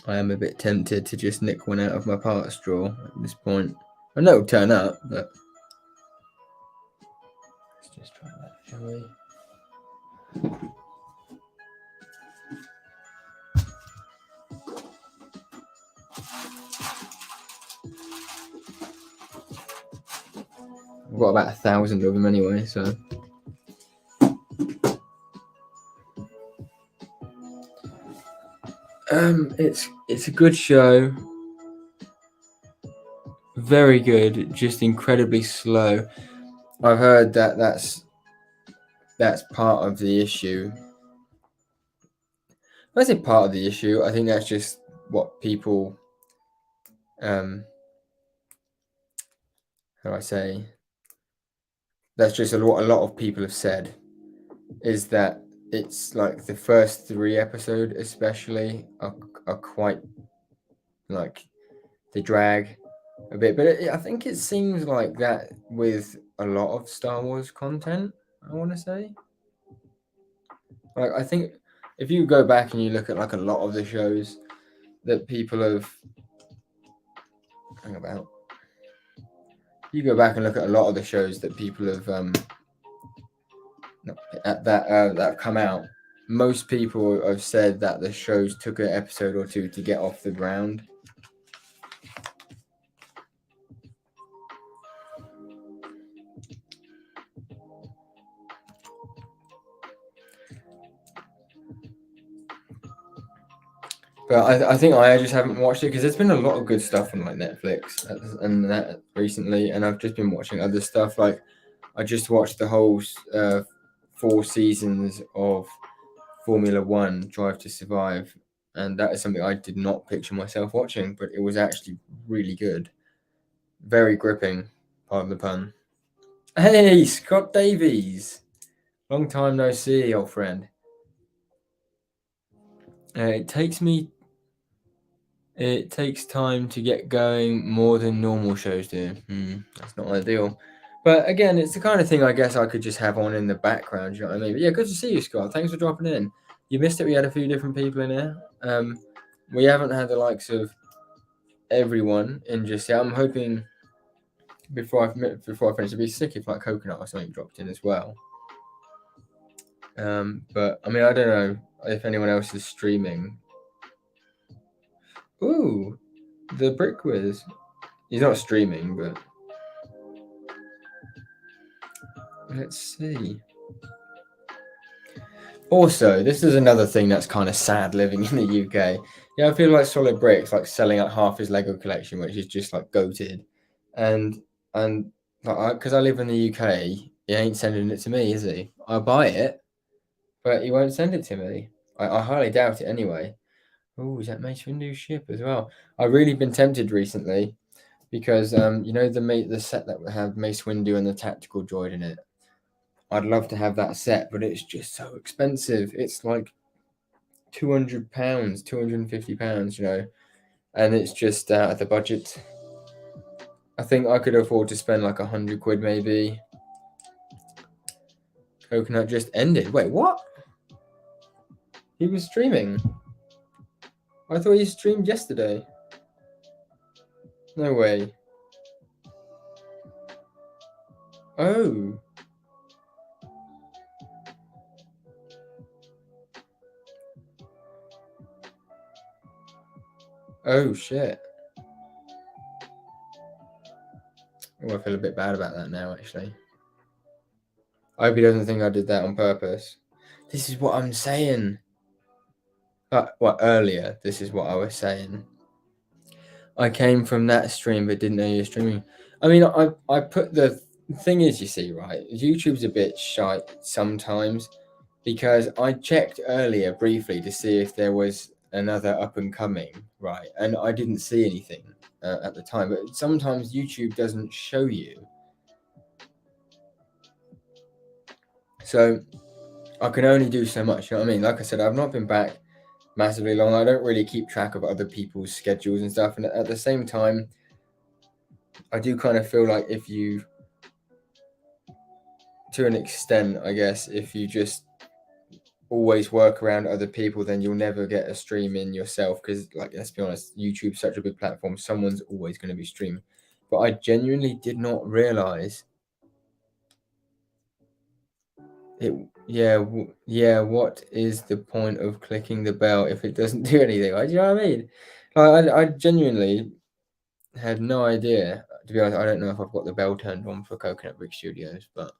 I am a bit tempted to just nick one out of my parts drawer at this point. I know it'll turn up, but let's just try that, shall we? I've got about 1,000 of them anyway, so. It's a good show. Very good, just incredibly slow. I've heard that that's part of the issue. When I say part of the issue, I think that's just what people how do I say? That's just what a lot of people have said, is that it's like the first 3 episodes especially are quite like they drag a bit, but I think it seems like that with a lot of Star Wars content, I want to say. Like, I think if you go back and you look at like a lot of the shows that people have you go back and look at a lot of the shows that people have that have come out, most people have said that the shows took an episode or 2 to get off the ground. But I think I just haven't watched it because there's been a lot of good stuff on like Netflix and that recently, and I've just been watching other stuff. Like I just watched the whole 4 seasons of Formula One Drive to Survive, and that is something I did not picture myself watching, but it was actually really good. Very gripping, pardon the pun. Hey, Scott Davies! Long time no see, old friend. It takes time to get going more than normal shows do. That's not ideal. But again, it's the kind of thing I guess I could just have on in the background. You know what I mean? But yeah, good to see you, Scott. Thanks for dropping in. You missed it. We had a few different people in here. We haven't had the likes of everyone in just yet. I'm hoping before I finish, it'd be sick if like Coconut or something dropped in as well. But I mean, I don't know if anyone else is streaming. Ooh, the Brick Whiz. He's not streaming, but let's see. Also, this is another thing that's kind of sad living in the UK. Yeah, I feel like Solid Brick's like selling out half his Lego collection, which is just like goated. And like, because I live in the UK, he ain't sending it to me, is he? I buy it, but he won't send it to me. I highly doubt it anyway. Oh, is that Mace Windu's ship as well? I've really been tempted recently because you know the set that have Mace Windu and the tactical droid in it. I'd love to have that set, but it's just so expensive. It's like £200, £250, you know, and it's just out of the budget. I think I could afford to spend like £100 maybe. Coconut just ended. Wait, what? He was streaming. I thought he streamed yesterday. No way. Oh. Oh shit. Oh, I feel a bit bad about that now, actually. I hope he doesn't think I did that on purpose. This is what I'm saying. Earlier, this is what I was saying. I came from that stream but didn't know you were streaming. I mean, I put the thing is, you see, right? YouTube's a bit shite sometimes because I checked earlier briefly to see if there was another up and coming, right? And I didn't see anything at the time. But sometimes YouTube doesn't show you. So I can only do so much. You know what I mean? Like I said, I've not been back massively long. I don't really keep track of other people's schedules and stuff. And at the same time, I do kind of feel like if you, to an extent, I guess, if you just always work around other people, then you'll never get a stream in yourself. Because, like, let's be honest, YouTube's such a big platform. Someone's always going to be streaming. But I genuinely did not realize it. Yeah. What is the point of clicking the bell if it doesn't do anything? Do you know what I mean? I genuinely had no idea. To be honest, I don't know if I've got the bell turned on for Coconut Brick Studios, but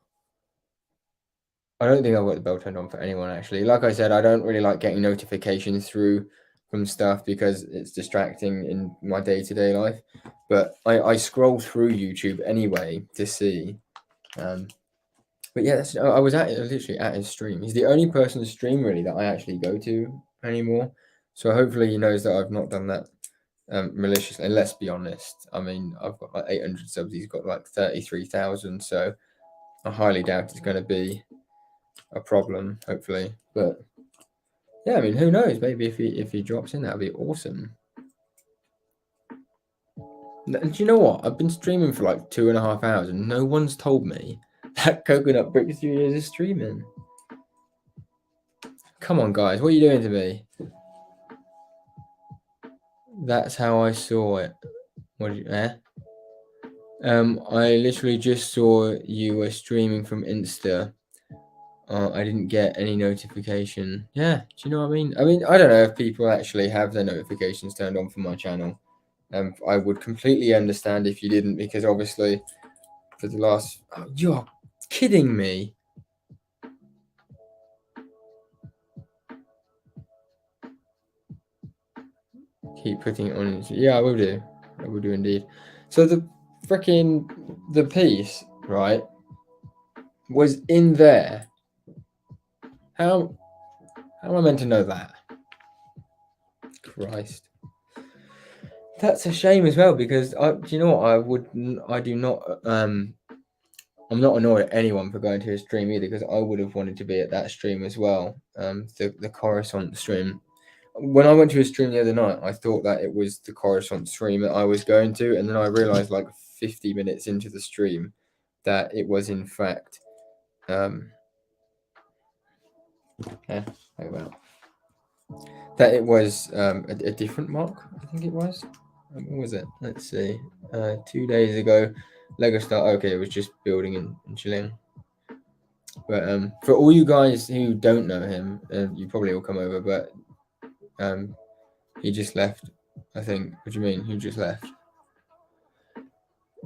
I don't think I've got the bell turned on for anyone actually. Like I said, I don't really like getting notifications through from stuff because it's distracting in my day-to-day life. But I scroll through YouTube anyway to see. But yeah, I was literally at his stream. He's the only person's stream really that I actually go to anymore. So hopefully he knows that I've not done that maliciously. And let's be honest, I mean, I've got like 800 subs. He's got like 33,000. So I highly doubt it's going to be a problem, hopefully. But yeah, I mean, who knows? Maybe if he drops in, that'd be awesome. Do you know what? I've been streaming for like 2.5 hours and no one's told me that Coconut Brick Studios is streaming. Come on, guys, what are you doing to me? That's how I saw it. What did you, I literally just saw you were streaming from Insta. I didn't get any notification. Yeah, do you know what I mean? I mean, I don't know if people actually have their notifications turned on for my channel. I would completely understand if you didn't, because obviously for the last... Oh, you're kidding me. Keep putting it on. Yeah, I will do. I will do indeed. So the piece, right, was in there. How am I meant to know that? Christ. That's a shame as well, because do you know what? I do not I'm not annoyed at anyone for going to his stream either, because I would have wanted to be at that stream as well. The Coruscant stream. When I went to his stream the other night, I thought that it was the Coruscant stream that I was going to, and then I realized like 50 minutes into the stream that it was in fact that it was a different mark. I think it was. What was it? Let's see. 2 days ago, Lego Star. Okay, it was just building and chilling. But for all you guys who don't know him, you probably will come over. But he just left, I think. What do you mean? Who just left?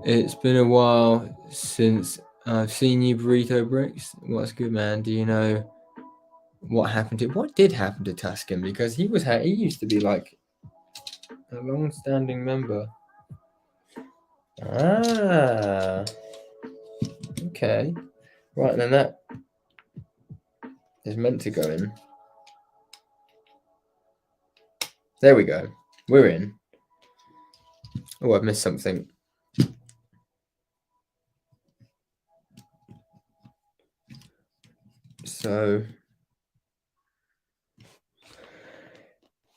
It's been a while since I've seen you, Burrito Bricks. What's good, man? Do you know what happened to... What did happen to Tuscan? Because he used to be like a long-standing member. Ah. Okay. Right, then that is meant to go in. There we go. We're in. Oh, I've missed something. So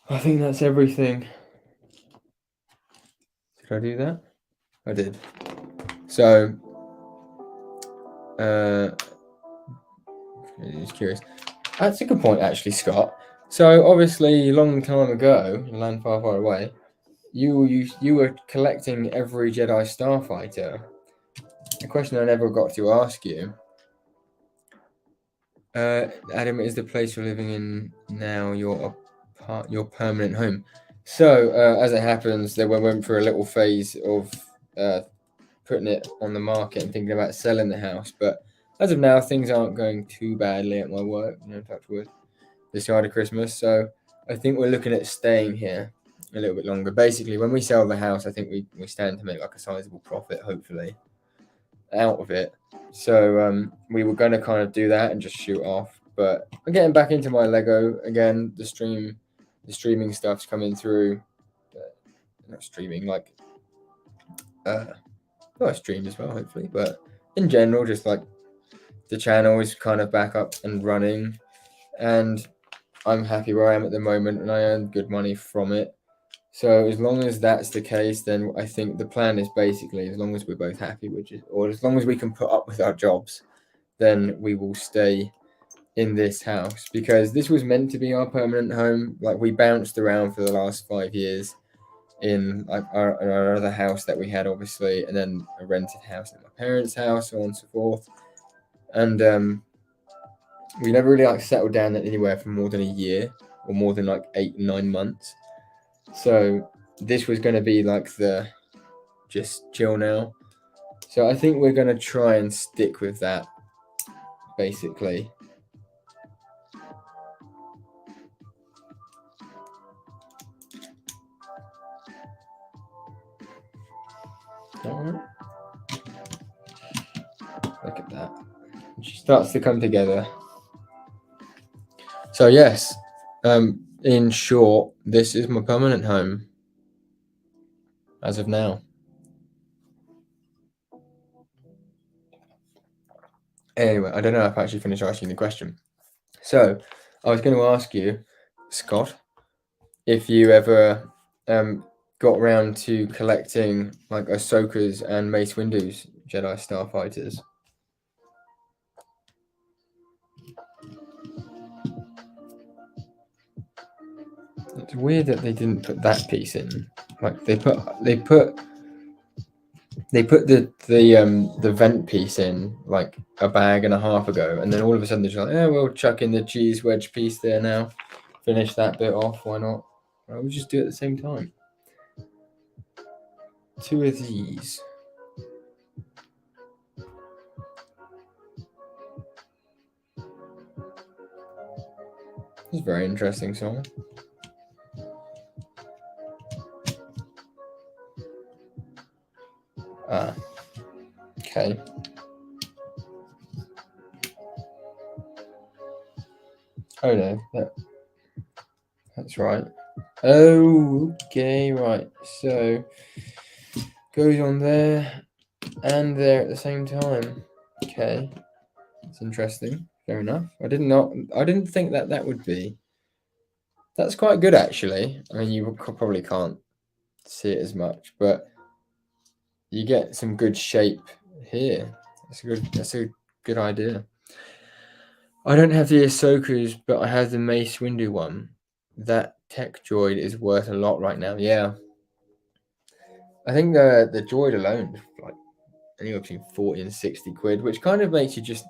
I think that's everything. Did I do that? I did. So just curious. That's a good point, actually, Scott. So obviously, a long time ago, in a land far, far away, you were collecting every Jedi Starfighter. A question I never got to ask you. Adam, is the place you're living in now your permanent home? So as it happens, we went through a little phase of putting it on the market and thinking about selling the house, but as of now, things aren't going too badly at my work. Touch wood, this side of Christmas. So I think we're looking at staying here a little bit longer. Basically, when we sell the house, I think we stand to make like a sizable profit, hopefully, out of it. So we were going to kind of do that and just shoot off, but I'm getting back into my Lego again. The streaming stuff's coming through. Not streaming, like I stream as well, hopefully, but in general, just like the channel is kind of back up and running, and I'm happy where I am at the moment, and I earn good money from it. So as long as that's the case, then I think the plan is basically, as long as we're both happy, or as long as we can put up with our jobs, then we will stay in this house, because this was meant to be our permanent home. Like, we bounced around for the last 5 years in like our other house that we had, obviously, and then a rented house at my parents' house, so on and so forth. And we never really like settled down anywhere for more than a year, or more than like 8-9 months. So this was going to be like the just chill now. So I think we're going to try and stick with that, basically. Alright. Look at that. She starts to come together. So yes, in short, this is my permanent home as of now. Anyway, I don't know if I actually finished asking the question. So I was going to ask you, Scott, if you ever got around to collecting like Ahsoka's and Mace Windu's Jedi Starfighters. It's weird that they didn't put that piece in. Like they put the vent piece in like a bag and a half ago, and then all of a sudden they're just like, we'll chuck in the cheese wedge piece there now. Finish that bit off. Why not? We'll just do it at the same time. 2 of these. This is very interesting song. Okay. Oh no, that's right. Okay, right. So goes on there and there at the same time. Okay, it's interesting. Fair enough. I didn't think that would be. That's quite good, actually. I mean, you probably can't see it as much, but you get some good shape here. That's a good idea. I don't have the Ahsoka's, but I have the Mace Windu one. That tech droid is worth a lot right now. Yeah. I think the droid alone is like anywhere between 40 and 60 quid, which kind of makes you just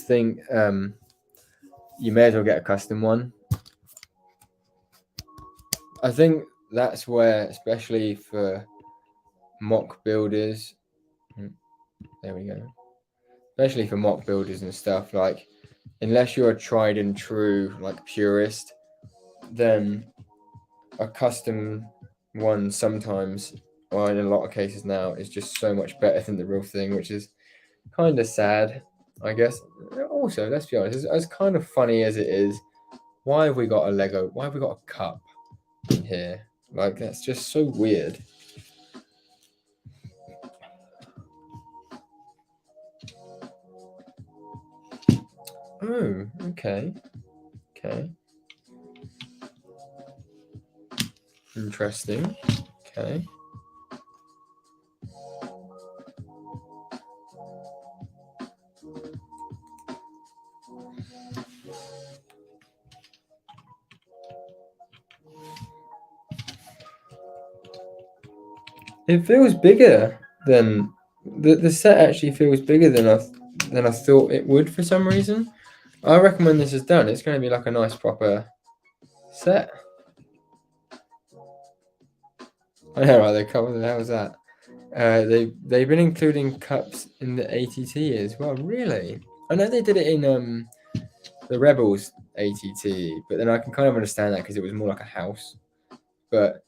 think you may as well get a custom one. I think that's where, especially for mock builders, there we go. Especially for mock builders and stuff, like unless you're a tried and true like purist, then a custom one sometimes, or in a lot of cases now, is just so much better than the real thing, which is kind of sad, I guess. Also, let's be honest, as kind of funny as it is, why have we got a Lego? Why have we got a cup in here? Like, that's just so weird. Oh, okay. Okay. Interesting. Okay. It feels bigger than the set. Actually feels bigger than I thought it would for some reason. I reckon when this is done, it's going to be like a nice proper set. I know, right? They covered. The hell was that? They've been including cups in the ATT as well. Really? I know they did it in the Rebels ATT, but then I can kind of understand that because it was more like a house. But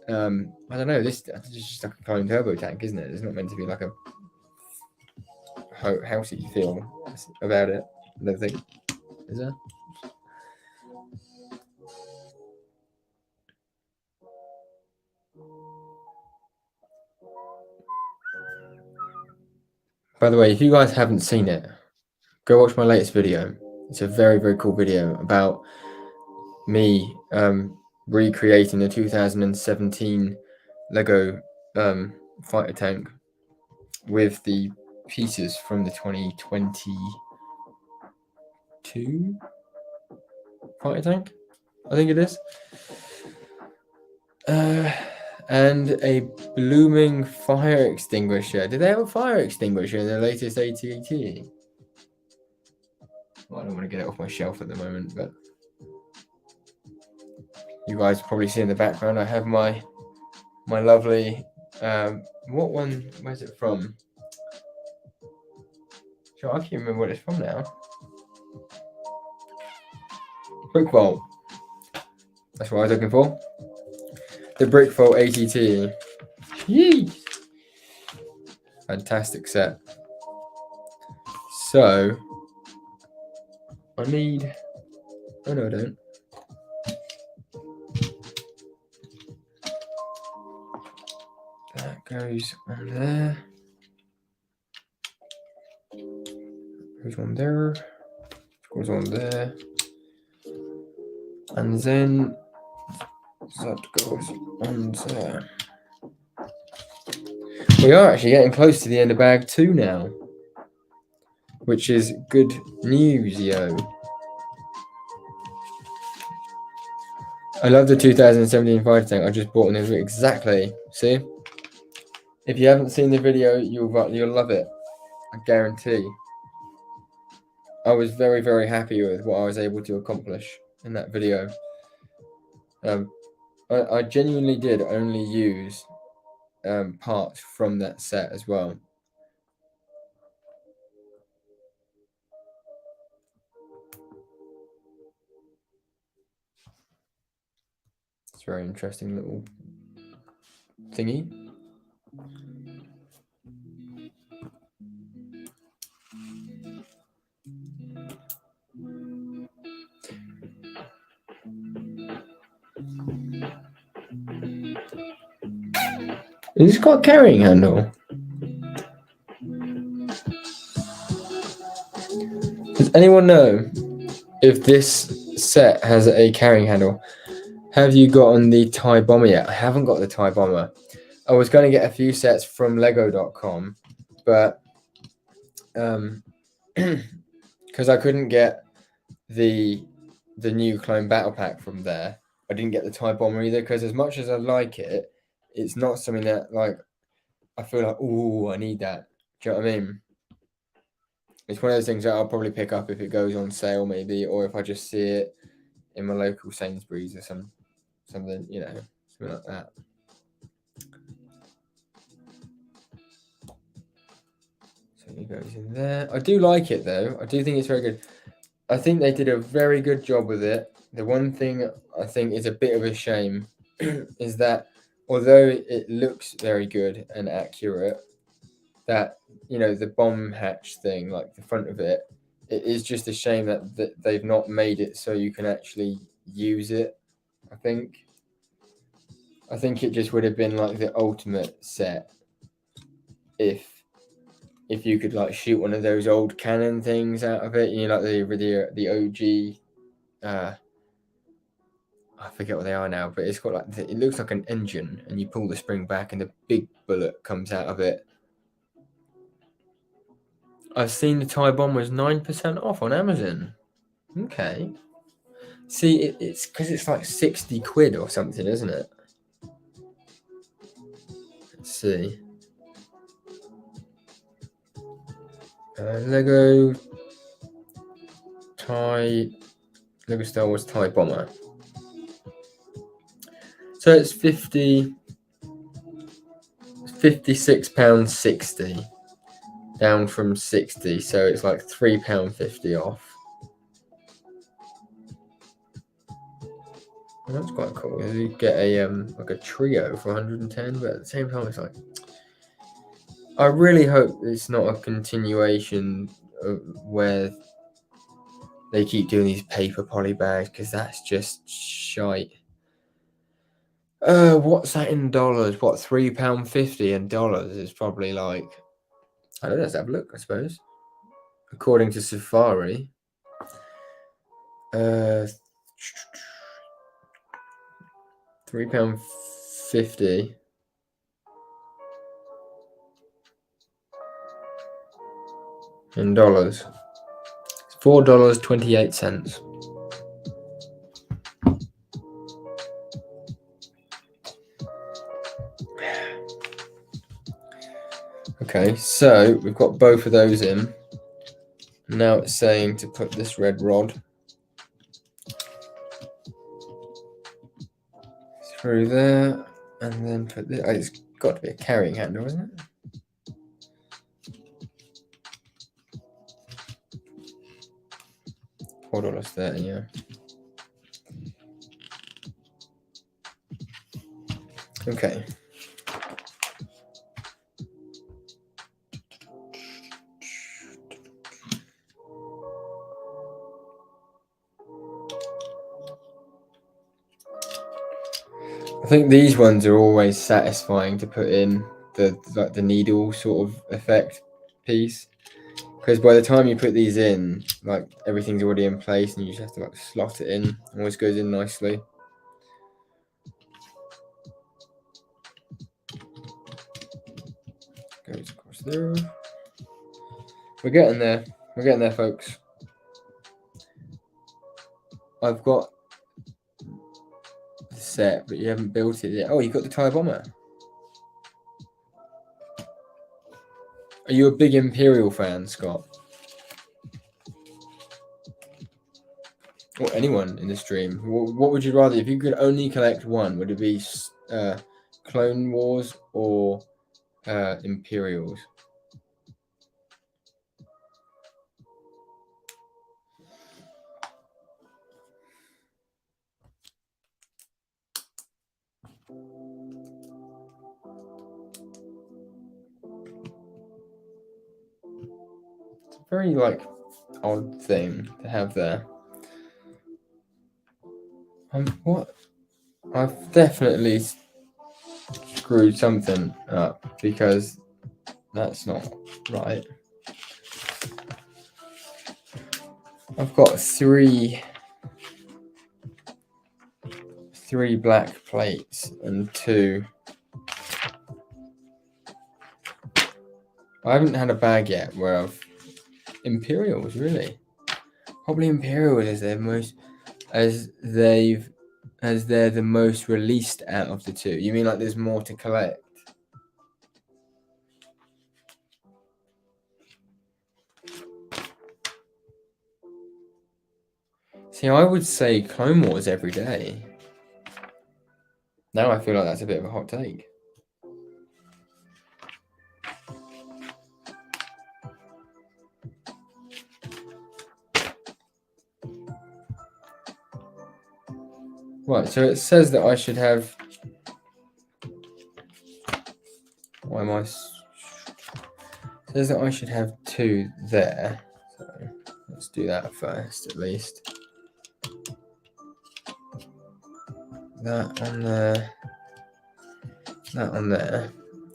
I don't know. This is just like a clone turbo tank, isn't it? It's not meant to be like a how do you feel about it and everything. Is there? By the way, if you guys haven't seen it, go watch my latest video. It's a very, very cool video about me recreating the 2017 Lego fighter tank with the pieces from the 2022 fighter tank, I think it is. And a blooming fire extinguisher. Did they have a fire extinguisher in the latest AT-AT? Well, I don't want to get it off my shelf at the moment, but you guys probably see in the background I have my lovely what one, where's it from? Sure, I can't remember what it's from now. Brickvolt. That's what I was looking for. The Brickvolt ATT. Yee! Fantastic set. So I need. Oh no, I don't. That goes on there. Goes on there. Goes on there. And then that goes on there. We are actually getting close to the end of bag 2 now, which is good news, yo. I love the 2017 fighter tank. I just bought one of it. Exactly. See? If you haven't seen the video, you'll love it. I guarantee. I was very, very happy with what I was able to accomplish in that video. I genuinely did only use parts from that set as well. It's a very interesting little thingy. Has this got a carrying handle? Does anyone know if this set has a carrying handle? Have you gotten the TIE Bomber yet? I haven't got the TIE Bomber. I was going to get a few sets from Lego.com, but because I couldn't get the new Clone Battle Pack from there, I didn't get the TIE Bomber either. Because as much as I like it, it's not something that like I feel like, oh, I need that. Do you know what I mean? It's one of those things that I'll probably pick up if it goes on sale, maybe, or if I just see it in my local Sainsbury's or something, you know, something like that. So it goes in there. I do like it though. I do think it's very good. I think they did a very good job with it. The one thing I think is a bit of a shame is that although it looks very good and accurate, that, you know, the bomb hatch thing, like the front of it, it is just a shame that they've not made it so you can actually use it. I think it just would have been like the ultimate set if you could like shoot one of those old cannon things out of it, you know, like the OG. I forget what they are now, but it's got like it looks like an engine, and you pull the spring back, and the big bullet comes out of it. I've seen the TIE Bomber was 9% off on Amazon. Okay. See, it's because it's like 60 quid or something, isn't it? Let's see. Lego Star Wars TIE Bomber. So it's £56.60, down from 60, so it's like £3.50 off. Well, that's quite cool. You get a like a trio for 110, but at the same time, it's like I really hope it's not a continuation of where they keep doing these paper poly bags, because that's just shite. What's that in dollars? What, £3.50 in dollars is probably like, I don't know, let's have a look, I suppose. According to Safari. £3.50 in dollars. It's $4.28. Okay, so we've got both of those in. Now it's saying to put this red rod through there, and then put this. Oh, it's got to be a carrying handle, isn't it? $4.30, yeah. Okay. I think these ones are always satisfying to put in, the needle sort of effect piece, because by the time you put these in, like everything's already in place and you just have to like slot it in. It always goes in nicely. Goes across there. We're getting there. We're getting there, folks. I've got the set, but you haven't built it yet. Oh, you got the TIE bomber. Are you a big Imperial fan, Scott? Or anyone in the stream? What would you rather, if you could only collect one? Would it be Clone Wars or Imperials? It's a very like odd thing to have there. What? I've definitely screwed something up, because that's not right. I've got three black plates and two. I haven't had a bag yet where I've Imperials, really. Probably Imperials as they're the most released out of the two. You mean like there's more to collect? See, I would say Clone Wars every day. Now I feel like that's a bit of a hot take. Right, so it says that I should have. Why am I? It says that I should have two there. So let's do that first, at least. That on there. That on there.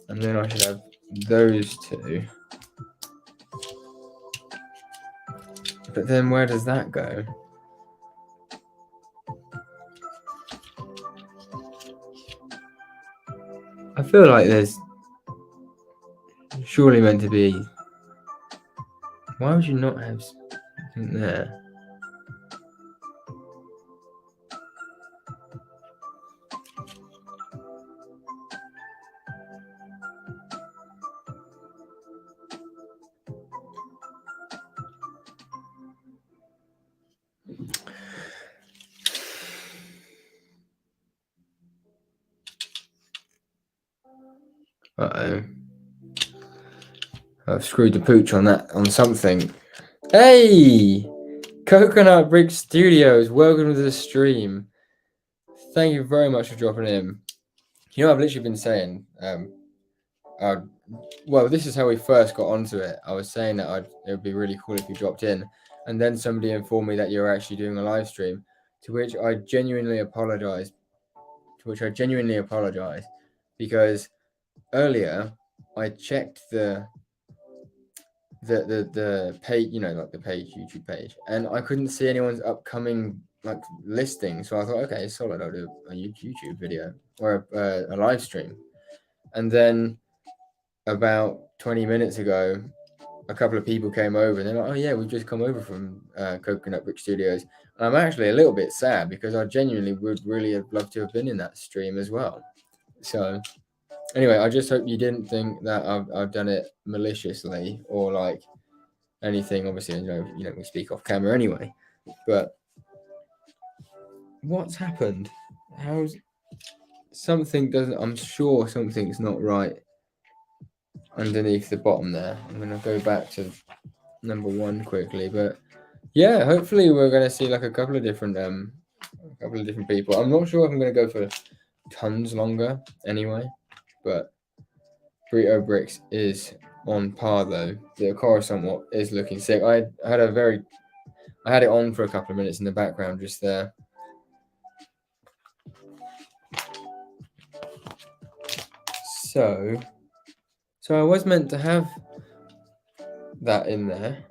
And then I should have those two. But then where does that go? I feel like there's surely meant to be. Why would you not have something there? Uh-oh. I've screwed the pooch on that, on something. Hey! Coconut Brick Studios, welcome to the stream. Thank you very much for dropping in. You know, I've literally been saying, I'd well, this is how we first got onto it. I was saying that it would be really cool if you dropped in, and then somebody informed me that you're actually doing a live stream, to which I genuinely apologize. Because earlier I checked the page, like the page, YouTube page, and I couldn't see anyone's upcoming like listing. So I thought, okay, solid, I'll do a YouTube video or a live stream. And then about 20 minutes ago, a couple of people came over and they're like, oh yeah, we've just come over from Coconut Brick Studios. And I'm actually a little bit sad because I genuinely would really have loved to have been in that stream as well. So anyway, I just hope you didn't think that I've done it maliciously or like anything. Obviously, we speak off camera anyway. But what's happened? How's something doesn't? I'm sure something's not right underneath the bottom there. I'm gonna go back to number 1 quickly, but yeah, hopefully we're gonna see like a couple of different people. I'm not sure if I'm gonna go for tons longer anyway, but Burrito Bricks is on par though. The Coruscant is looking sick. I had it on for a couple of minutes in the background just there. So I was meant to have that in there.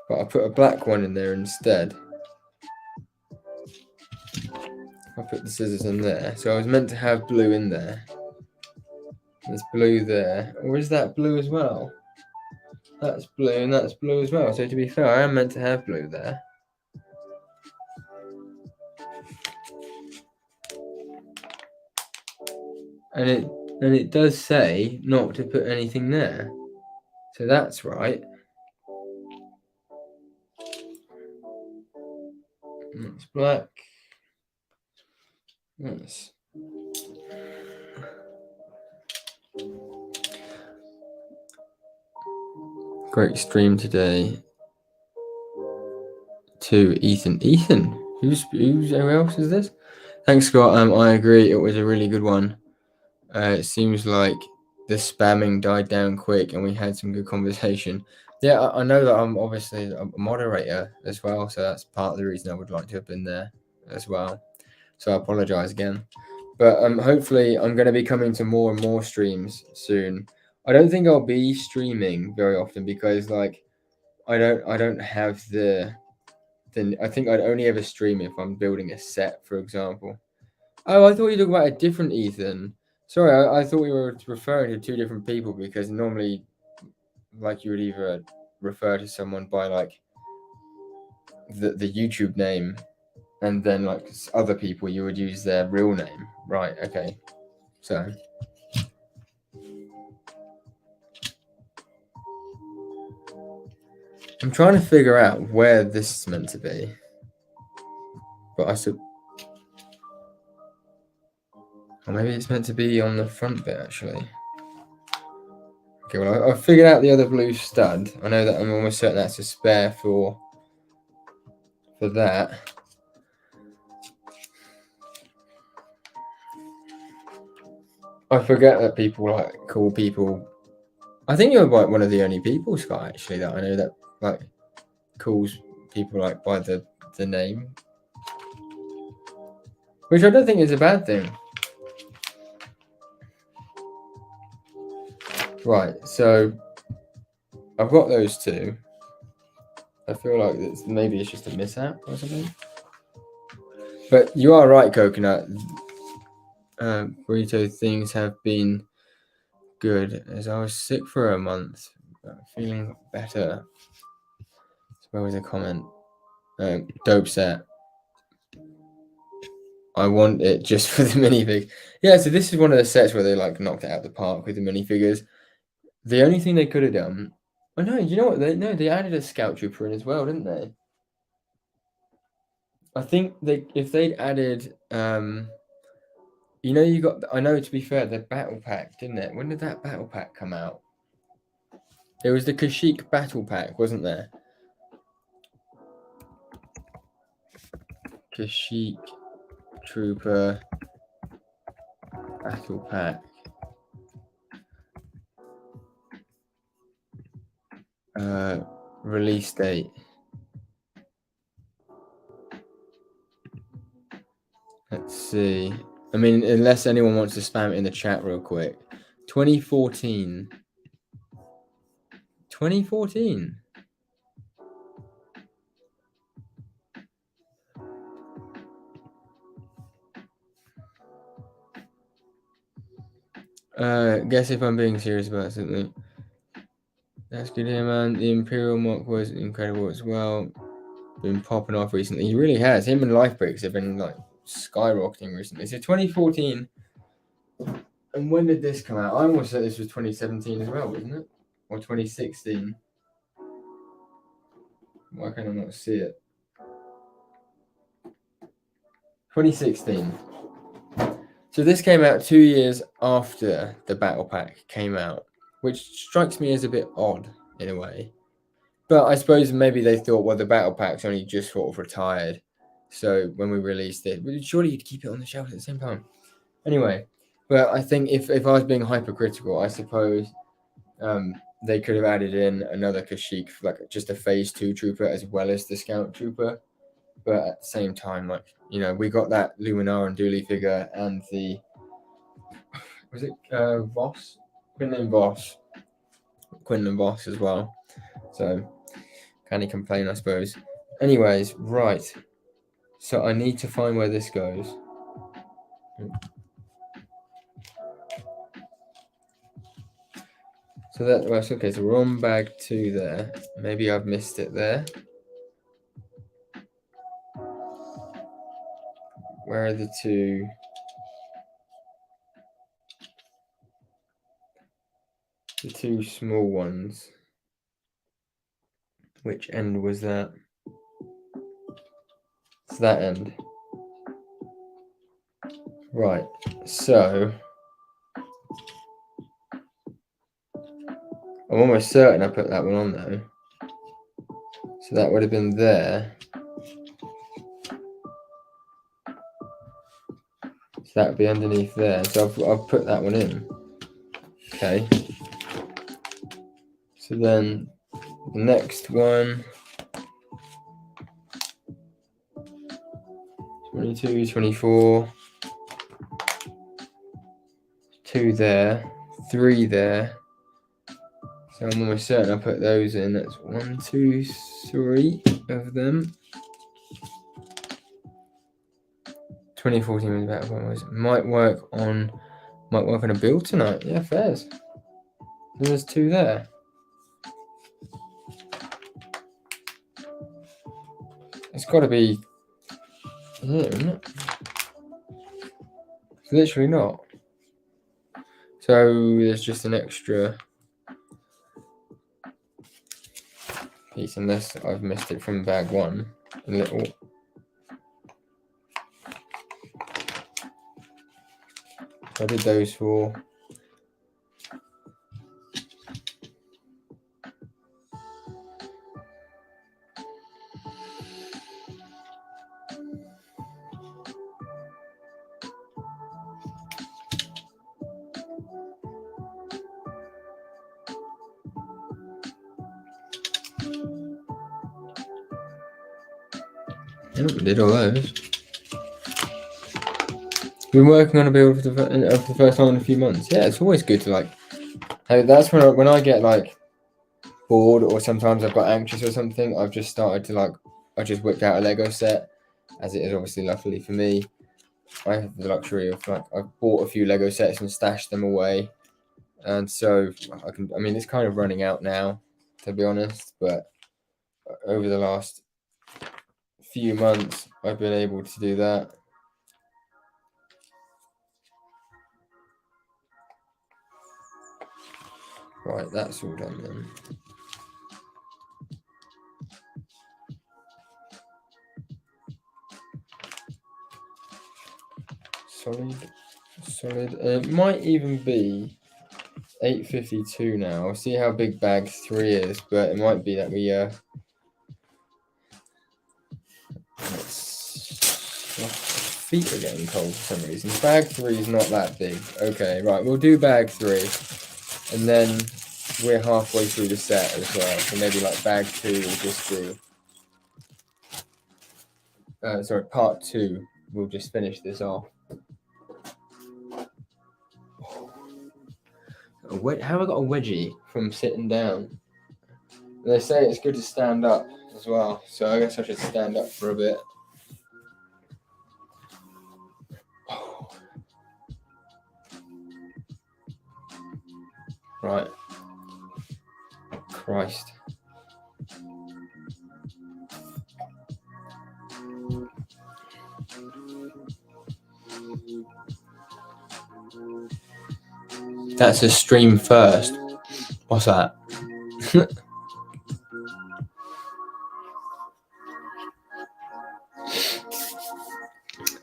But I put a black one in there instead. I put the scissors in there. So I was meant to have blue in there. There's blue there. Or is that blue as well? That's blue and that's blue as well. So to be fair, I am meant to have blue there. And it does say not to put anything there. So that's right. That's black. That's great stream today. To Ethan. Who else is this? Thanks, Scott. I agree. It was a really good one. It seems like the spamming died down quick, and we had some good conversation. Yeah, I know that I'm obviously a moderator as well, so that's part of the reason I would like to have been there as well. So I apologize again. But hopefully I'm going to be coming to more and more streams soon. I don't think I'll be streaming very often because like I don't have I think I'd only ever stream if I'm building a set, for example. Oh, I thought you were talking about a different Ethan. Sorry, I thought we were referring to 2 different people because normally like you would either refer to someone by like the YouTube name, and then like other people you would use their real name. Right, okay. So I'm trying to figure out where this is meant to be. But or maybe it's meant to be on the front bit actually. Okay, well I've figured out the other blue stud. I know that I'm almost certain that's a spare for that. I forget that people like call people. I think you're like one of the only people, Scott, actually, that I know that like calls people like by the name, which I don't think is a bad thing. Right, so I've got those 2. I feel like maybe it's just a mishap or something. But you are right, Coconut. Burrito, things have been good as I was sick for a month, but feeling better. So where was a comment? Dope set. I want it just for the minifig. Yeah, so this is one of the sets where they like knocked it out of the park with the minifigures. The only thing they could have done. Oh no, you know what? They added a Scout Trooper in as well, didn't they? I think if they'd added you got, I know, to be fair, the battle pack, didn't it? When did that battle pack come out? It was the Kashyyyk battle pack, wasn't there? Kashyyyk Trooper Battle Pack. Release date. Let's see. I mean, unless anyone wants to spam it in the chat real quick. 2014. 2014. Guess if I'm being serious about something. That's good here, man. The Imperial Mark was incredible as well. Been popping off recently. He really has. Him and Life Breaks have been like skyrocketing recently. So 2014. And when did this come out? I almost said this was 2017 as well, wasn't it? Or 2016. Why can I not see it? 2016. So this came out 2 years after the Battle Pack came out, which strikes me as a bit odd in a way. But I suppose maybe they thought, well, the Battle Pack's only just sort of retired. So when we released it, surely you'd keep it on the shelf at the same time. Anyway, but I think if I was being hypercritical, I suppose they could have added in another Kashyyyk, like just a Phase 2 trooper as well as the Scout trooper. But at the same time, like, you know, we got that Luminar and Dooley figure and the, was it Voss? Quinlan Voss as well. So, can he complain, I suppose? Anyways, right. So I need to find where this goes. So that was okay. So we're on bag 2 there. Maybe I've missed it there. Where are the two? The two small ones. Which end was that? It's that end. Right. So I'm almost certain I put that one on though. So that would have been there. So that would be underneath there. So I've put that one in. Okay. So then the next one. 22, 24. 2 there. 3 there. So I'm almost certain I put those in. That's 1, 2, 3 of them. 2014 was about one. Might work on a build tonight. Yeah, fairs. And there's 2 there. It's got to be here, isn't it? It's literally not. So there's just an extra piece, unless I've missed it from bag 1. A little. I did those for. Yep, we did all those. Been working on a build for the first time in a few months. Yeah, it's always good to like. That's when I get like bored, or sometimes I've got anxious or something. I've just started to like. I just whipped out a Lego set, as it is obviously luckily for me. I have the luxury of like I've bought a few Lego sets and stashed them away, and so I can. I mean, it's kind of running out now, to be honest. But over the last few months, I've been able to do that. Right, that's all done then. Solid. It might even be 852 now. I'll see how big bag 3 is, but it might be that we feet are getting cold for some reason. Bag 3 is not that big. Okay, right, we'll do bag 3. And then we're halfway through the set as well. So maybe like bag 2 we'll just do. Part 2. We'll just finish this off. How have I got a wedgie from sitting down? They say it's good to stand up as well. So I guess I should stand up for a bit. Right. Christ. That's a stream first. What's that?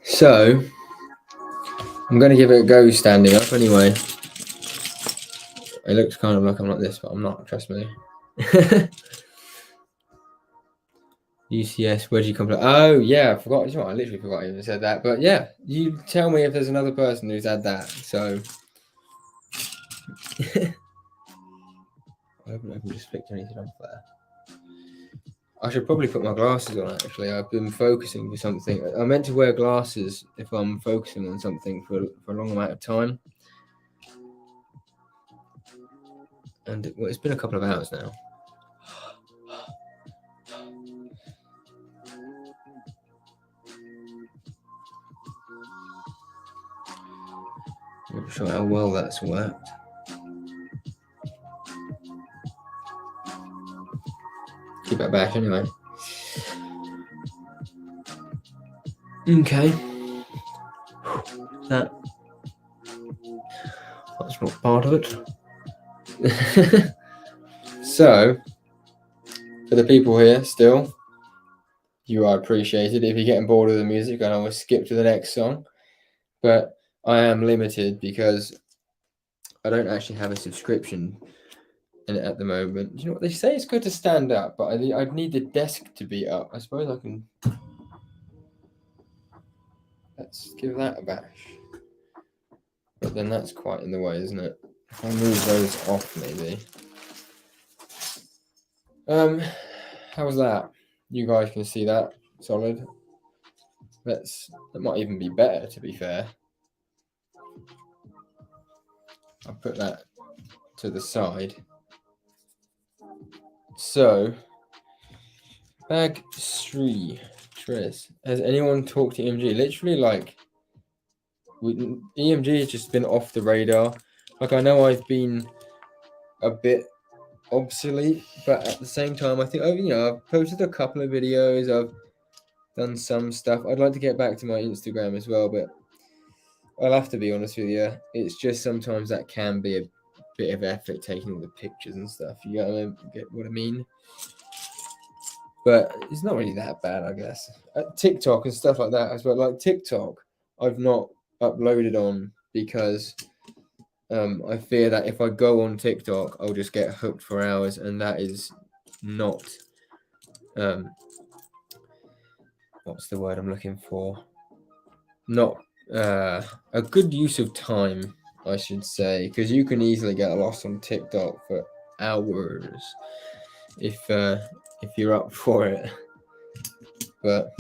So, I'm going to give it a go standing up anyway. It looks kind of like I'm like this, but I'm not, trust me. UCS wedgie complex. Oh, yeah, I forgot. You know what, I literally forgot I even said that. But yeah, you tell me if there's another person who's had that. So, I hope I can just flick anything off there. I should probably put my glasses on, actually. I've been focusing for something. I meant to wear glasses if I'm focusing on something for a long amount of time. And it's been a couple of hours now. I'm not sure how well that's worked. Keep it back anyway. Okay. That's not part of it. So, for the people here still, you are appreciated. If you're getting bored of the music, I always skip to the next song. But I am limited because I don't actually have a subscription in it at the moment. You know what they say? It's good to stand up, but I'd need the desk to be up. I suppose I can. Let's give that a bash. But then that's quite in the way, isn't it? If I move those off, maybe. How was that? You guys can see that solid. That might even be better, to be fair. I'll put that to the side. So, bag 3, Tris. Has anyone talked to EMG? Literally, like, EMG has just been off the radar. Like, I know I've been a bit obsolete, but at the same time, I think I've posted a couple of videos. I've done some stuff. I'd like to get back to my Instagram as well, but I'll have to be honest with you. It's just sometimes that can be a bit of effort taking all the pictures and stuff. You get what I mean? But it's not really that bad, I guess. TikTok and stuff like that as well. Like TikTok, I've not uploaded on because I fear that if I go on TikTok, I'll just get hooked for hours, and that is not what's the word I'm looking for? Not a good use of time, I should say, because you can easily get lost on TikTok for hours if you're up for it. But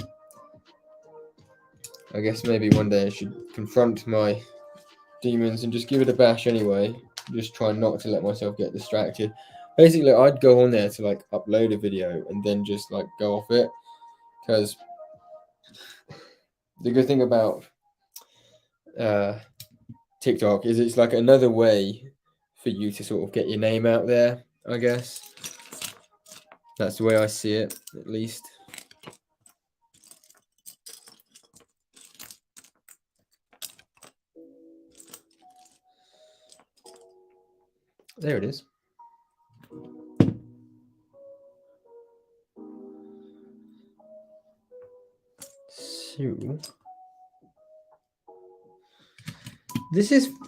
I guess maybe one day I should confront my demons and just give it a bash anyway. Just try not to let myself get distracted. Basically, I'd go on there to like upload a video and then just like go off it, because the good thing about TikTok is it's like another way for you to sort of get your name out there, I guess. That's the way I see it, at least. There it is. So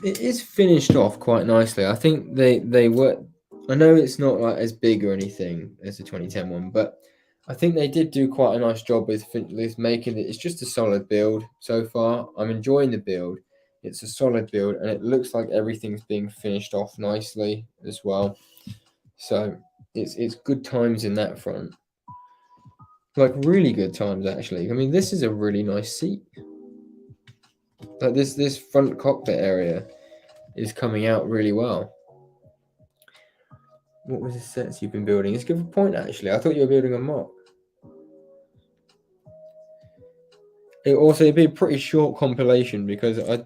it is finished off quite nicely. I think they were. I know it's not like as big or anything as the 2010 one, but I think they did do quite a nice job with making it. It's just a solid build so far. I'm enjoying the build. It's a solid build, and it looks like everything's being finished off nicely as well. So it's good times in that front. Like really good times actually. I mean, this is a really nice seat. Like this front cockpit area is coming out really well. What was the sets you've been building? It's a good point actually. I thought you were building a mock. It'd be a pretty short compilation because I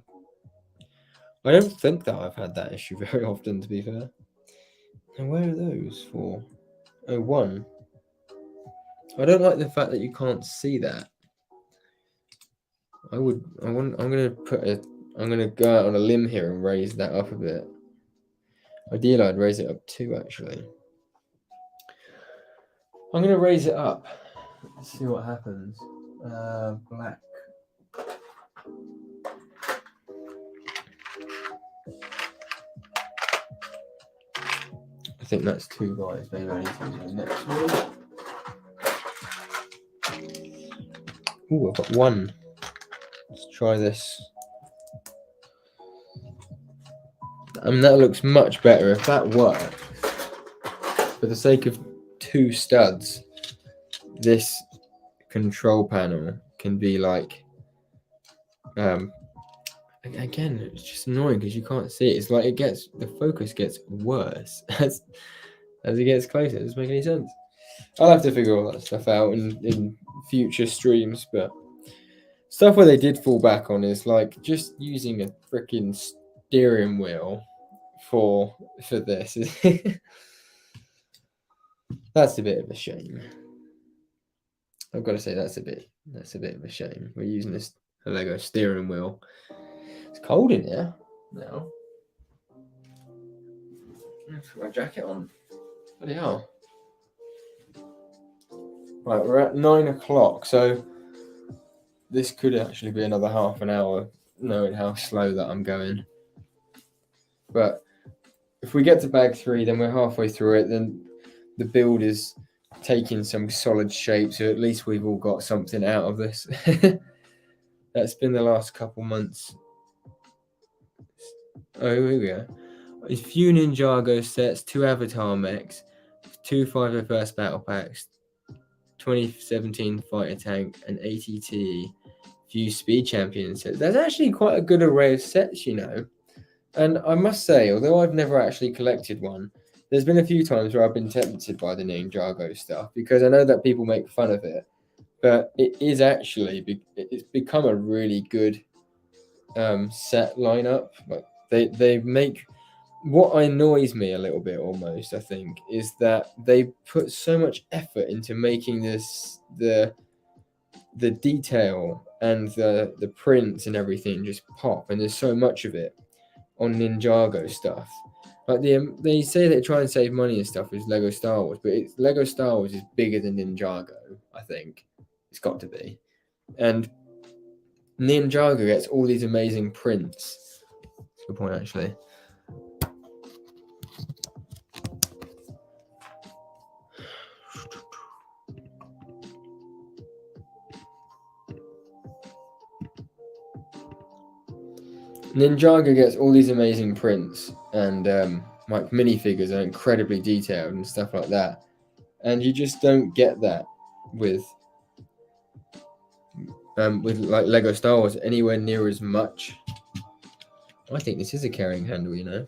don't think that I've had that issue very often, to be fair. And where are those for? Oh, one. I don't like the fact that you can't see that. I'm gonna go out on a limb here and raise that up a bit. Ideally, I'd raise it up 2 actually. I'm gonna raise it up. Let's see what happens. Black. I think that's 2 guys. Maybe I need to use the next one. Ooh, I've got 1. Let's try this. I mean, that looks much better. If that works, for the sake of 2 studs, this control panel can be like, again, it's just annoying because you can't see it. It's like the focus gets worse as it gets closer. It doesn't make any sense. I'll have to figure all that stuff out in future streams, but stuff where they did fall back on is like just using a freaking steering wheel for this. That's a bit of a shame. I've got to say that's a bit of a shame. We're using a Lego steering wheel. It's cold in here now. Let's put my jacket on. Bloody hell. Right, we're at 9 o'clock, so this could actually be another half an hour, knowing how slow that I'm going. But if we get to bag 3, then we're halfway through it, then the build is taking some solid shape, so at least we've all got something out of this. That's been the last couple months. Oh, here we go. A few Ninjago sets, 2 Avatar mechs, 2 501st battle packs, 2017 fighter tank, and ATT, few speed champion sets. That's actually quite a good array of sets, you know. And I must say, although I've never actually collected one, there's been a few times where I've been tempted by the Ninjago stuff because I know that people make fun of it, but it is actually it's become a really good set lineup. Like they make. What annoys me a little bit almost, I think, is that they put so much effort into making the detail and the prints and everything just pop, and there's so much of it on Ninjago stuff. Like they say they try and save money and stuff with Lego Star Wars, but Lego Star Wars is bigger than Ninjago, I think. It's got to be. And Ninjago gets all these amazing prints. That's a good point, actually. Ninjago gets all these amazing prints and like minifigures are incredibly detailed and stuff like that, and you just don't get that with like Lego Star Wars anywhere near as much. I think this is a carrying handle, you know.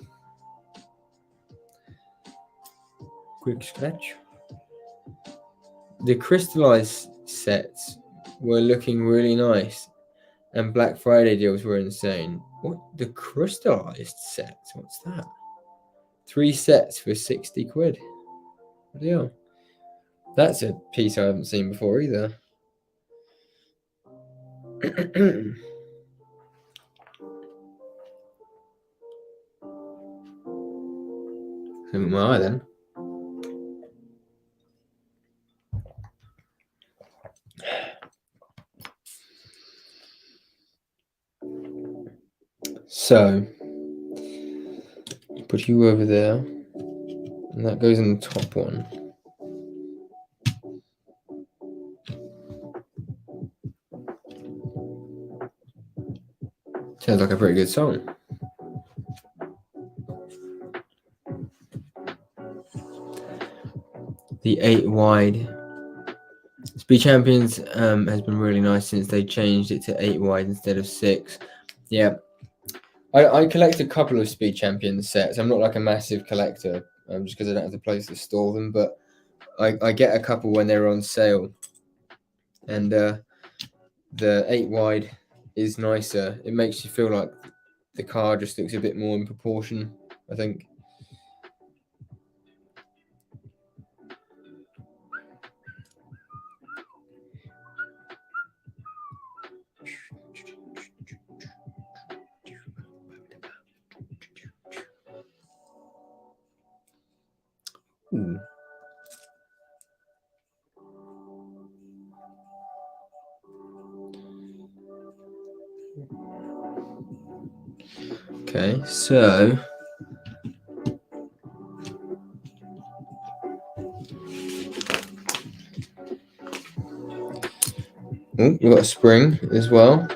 Quick scratch. The crystallized sets were looking really nice, and Black Friday deals were insane. What? The crystallized sets? What's that? 3 sets for 60 quid. What the hell? That's a piece I haven't seen before either. Something my eye then. So, put you over there, and that goes in the top one. Sounds like a pretty good song. The 8 wide. Speed Champions has been really nice since they changed it to 8 wide instead of 6. Yeah. I collect a couple of Speed Champions sets. I'm not like a massive collector, just because I don't have the place to store them, but I get a couple when they're on sale. And the 8 wide is nicer. It makes you feel like the car just looks a bit more in proportion, I think. Ooh. Okay, so we've got a spring as well.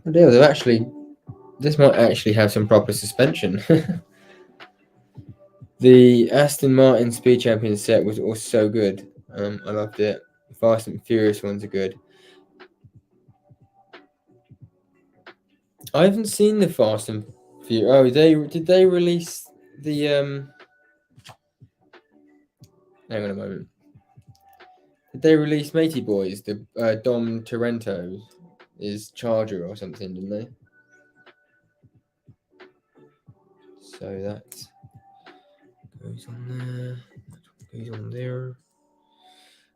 Oh dear, this might actually have some proper suspension. The Aston Martin Speed Champions set was also so good. I loved it. Fast and Furious ones are good. I haven't seen the Fast and Furious. Oh, did they release the Hang on a moment. Did they release Matey Boys? The Dom Torrento is Charger or something, didn't they? So that goes on there. That goes on there.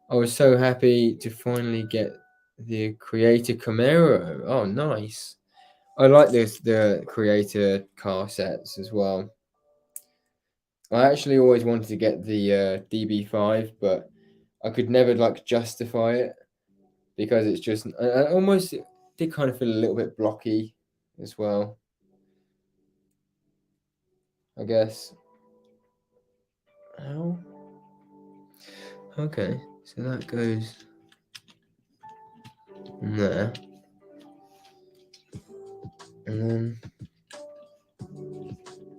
I was so happy to finally get the Creator Camaro. Oh, nice. I like the Creator car sets as well. I actually always wanted to get the DB5, but I could never like justify it because it's just I almost did kind of feel a little bit blocky as well, I guess. Oh, okay. So that goes in there, and then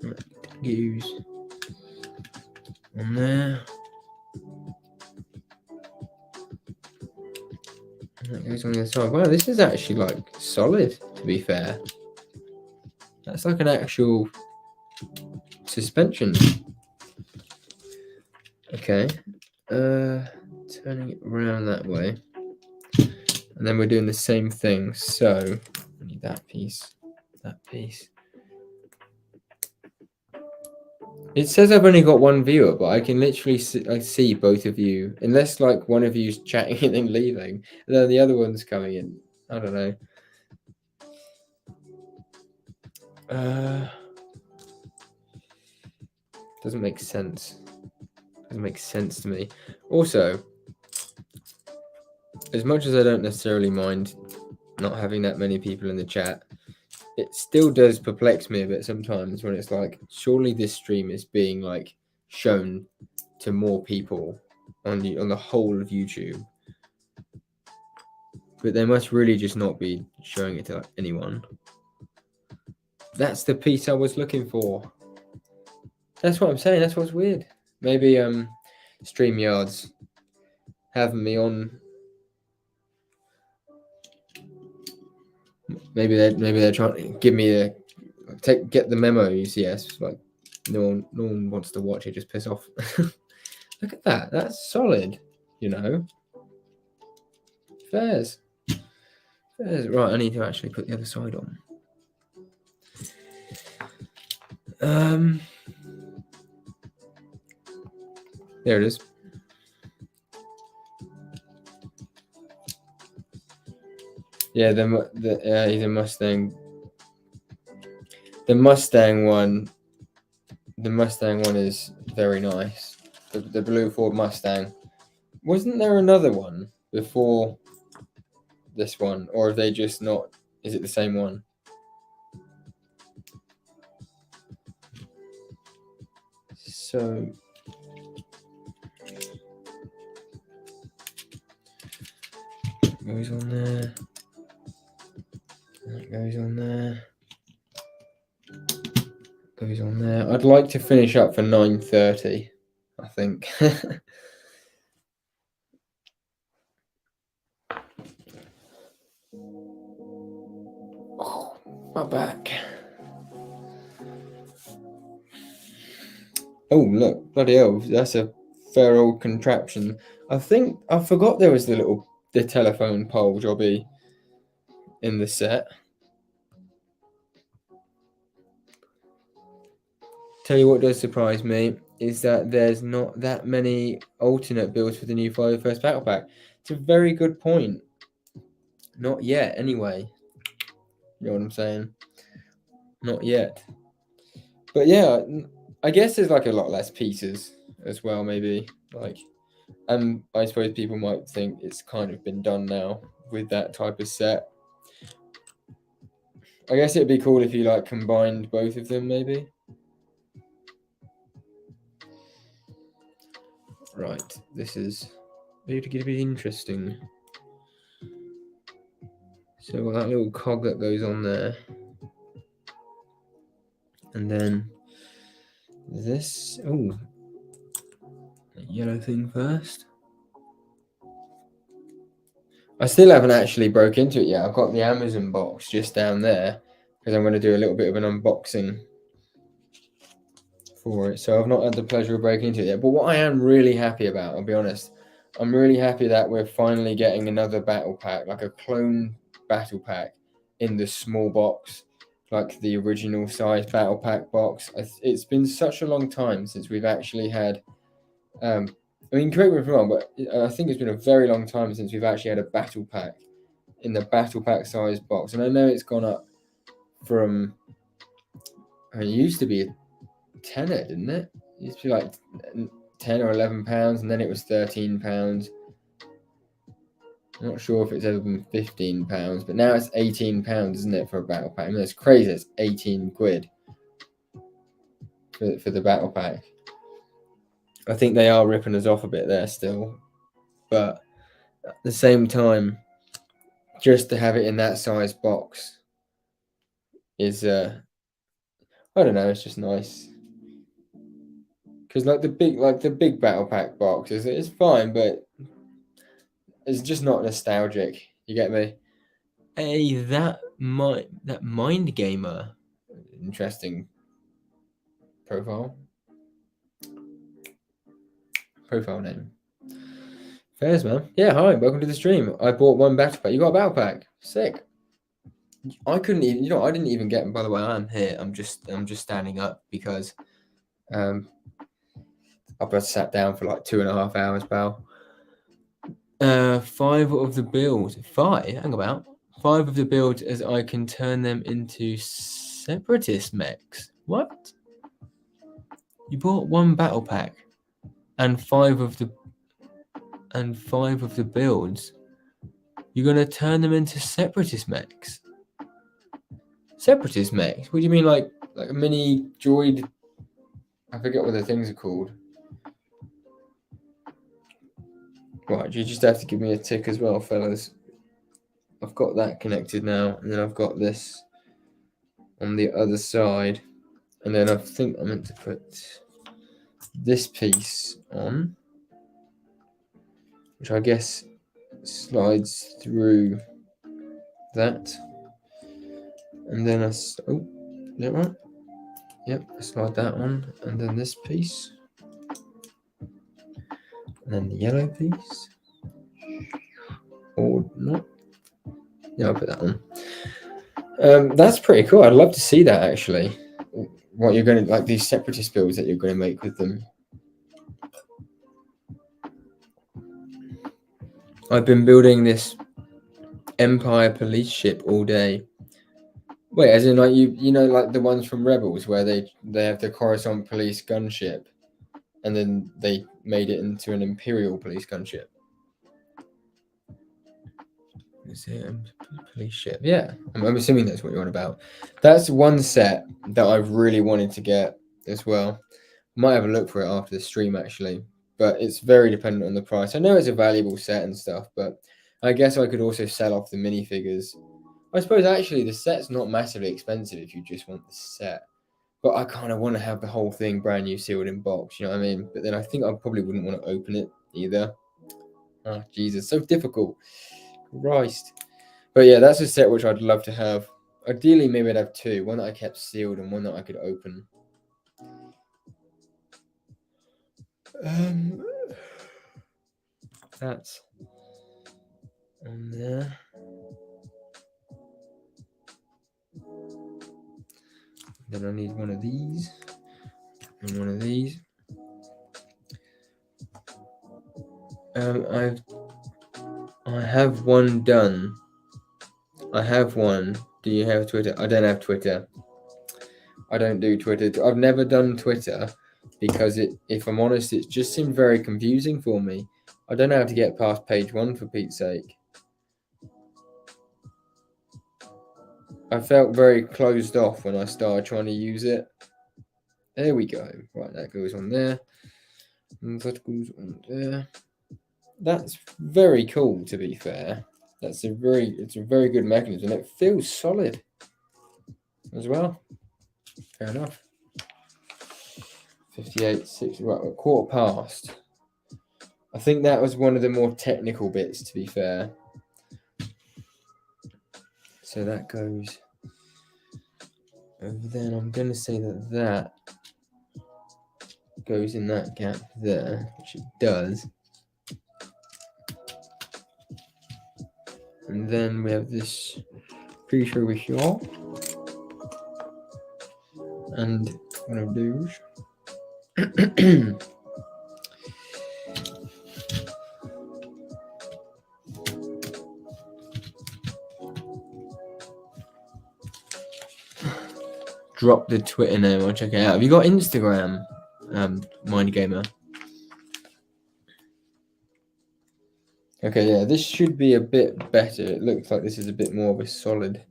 that goes on there. That goes on the other side. Wow, this is actually like solid, to be fair. That's like an actual suspension. Okay. Turning it around that way. And then we're doing the same thing. So I need that piece. That piece. It says I've only got one viewer, but I can literally see both of you, unless like one of you's chatting and then leaving, and then the other one's coming in. I don't know. Doesn't make sense. Doesn't make sense to me. Also, as much as I don't necessarily mind not having that many people in the chat, it still does perplex me a bit sometimes when it's like, surely this stream is being like shown to more people on the whole of YouTube, but they must really just not be showing it to like, anyone. That's the piece I was looking for. That's what I'm saying. That's what's weird. Maybe StreamYard's having me on. Maybe they're trying to give me get the memo. UCS like no one wants to watch it. Just piss off. Look at that. That's solid. You know. Fairs. Right. I need to actually put the other side on. There it is. Yeah, he's a Mustang. The Mustang one is very nice. The blue Ford Mustang. Wasn't there another one before this one, or are they just not? Is it the same one? So goes on there. That goes on there. goes on there. I'd like to finish up for 9:30, I think. Oh, my back. Oh, look, bloody hell, that's a fair old contraption. I think I forgot there was the telephone pole jobby in the set. Tell you what does surprise me is that there's not that many alternate builds for the new Fire the First Battle Pack. It's a very good point. Not yet, anyway. You know what I'm saying? Not yet. But yeah, I guess there's like a lot less pieces as well, maybe. Like, and I suppose people might think it's kind of been done now with that type of set. I guess it'd be cool if you like combined both of them, maybe. Right, this is going to be interesting. So we've got that little cog that goes on there. And then this, oh, the yellow thing first. I still haven't actually broke into it yet. I've got the Amazon box just down there because I'm going to do a little bit of an unboxing for it. So I've not had the pleasure of breaking into it yet. But what I am really happy about, I'll be honest, I'm really happy that we're finally getting another battle pack, like a clone battle pack in the small box, like the original size battle pack box. It's been such a long time since we've actually had, I mean, correct me if I'm wrong, but I think it's been a very long time since we've actually had a battle pack in the battle pack size box. And I know it's gone up from, I mean, it used to be a tenner, didn't it? It used to be like 10 or 11 pounds, and then it was 13 pounds. I'm not sure if it's ever been 15 pounds, but now it's 18 pounds, isn't it, for a battle pack? I mean, it's crazy. It's 18 quid for the battle pack. I think they are ripping us off a bit there still, but at the same time, just to have it in that size box is, I don't know, it's just nice. Because like the big battle pack box it's fine, but it's just not nostalgic. You get me? Hey, that Mind Gamer, interesting profile name. Fairs, man. Yeah, hi, welcome to the stream. I bought one battle pack. You got a battle pack? Sick. I couldn't even, I didn't even get them. By the way, I'm here. I'm just standing up because I've sat down for like 2.5 hours, pal. 5 of the builds. 5? Hang about. 5 of the builds as I can turn them into separatist mechs. What? You bought one battle pack and 5 of the builds. You're gonna turn them into separatist mechs. Separatist mechs? What do you mean, like a mini droid? I forget what the things are called. Right, you just have to give me a tick as well, fellas. I've got that connected now, and then I've got this on the other side, and then I think I meant to put this piece on, which I guess slides through that, and then is that right? Yep, I slide that on, and then this piece, and then the yellow piece, or not. Yeah, I'll put that on. That's pretty cool. I'd love to see that actually. What you're going to, like these separatist builds that you're going to make with them. I've been building this Empire police ship all day. Wait, as in like you know like the ones from Rebels where they have the Coruscant police gunship, and then they made it into an Imperial police gunship. Police ship. Yeah, I'm assuming that's what you're on about. That's one set that I've really wanted to get as well. Might have a look for it after the stream actually, but it's very dependent on the price. I know it's a valuable set and stuff, but I guess I could also sell off the minifigures. I suppose actually the set's not massively expensive if you just want the set. but I kind of want to have the whole thing brand new, sealed in box. You know what I mean? But then I think I probably wouldn't want to open it either. Oh Jesus, so difficult. Christ. But yeah, that's a set which I'd love to have. Ideally, maybe I'd have two. One that I kept sealed and one that I could open. That's on there. Then I need one of these and one of these. I have one done. I have one. Do you have Twitter? I don't have Twitter. I don't do Twitter. I've never done Twitter because if I'm honest, it just seemed very confusing for me. I don't know how to get past page 1 for Pete's sake. I felt very closed off when I started trying to use it. There we go. Right, that goes on there. And that goes on there. That's very cool, to be fair. It's a very good mechanism. It feels solid as well. Fair enough. 58, 60, right, a quarter past. I think that was one of the more technical bits, to be fair. So that goes over there. And I'm going to say that goes in that gap there, which it does. And then we have this piece over here. And one of those. Drop the Twitter name. I'll check it out. Have you got Instagram, Mind Gamer? Okay, yeah, this should be a bit better. It looks like this is a bit more of a solid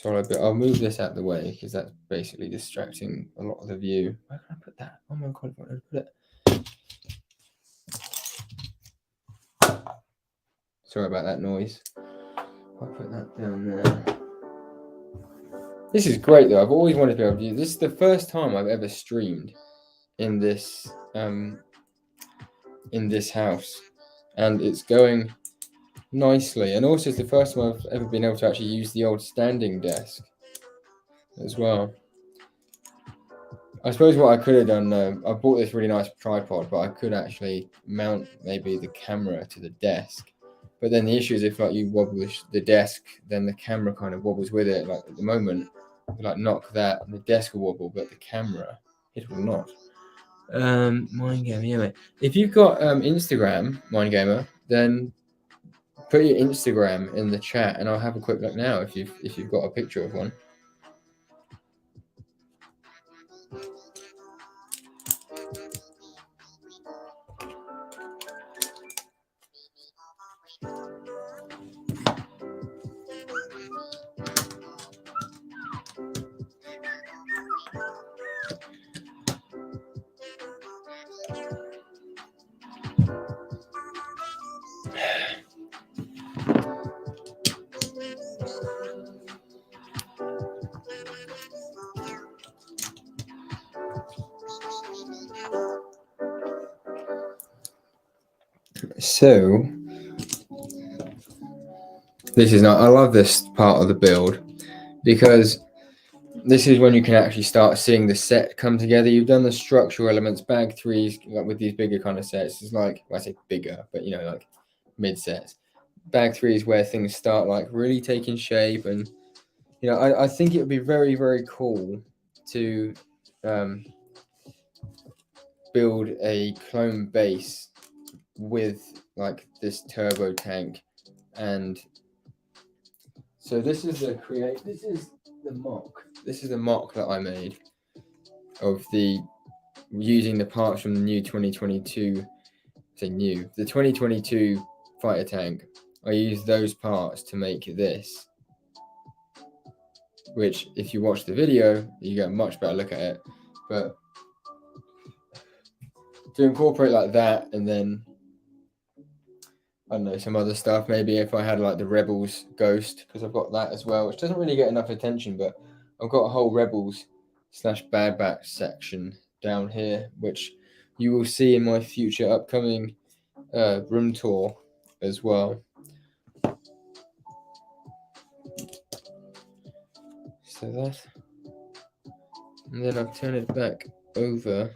bit. I'll move this out of the way because that's basically distracting a lot of the view. Where can I put that? Oh my god, where can I put it? Sorry about that noise. I'll put that down there. This is great though. I've always wanted to be able to use this. Is the first time I've ever streamed in this house, and it's going nicely. And also, it's the first time I've ever been able to actually use the old standing desk as well. I suppose what I could have done, I bought this really nice tripod, but I could actually mount maybe the camera to the desk. But then the issue is if like you wobble the desk, then the camera kind of wobbles with it. Like at the moment, like knock that, and the desk will wobble, but the camera, it will not. Mind Gamer, yeah, mate. If you've got Instagram, Mind Gamer, then put your Instagram in the chat, and I'll have a quick look now if you've got a picture of one. So this is not. I love this part of the build because this is when you can actually start seeing the set come together. You've done the structural elements, bag threes, like with these bigger kind of sets. It's like, well, I say bigger, but you know, like mid sets. Bag three is where things start like really taking shape, and you know, I think it would be very, very cool to build a clone base with like this turbo tank. And so this is the mock that I made of using the parts from the new 2022, the 2022 fighter tank. I used those parts to make this, which if you watch the video, you get a much better look at it. But to incorporate like that, and then I don't know, some other stuff, maybe if I had like the Rebels Ghost, because I've got that as well, which doesn't really get enough attention, but I've got a whole Rebels / Bad Batch section down here, which you will see in my future upcoming room tour as well. So that, and then I'll turn it back over.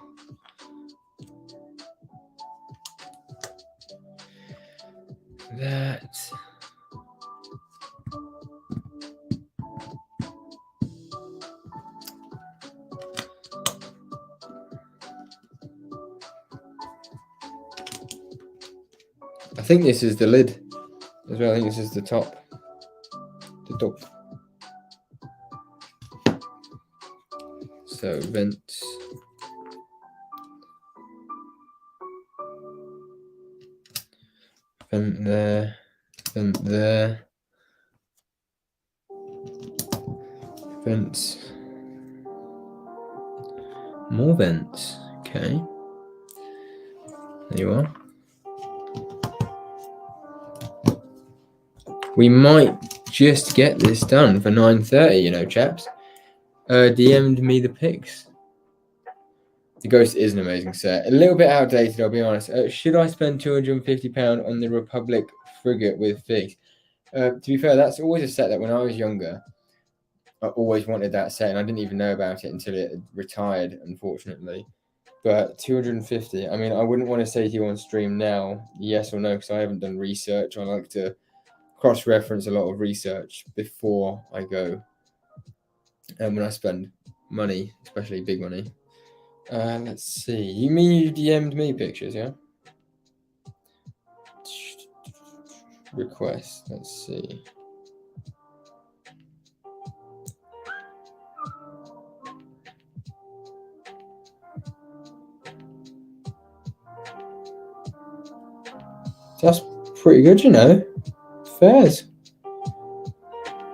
That. I think this is the lid as well. I think this is the top. The top. So vents. Vent there. Vent there. Vents. More vents. Okay. There you are. We might just get this done for 9:30, you know, chaps. DM'd me the pics. The Ghost is an amazing set. A little bit outdated, I'll be honest. Should I spend £250 on the Republic frigate with figs? To be fair, that's always a set that when I was younger, I always wanted that set, and I didn't even know about it until it retired, unfortunately. But 250, I mean, I wouldn't want to say to you on stream now, yes or no, because I haven't done research. I like to cross-reference a lot of research before I go. And when I spend money, especially big money. Let's see. You mean you DM'd me pictures, yeah? Request. Let's see. That's pretty good, you know. Fairs.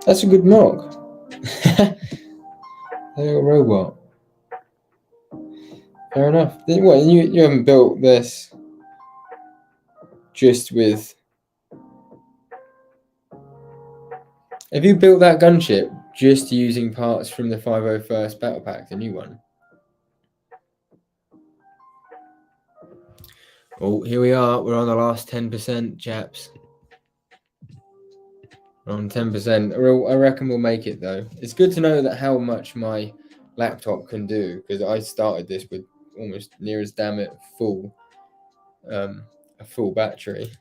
That's a good mock. They're a robot. Fair enough. What, you haven't built this just with... Have you built that gunship just using parts from the 501st Battle Pack, the new one? Oh, here we are. We're on the last 10%, chaps. We're on 10%. I reckon we'll make it, though. It's good to know that how much my laptop can do, because I started this with almost near as damn it full, a full battery.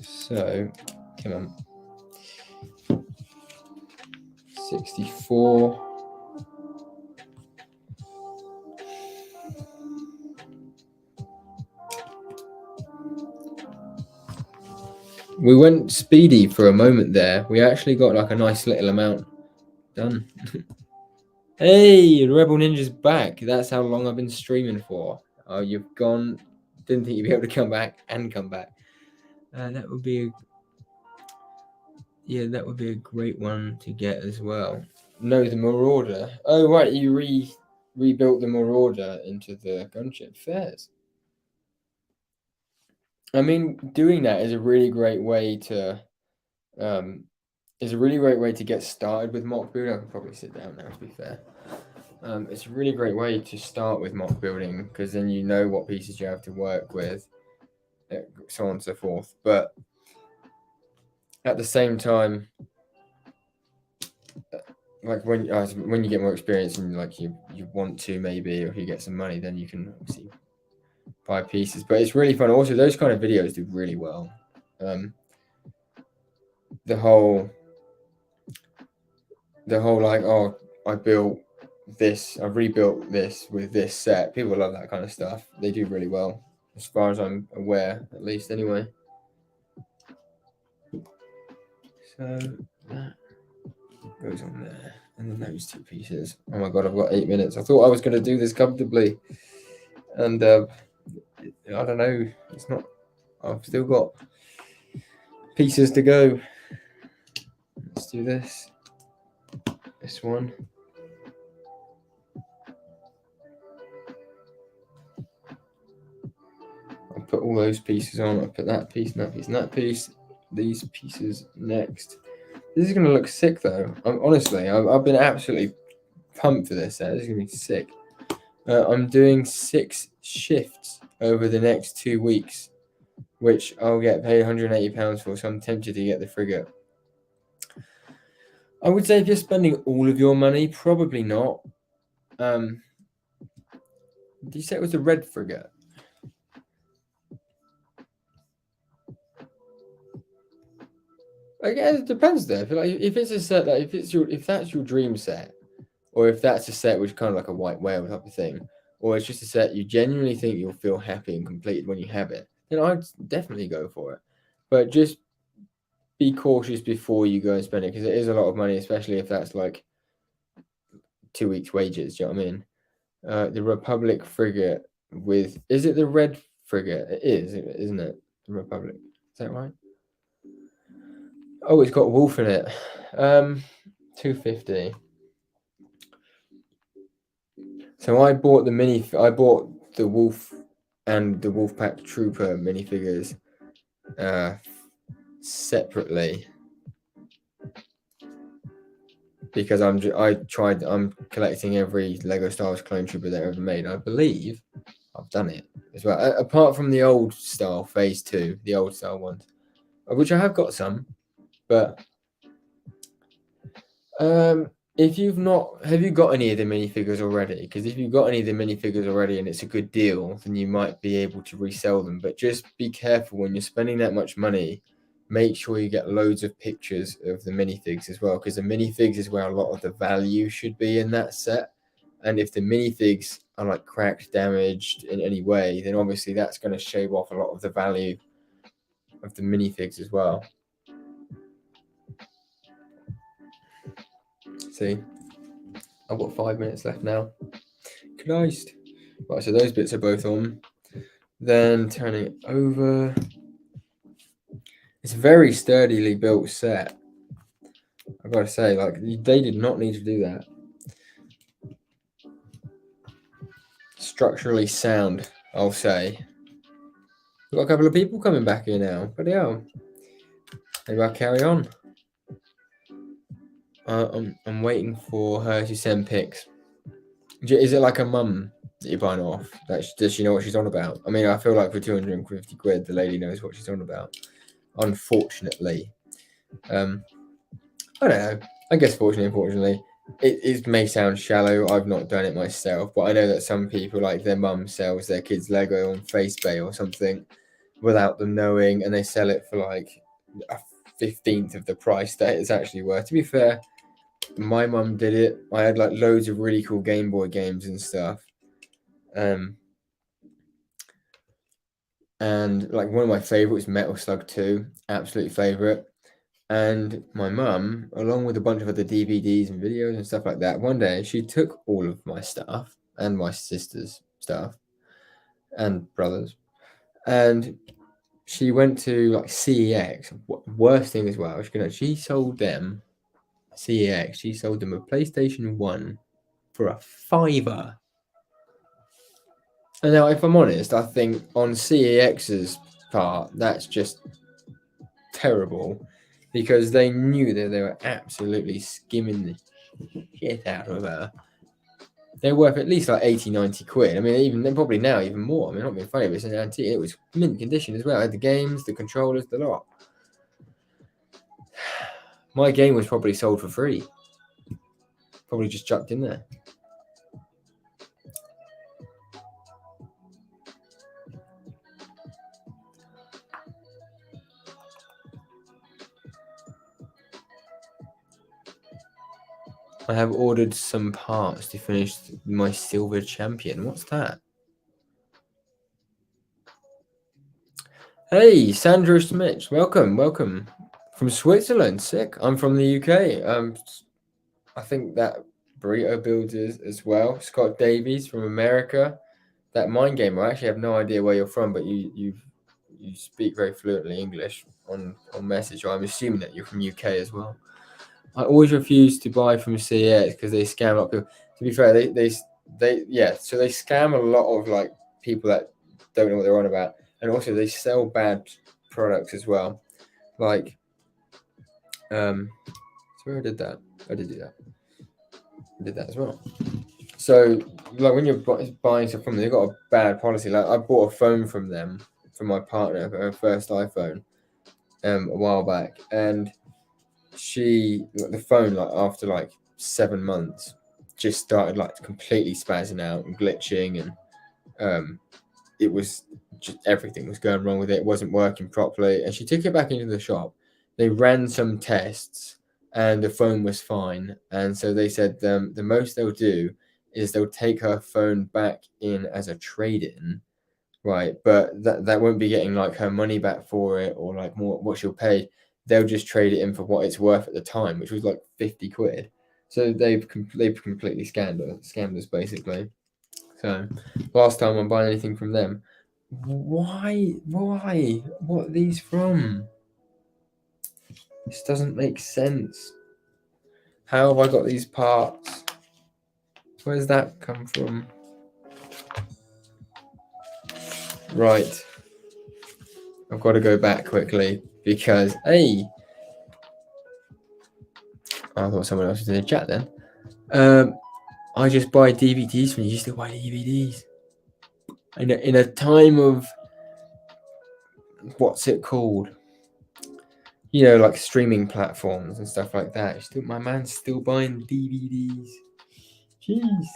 So, come on. 64. We went speedy for a moment there. We actually got like a nice little amount done. Hey, Rebel Ninja's back. That's how long I've been streaming for. Oh, you've gone. Didn't think you'd be able to come back and come back. That would be that would be a great one to get as well. No, the Marauder. Oh, right, you rebuilt the Marauder into the gunship. Fairs. I mean, doing that is a really great way to get started with mock building. I can probably sit down now, to be fair. It's a really great way to start with mock building, because then you know what pieces you have to work with, so on and so forth. But at the same time, like when you get more experience and like you want to maybe, or if you get some money, then you can obviously buy pieces. But it's really fun. Also, those kind of videos do really well. The whole like, oh, I built this, I've rebuilt this with this set. People love that kind of stuff. They do really well, as far as I'm aware, at least anyway. So that goes on there, and then those two pieces. Oh my god, I've got 8 minutes. I thought I was going to do this comfortably, and I don't know. It's not. I've still got pieces to go. Let's do this. This one. I'll put all those pieces on. I'll put that piece and that piece and that piece. these pieces next. This is going to look sick though. Honestly, I've been absolutely pumped for this set. This is going to be sick. I'm doing 6 shifts over the next 2 weeks, which I'll get paid £180 for, so I'm tempted to get the frigate. I would say if you're spending all of your money, probably not. Did you say it was the red frigate? I guess it depends though. If it's a set that if that's your dream set, or if that's a set which is kind of like a white whale type of thing, or it's just a set you genuinely think you'll feel happy and completed when you have it, then I'd definitely go for it. But just be cautious before you go and spend it, because it is a lot of money, especially if that's like 2 weeks' wages. Do you know what I mean? The Republic frigate is it the red frigate? It is, isn't it? The Republic. Is that right? Oh, it's got Wolf in it. 250. So I bought the Wolf and the Wolfpack Trooper minifigures separately, because I'm collecting every Lego Star Wars clone trooper they ever made. I believe I've done it as well, apart from the old style Phase 2, the old style ones, which I have got some. But have you got any of the minifigures already? Because if you've got any of the minifigures already and it's a good deal, then you might be able to resell them. But just be careful when you're spending that much money. Make sure you get loads of pictures of the minifigs as well, because the minifigs is where a lot of the value should be in that set. And if the minifigs are like cracked, damaged in any way, then obviously that's going to shave off a lot of the value of the minifigs as well. See, I've got 5 minutes left now. Christ. Right, so those bits are both on. Then turning it over. It's a very sturdily built set. I've got to say, like, they did not need to do that. Structurally sound, I'll say. We've got a couple of people coming back here now. Bloody hell. Maybe I'll carry on. I'm waiting for her to send pics. Is it like a mum that you're buying off? Does she know what she's on about? I mean, I feel like for 250 quid, the lady knows what she's on about. Unfortunately. I don't know. I guess fortunately, unfortunately. It may sound shallow. I've not done it myself, but I know that some people, like their mum sells their kids Lego on FacePay or something without them knowing, and they sell it for like a 15th of the price that it's actually worth. To be fair, my mum did it. I had like loads of really cool Game Boy games and stuff. And like one of my favorites, Metal Slug 2, absolute favorite. And my mum, along with a bunch of other DVDs and videos and stuff like that, one day she took all of my stuff and my sister's stuff and brothers, and she went to like CEX. Worst thing as well, she sold them CEX. She sold them a PlayStation 1 for a £5. And now, if I'm honest, I think on CEX's part, that's just terrible, because they knew that they were absolutely skimming the shit out of her. They're worth at least like 80, 90 quid. I mean, they're probably now even more. I mean, not being funny, but it's an antique. It was mint condition as well. I had the games, the controllers, the lot. My game was probably sold for free. Probably just chucked in there. I have ordered some parts to finish my Silver Champion. What's that? Hey, Sandra Smith. Welcome. From Switzerland. Sick. I'm from the UK. I think that Burrito builds as well. Scott Davies from America. That Mind Gamer. I actually have no idea where you're from, but you speak very fluently English on message. So I'm assuming that you're from UK as well. I always refuse to buy from CEX because they scam a lot of people. To be fair, they scam a lot of like people that don't know what they're on about, and also they sell bad products as well. like, so I did that. I did do that. I did that as well. So, like, when you're buying stuff from them, they've got a bad policy. Like, I bought a phone from them, from my partner, her first iPhone, a while back, and the phone, like, after like 7 months, just started like completely spazzing out and glitching, and it was just everything was going wrong with it. It wasn't working properly, and she took it back into the shop. They ran some tests, and the phone was fine. And so they said the most they'll do is they'll take her phone back in as a trade-in, right? But that won't be getting like her money back for it, or like more what she'll pay. They'll just trade it in for what it's worth at the time, which was like 50 quid. So they've completely scammed us basically. So last time I'm buying anything from them, why, what are these from? This doesn't make sense. How have I got these parts? Where's that come from? Right. I've got to go back quickly because, hey, I thought someone else was in the chat then. I just buy DVDs from you. You still buy DVDs? In a time of, what's it called? You know, like streaming platforms and stuff like that. My man's still buying DVDs. Jeez.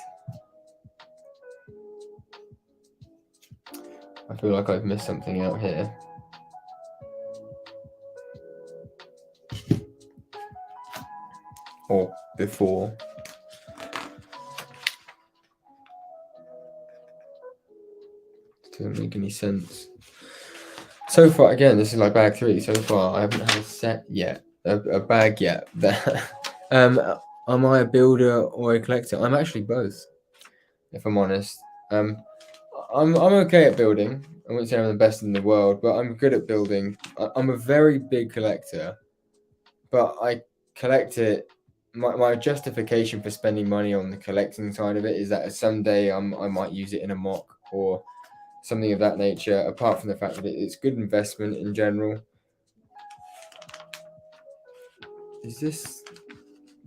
I feel like I've missed something out here. Or before. Doesn't make any sense. So far, again, this is like bag 3. So far, I haven't had a set yet, a bag yet. Am I a builder or a collector? I'm actually both, if I'm honest. I'm okay at building. I wouldn't say I'm the best in the world, but I'm good at building. I'm a very big collector, but I collect it. My justification for spending money on the collecting side of it is that someday I might use it in a mock or something of that nature, apart from the fact that it's good investment in general.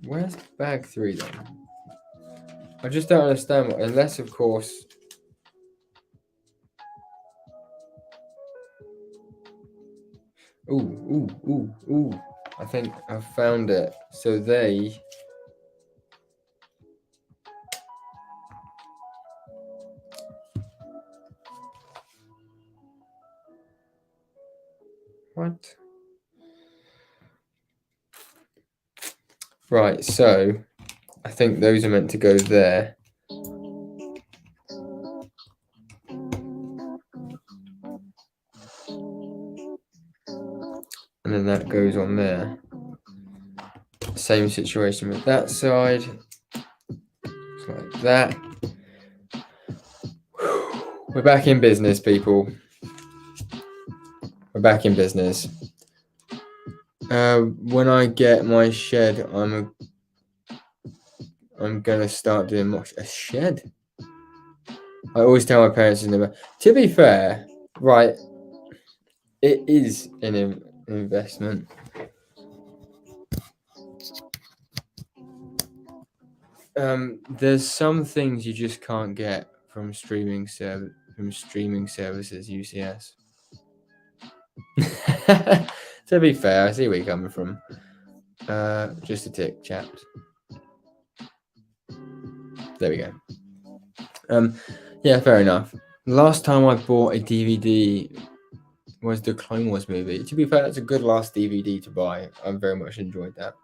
Where's bag 3 then? I just don't understand, unless of course. Ooh. I think I found it. So they. What? Right, so I think those are meant to go there. And then that goes on there. Same situation with that side. It's like that. We're back in business, people. We're back in business. When I get my shed, I'm gonna start doing a shed. I always tell my parents, to be fair, right, it is an investment. There's some things you just can't get from streaming services, UCS. To be fair, I see where you're coming from. Just a tick, chaps. There we go. Yeah, fair enough. Last time I bought a DVD was the Clone Wars movie. To be fair, that's a good last DVD to buy. I very much enjoyed that.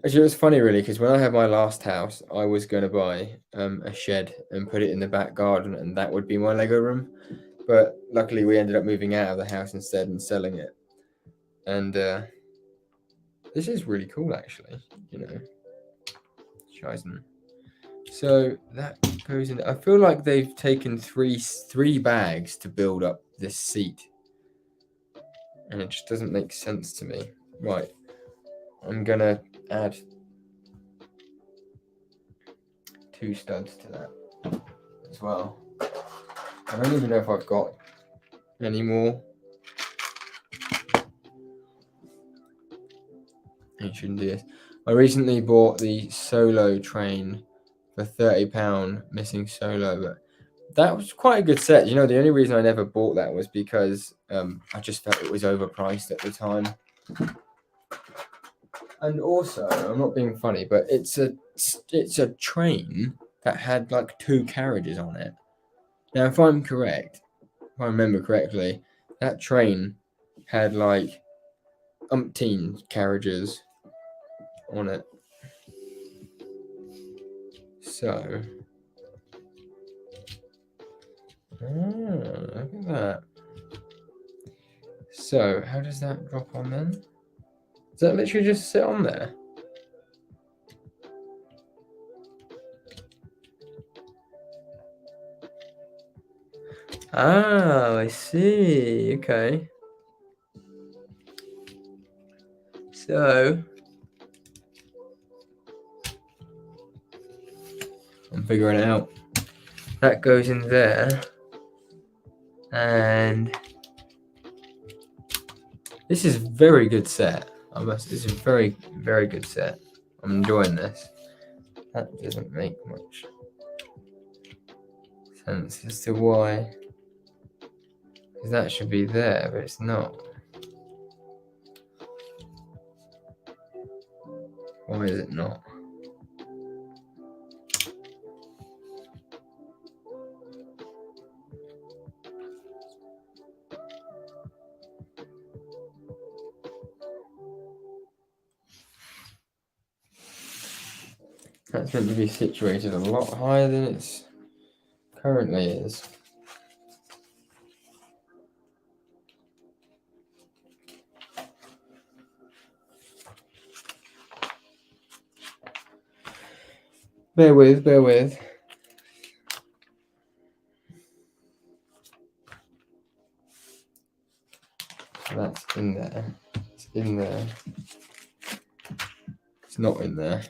Actually, it was funny, really, because when I had my last house, I was going to buy a shed and put it in the back garden, and that would be my Lego room. But luckily, we ended up moving out of the house instead and selling it. And this is really cool, actually. You know, Scheißen. So that goes in. I feel like they've taken three bags to build up this seat, and it just doesn't make sense to me. Right, I'm gonna add 2 studs to that as well. I don't even know if I've got any more. You shouldn't do this. I recently bought the Solo train for £30, missing Solo, but that was quite a good set. You know, the only reason I never bought that was because I just felt it was overpriced at the time. And also, I'm not being funny, but it's a train that had like 2 carriages on it. Now, if I'm correct, if I remember correctly, that train had like umpteen carriages on it. So, look at that. So, how does that drop on then? Does that literally just sit on there? Ah, I see. Okay. So, I'm figuring it out. That goes in there. And this is a very good set. This is a very, very good set. I'm enjoying this. That doesn't make much sense as to why. Because that should be there, but it's not. Why is it not? That's meant to be situated a lot higher than it currently is. Bear with. That's in there. It's in there. It's not in there.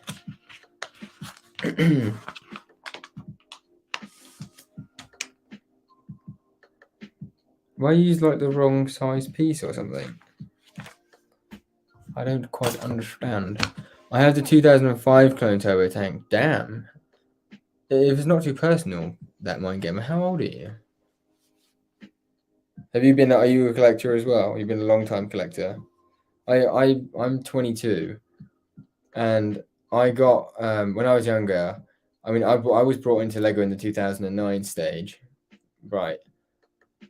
Why use like the wrong size piece or something? I don't quite understand. I have the 2005 Clone Turbo Tank. Damn. If it's not too personal, that Mind Gamer, how old are you? Are you a collector as well? You've been a long time collector. I'm 22, and I got when I was younger. I mean, I was brought into Lego in the 2009 stage, right?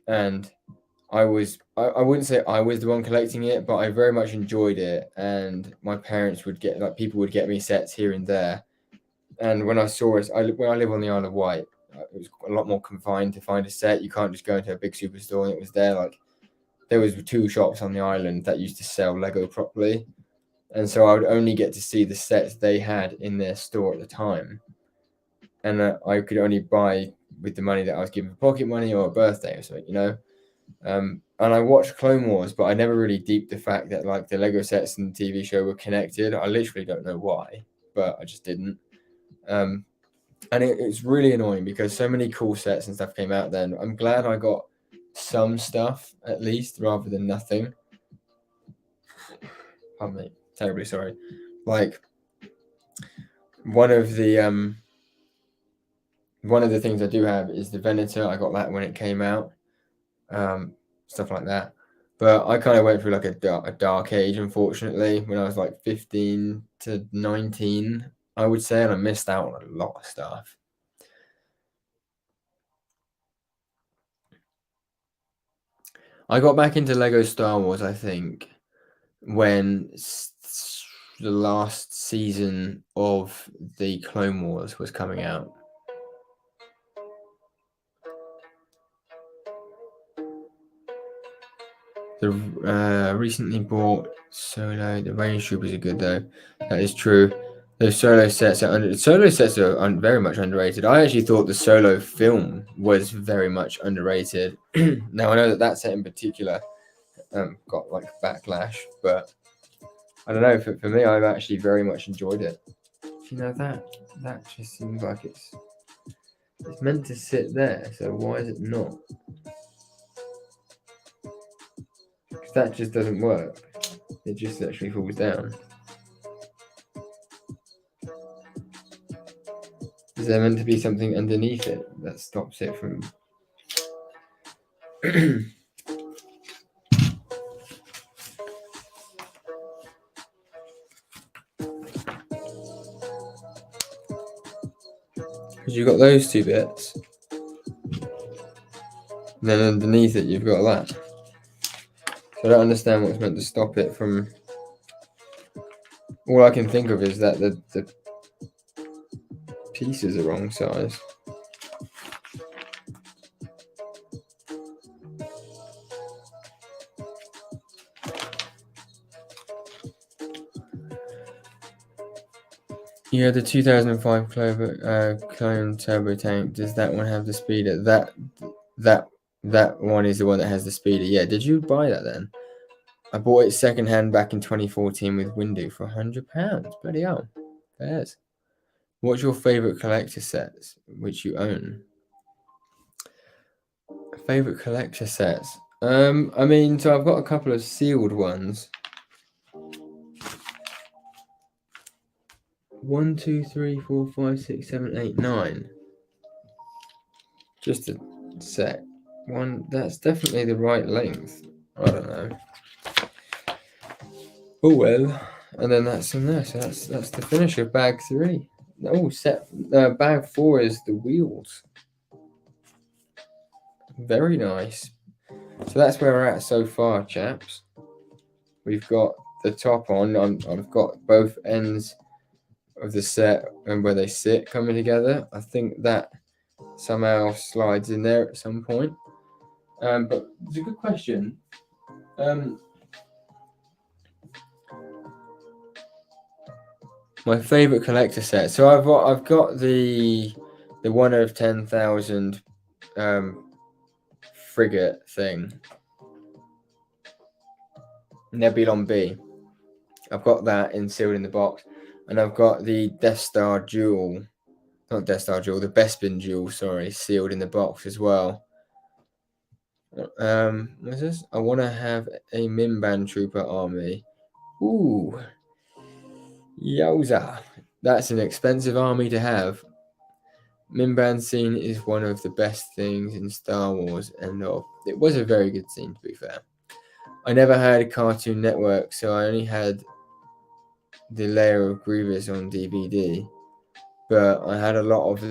And I wouldn't say I was the one collecting it, but I very much enjoyed it. And my parents would people would get me sets here and there. And when I saw it, when I live on the Isle of Wight, it was a lot more confined to find a set. You can't just go into a big superstore and it was there. Like, there was 2 shops on the island that used to sell Lego properly. And so I would only get to see the sets they had in their store at the time. And I could only buy with the money that I was given for pocket money or a birthday or something, you know? And I watched Clone Wars, but I never really deeped the fact that like the Lego sets and the TV show were connected. I literally don't know why, but I just didn't. And it's really annoying because so many cool sets and stuff came out then. I'm glad I got some stuff at least rather than nothing. Pardon me, terribly sorry. Like one of the things I do have is the Venator. I got that when it came out, stuff like that. But I kind of went through like a dark age, unfortunately, when I was like 15 to 19, I would say, and I missed out on a lot of stuff. I got back into Lego Star Wars, I think, when the last season of the Clone Wars was coming out. The recently bought Solo. The Range Troopers are good though. That is true. Those Solo sets are very much underrated. I actually thought the Solo film was very much underrated. Now I know that set in particular got like backlash, but I don't know. For me, I've actually very much enjoyed it. You know, that just seems like it's meant to sit there. So why is it not? Because that just doesn't work. It just actually falls down. Is there meant to be something underneath it that stops it from? Because you've got those two bits, and then underneath it you've got that. So I don't understand what's meant to stop it from. All I can think of is that the pieces are wrong size. Yeah, the 2005 clone turbo tank. Does that one have the speeder? That one is the one that has the speeder. Yeah. Did you buy that then? I bought it secondhand back in 2014 with Windu for £100. Bloody hell. Fairs. What's your favourite collector sets which you own? Favourite collector sets? I mean, so I've got a couple of sealed ones. 1, 2, 3, 4, 5, 6, 7, 8, 9. Just a sec. One, that's definitely the right length. I don't know. Oh well. And then that's in there. So that's the finish of bag 3. Oh, bag 4 is the wheels. Very nice. So that's where we're at so far, chaps. We've got the top on. I've got both ends of the set and where they sit coming together. I think that somehow slides in there at some point. But it's a good question. My favorite collector set. So I've got the 1 of 10,000 frigate thing. Nebulon B. I've got that sealed in the box. And I've got the Death Star Duel. Not Death Star Duel, the Bespin Duel, sorry, sealed in the box as well. What's this? I want to have a Mimban Trooper army. Ooh. Yowza. That's an expensive army to have. Mimban scene is one of the best things in Star Wars, and it was a very good scene, to be fair. I never had a Cartoon Network, so I only had the Lair of Grievous on DVD, but I had a lot of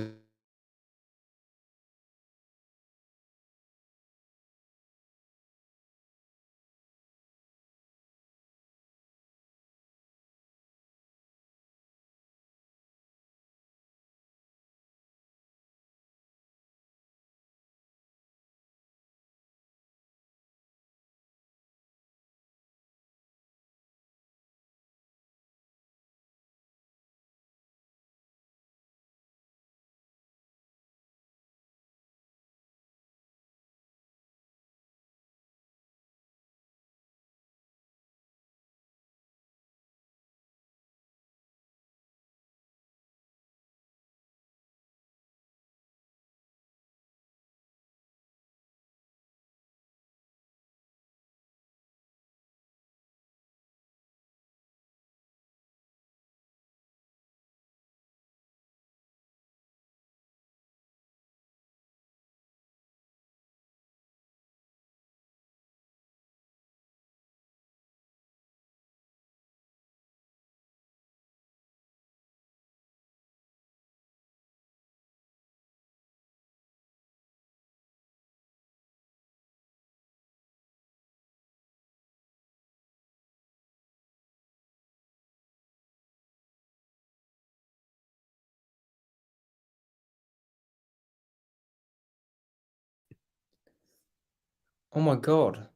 Oh my god.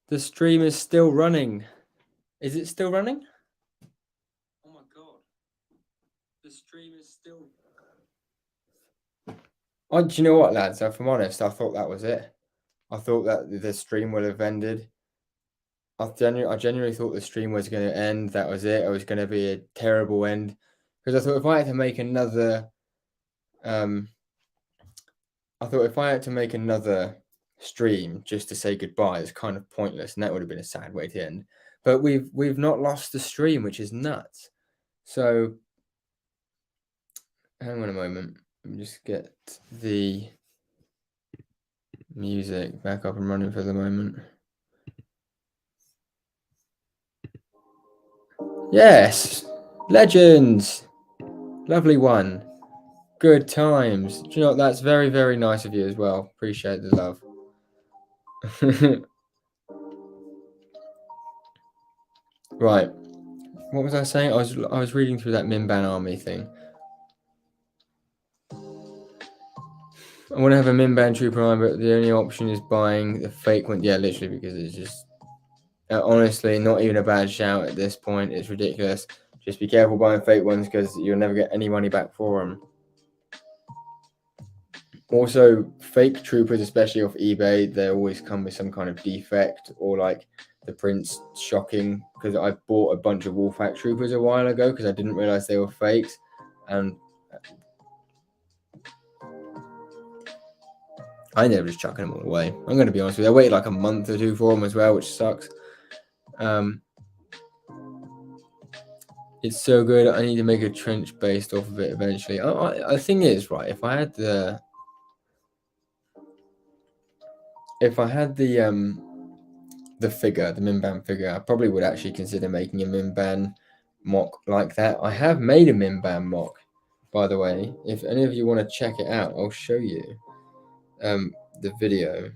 The stream is still running. Is it still running? Oh my god. The stream is still. Oh, do you know what, lads? If I'm honest, I thought that was it. I thought that the stream would have ended. I genuinely thought the stream was going to end. That was it. It was going to be a terrible end. Because I thought if I had to make another. Stream just to say goodbye is kind of pointless, and that would have been a sad way to end. But we've not lost the stream, which is nuts. So hang on a moment. Let me just get the music back up and running for the moment. Yes, legends. Lovely one. Good times. Do you know what? That's very, very nice of you as well. Appreciate the love. Right. What was I saying? I was reading through that Minban army thing. I want to have a Minban trooper army, but the only option is buying the fake one. Yeah, literally, because it's just honestly not even a bad shout at this point. It's ridiculous. Just be careful buying fake ones because you'll never get any money back for them. Also, fake troopers, especially off eBay, they always come with some kind of defect or like the print's shocking. Because I bought a bunch of Wolfpack troopers a while ago because I didn't realize they were fakes, and I ended up just chucking them all away. I'm going to be honest with you. I waited like a month or two for them as well, which sucks. It's so good. I need to make a trench based off of it eventually. The thing is, right, if I had the figure, the Minban figure, I probably would actually consider making a Minban mock like that. I have made a Minban mock, by the way. If any of you want to check it out, I'll show you the video.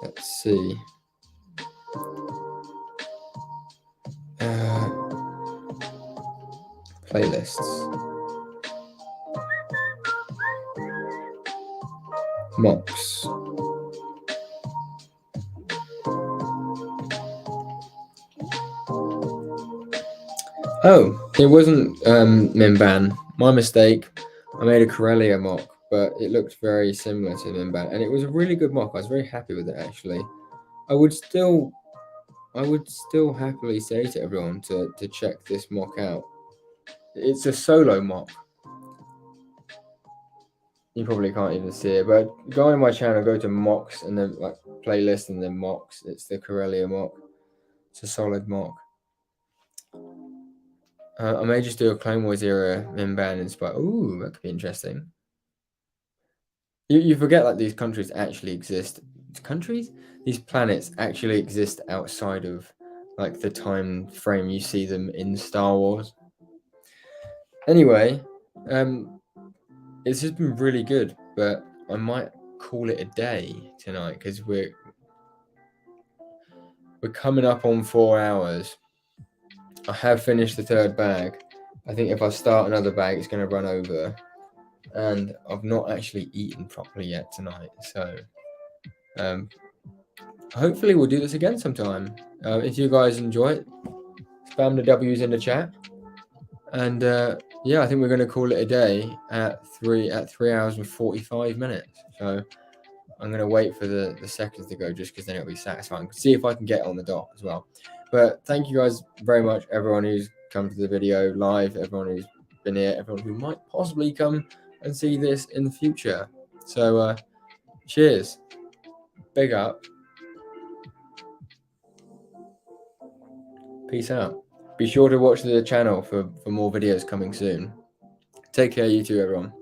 Let's see. Playlists. Mocks. Oh, it wasn't Minban. My mistake. I made a Corellia mock, but it looked very similar to Minban, and it was a really good mock. I was very happy with it actually. I would still happily say to everyone to check this mock out. It's a solo mock. You probably can't even see it, but go on my channel, go to mocks and then like playlist and then mocks. It's the Corellia mock. It's a solid mock. I may just do a Clone Wars era Minban inspired. Ooh, that could be interesting. You forget that these countries actually exist. Countries? These planets actually exist outside of like the time frame you see them in Star Wars. Anyway, it's just been really good, but I might call it a day tonight because we're coming up on 4 hours. I have finished the third bag. I think if I start another bag, it's going to run over. And I've not actually eaten properly yet tonight. So hopefully we'll do this again sometime. If you guys enjoy it, spam the W's in the chat. And yeah, I think we're going to call it a day at 3 hours and 45 minutes. So I'm going to wait for the seconds to go just because then it'll be satisfying. See if I can get on the dot as well. But thank you guys very much, everyone who's come to the video live, everyone who's been here, everyone who might possibly come and see this in the future. So cheers. Big up. Peace out. Be sure to watch the channel for more videos coming soon. Take care, you too, everyone.